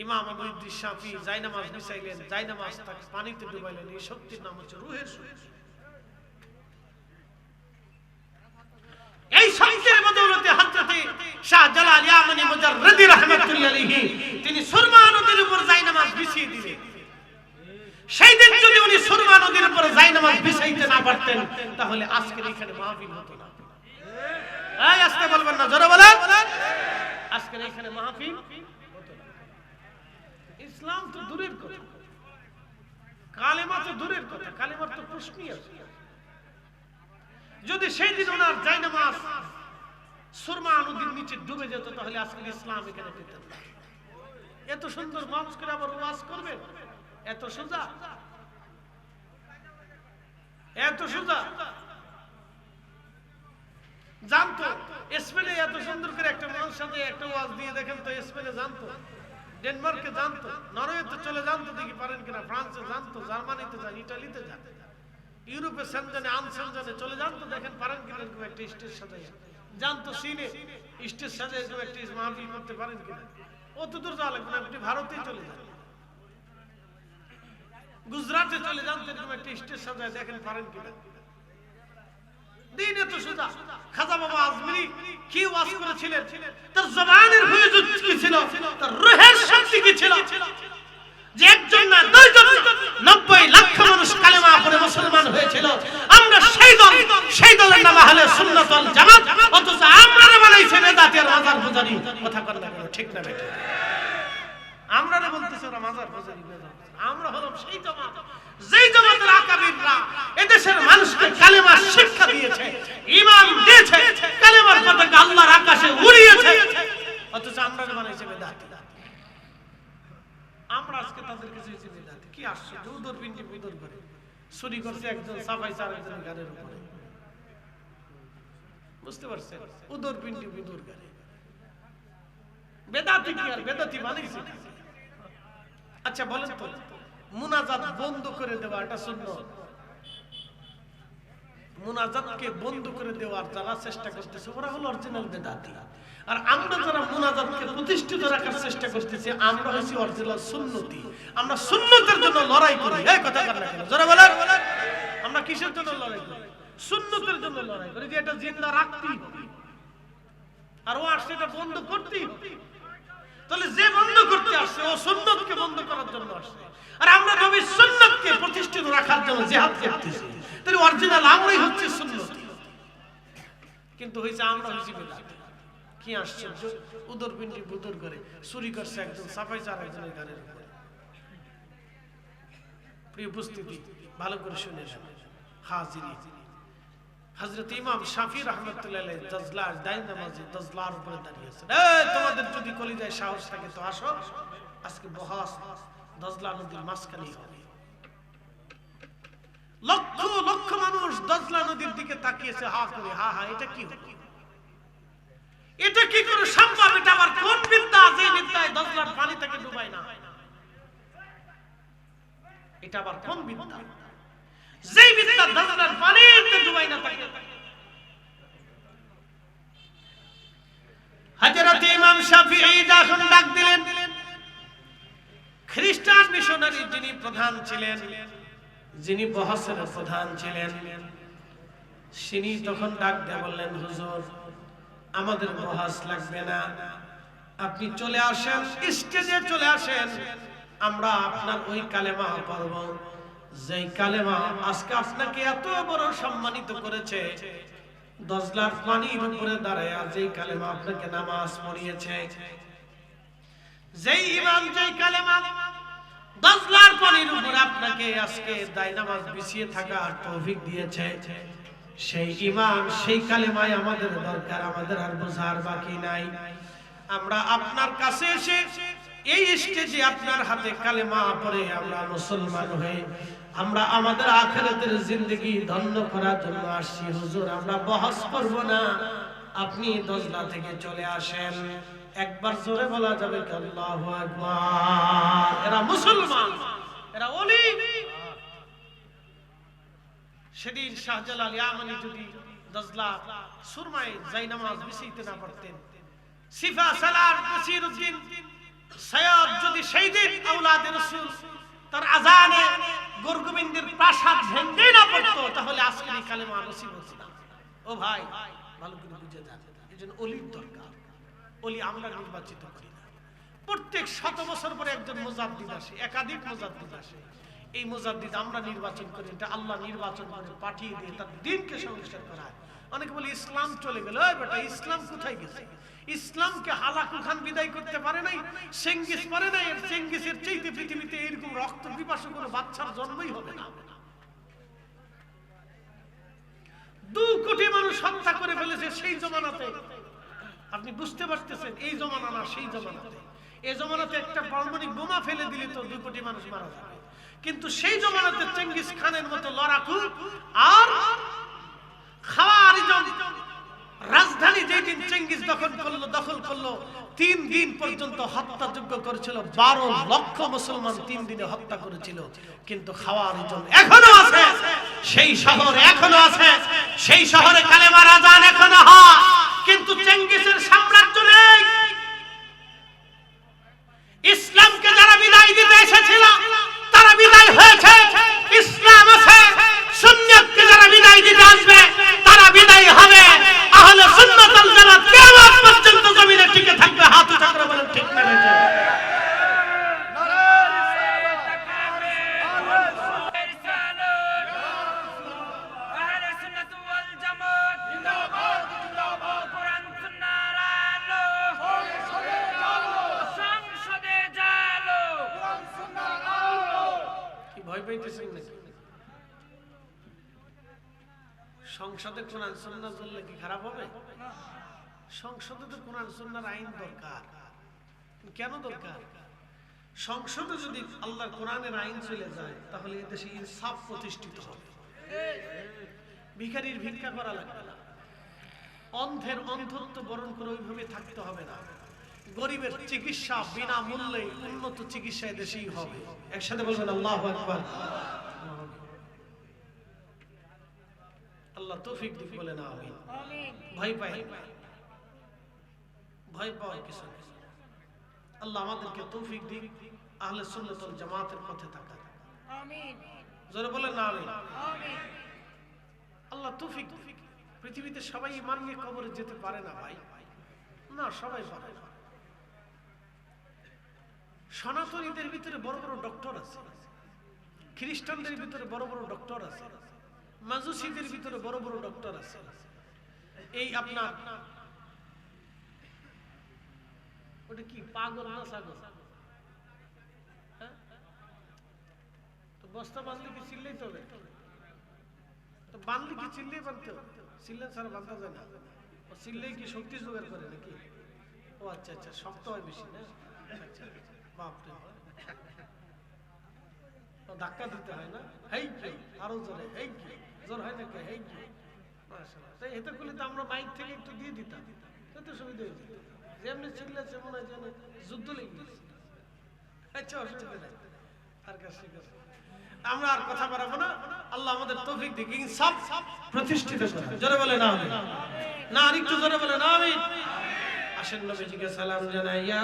ইমাম আবু ইদ্রিস শাফি জায়নামাজ বিছাইলেন, জায়নামাজ তাকে পানিতে ডুবাইলেন। এই শক্তির নাম হচ্ছে রূহের শক্তি। এই শক্তির বদৌলতে হযরত শাহজালাল ইয়ামানি মুজাররদি রাহমাতুল্লাহ আলাইহি তিনি সুরমা নদীর উপর জায়নামাজ বিছিয়ে দিলেন। সেই দিন যদি উনি সুরমা নদীর উপর জায়নামাজ বিছাইতে না পারতেন তাহলে আজকের এখানে মাহফিল হতো না। এই আজকে বলবেন না, জোরে বলেন, আজকের এখানে মাহফিল হতো না। ইসলাম তো দূরের কথা, কালেমা তো দূরের কথা, কালেমার তো প্রশ্নই আছে। যদি সেই দিন ওনার জায়নামাজ সুরমা নদীর নিচে ডুবে যেত তাহলে আজকে ইসলাম এখানে পেতেন না। এত সুন্দর মঞ্চ করে আবার ওয়াজ করবেন, এত সোজা, এত সোজা। জানতো স্পেনে এত সুন্দর করে একটা মানুষ সাথে একটা ওয়াজ দিয়ে দেখেন তো, স্পেনে জানতো, ডেনমার্কে জানতো, নরওয়েতে চলে জানতো, দেখি পারেন কিনা, ফ্রান্সে জানতো, জার্মানিতে যান, ইটালিতে যান, ইউরোপে সেনজনে আনসেনজনে চলে জানতো, দেখেন পারেন কিনা এরকম একটা স্টেজ সাজাই জানতো, চীনে স্টেজ সাজাই এরকম একটা মাহফিল করতে পারেন কিনা। অত দূর যাওয়া লাগবে না, আপনি ভারতেই চলে যান, গুজরাটে চলে যান, এরকম একটা স্টেজ সাজায় দেখেন পারেন কিনা। দিনে তো সোজা। খাজা বাবা আজমিরি কি ওয়াজ করেছিলেন, তার জবানের হুজুর কি ছিল, তার রূহের শক্তি কি ছিল, যে একজন না দুইজন 90 লাখ মানুষ কালেমা পড়ে মুসলমান হয়েছিল। আমরা সেই দলের নাম আহলে সুন্নাত ওয়াল জামাত, অথচ আমরা বানাইছে বেদাতি আর মাজার পূজারি। কথা বলেন না, ঠিক না বেটা? আমরা বলতেছি ওরা মাজার পূজারি, আমরা হলাম সেই জামাত যেই জামাতের আকাবিররা এদেশের মানুষকে কালেমার শিক্ষা দিয়েছে, ঈমান দিয়েছে, কালেমার পতাকা আল্লাহর আকাশে উড়িয়েছে, অথচ আমরা বানাইছে বেদাতি। আমরা আজকে তাদের কাছে হয়েছে বেদাতি। কি আশ্চর্য! উদর পিন্ডি উদর করে চুরি করছে একজন, সাফাইছে আরেকজনের গানের উপরে। বুঝতে পারছেন? উদর পিন্ডি উদর করে বেদাতি। কি আর বেদাতি বানাইছে? আচ্ছা বলেন তো, মুনাজাত বন্ধ করে দেওয়া এটা সুন্নাত। মুনাজাতকে বন্ধ করে দেওয়ার যারা চেষ্টা করতেছে ওরা হলো অরিজিনাল বেদাতি। আর আমরা যারা মুনাজাতকে প্রতিষ্ঠিত রাখার চেষ্টা করতেছি আমরা হইছি অরিজিনাল সুন্নতি। আমরা সুন্নতের জন্য লড়াই করি। এই কথা কার না কেন জোরে বলেন? আমরা কিসের জন্য লড়াই করি? সুন্নতের জন্য লড়াই করি, যে এটা জিন্দা রাখতেই হবে, আর ও আর সেটা বন্ধ করতেই হবে। তাহলে যে বন্ধ করতে আসছে ও সুন্নতকে বন্ধ করার জন্য আসছে, আর আমরা নবীর সুন্নতকে প্রতিষ্ঠিত রাখার জন্য জিহাদ করতেছি। তাহলে অরিজিনাল আমরাই হচ্ছে সুন্নতি, কিন্তু হইছে আমরা হইছি বেদাতি। কি আশ্চর্য! উদর পিন্ডি বুদর করে চুরি করছে একজন, সাফাইছে আরেকজনের গানের উপরে। প্রিয় উপস্থিতি, ভালো করে শুনে হাজিরি, হযরত ইমাম শাফি রাহমাতুল্লাহ আলাইহি দজলার দাই নামাজে দজলার উপরে দাঁড়িয়ে আছেন। এই তোমাদের যদি কলিজায় সাহস থাকে তো আসো, আজকে বহাস দজলা নদীর মাঝখানেই হবে। লক্ষ লক্ষ মানুষ দজলা নদীর দিকে তাকিয়েছে হা করে, হা হা এটা কি হলো, এটা কি করে সম্ভব, এটা আবার কোন বিদ্যা যে বিদ্যায় দজলার পানি থেকে ডুবায় না, এটা আবার কোন বিদ্যা যে বিদ্যা দজলার পানিতে ডুবায় না থাকে। হযরত ইমাম শাফিঈ যখন ডাক দিলেন, খ্রিস্টান মিশনারি যিনি প্রধান ছিলেন, যিনি বহসের প্রধান ছিলেন, তিনি তখন ডাক দিয়ে বললেন, হুজুর আমাদের বহস লাগবে না, আপনি চলে আসেন, স্টেজে চলে আসেন, আমরা আপনার ওই কালেমা পড়ব যেই কালেমা আজকে আপনাকে এত বড় সম্মানিত করেছে। দজলার পানির উপরে দাঁড়ায় যেই কালেমা আপনাকে নামাজ পড়িয়েছে, যেই ইমাম যেই কালেমা দজলার পানির উপরে আপনাকে আজকে দায় নামাজ বিছিয়ে থাকার তৌফিক দিয়েছে, সেই ইমাম সেই কালেমায় আমাদের দরকার, আমাদের আর বোঝার বাকি নাই। আমরা আপনার কাছে এসে এই স্টেজে আপনার হাতে কালেমা পড়ে আমরা মুসলমান হয়ে আমরা আমাদের আখিরাতের জিন্দেগি ধন্য করার জন্য আসছি। হুজুর আমরা বহস করব না, আপনি দজলা থেকে চলে আসেন। একবার জোরে বলা যাবে কি আল্লাহু আকবার। এরা মুসলমান, এরা ওলি। সেদিন শাহজালাল ইয়ামানি যদি দজলা সুরমায় জায়নামাজ বিছাইতে না পারতেন, সিফা সালার বসিরউদ্দিন সৈয়দ যদি সেই দিন আওলাদে রাসূল তার আযানে গোরগোবিন্দের প্রাসাদ ভেঙে না পড়তো, তাহলে আজকে এই কালেমা নসিব হতো না। ও ভাই ভালো করে বুঝে যান, এজন্য ওলির দরকার। ওলি আমরা নির্বাচিত করি না। প্রত্যেক 100 বছর পরে একজন মুজাদ্দিদ আসে, একাধিক মুজাদ্দিদ আসে। এই মুজাদ্দিদ আমরা নির্বাচন করি, এটা আল্লাহ নির্বাচন করে পাঠিয়ে দিয়ে তার দ্বীনকে সংস্কার করায়। অনেকে বলে ইসলাম চলে গেল, ওই বেটা ইসলাম কোথায় গেছে? ইসলামকে হালাকু খান বিদায় করতে পারে নাই, চেঙ্গিস পারে নাই। চেঙ্গিসের চাইতে পৃথিবীতে এরকম রক্ত পিপাসু কোনো বাচ্চার জন্মই হবে না। 2 কোটি মানুষ হত্যা করে ফেলেছে সেই জমানাতে। আপনি বুঝতে পারতেছেন এই জমানা না সেই জমানাতে। এই জমানাতে একটা পারমাণবিক বোমা ফেলে দিলে তো 2 কোটি মানুষ মারা যাবে, কিন্তু সেই জমানাতে চেঙ্গিস খানের মতো লড়াকু আর খাওয়ারিজন রাজধানী যেদিন চেঙ্গিস দখল করলো 3 দিন পর্যন্ত হত্যাযোগ্য করেছিল। 12 লক্ষ মুসলমান 3 দিনে হত্যা করেছিল। কিন্তু খাওয়ারিজন এখনো আছে, সেই শহর এখনো আছে, সেই শহরে কালেমার আযান এখনো হয়, কিন্তু চেঙ্গিসের সাম্রাজ্য নেই। ইসলামকে যারা বিদায় দিতে এসেছিল তারা বিদায় হয়েছে, ইসলাম আছে। সুন্নাতকে যারা বিদায় দিতে আসবে তারা বিদায় হবে। আহলে সুন্নাত ওয়াল জামাত কিয়ামত পর্যন্ত জমিনে টিকে থাকবে। হাত উঁচু করে বলেন ঠিক না ঠিক? সংসদে কোরআন সুন্নাহ চললে কি খারাপ হবে? সংসদে তো কোরআন সুন্নাহর আইন দরকার। কেন দরকার? সংসদে যদি আল্লাহর কোরআনের আইন চলে যায় তাহলে এই দেশে ইনসাফ প্রতিষ্ঠিত হবে। ভিখারির ভিক্ষা করা লাগবে না, অন্ধের অন্ধত্ব বরণ করে ওইভাবে থাকতে হবে না, গরিবের চিকিৎসা বিনামূল্যে উন্নত চিকিৎসা দেশেই হবে। একসাথে বলবেন আল্লাহু আকবার। আল্লাহ তৌফিক দিক বলেন আমিন। ভয় পাওয়ার কিছু নেই। আল্লাহ আমাদেরকে তৌফিক দিক, আহলে সুন্নাত ওয়াল জামাতের পথে থাকা। আমিন। জোরে বলেন না আমিন। আমিন। আল্লাহ তৌফিক দিক। পৃথিবীতে সবাই ঈমান নিয়ে কবরে যেতে পারে না ভাই, না সবাই পারে না। সনাতনীদের ভিতরে বড় বড় ডক্টর আছে, খ্রিস্টানদের ভিতরে বড় বড় ডক্টর আছে, মাজুসিদের ভিতরে বড় বড় ডক্টর আছে। এই আপনার ওটা কি পাগল না ছাগল? তো বস্তা বাঁধলে কি চিল্লেই তো হবে? তো বাঁধলে কি চিল্লেই বাঁধতে হবে? চিল্লা ছাড়া বাঁধা যায় না। ও চিল্লেই কি শক্তি জোগাড় করে নাকি? ও আচ্ছা আচ্ছা, শক্ত হয় বেশি না? আচ্ছা বাপরে, ধাক্কা দিতে হয় না? হেই কি আরো জোরে, হেই কি জোর হয় নাকি? হেই কি মাশাআল্লাহ। তাই এটা করলে তো আমরা মাইক থেকে একটু দিয়ে দিতাম, কত সুবিধা হয়ে যেত। যেমনি চিল্লাছে মনে হয় যেন যুদ্ধ লেগে গেছে। আচ্ছা অসুবিধা নাই, আর কাছে আমরা আর কথা বাড়াবো না। আল্লাহ আমাদের তৌফিক দিক, ইনসাফ প্রতিষ্ঠিত করে। জোরে বলে না আমিন। না আরেকটু জোরে বলে না আমিন। আসেন নবীজিকে সালাম জানাইয়া।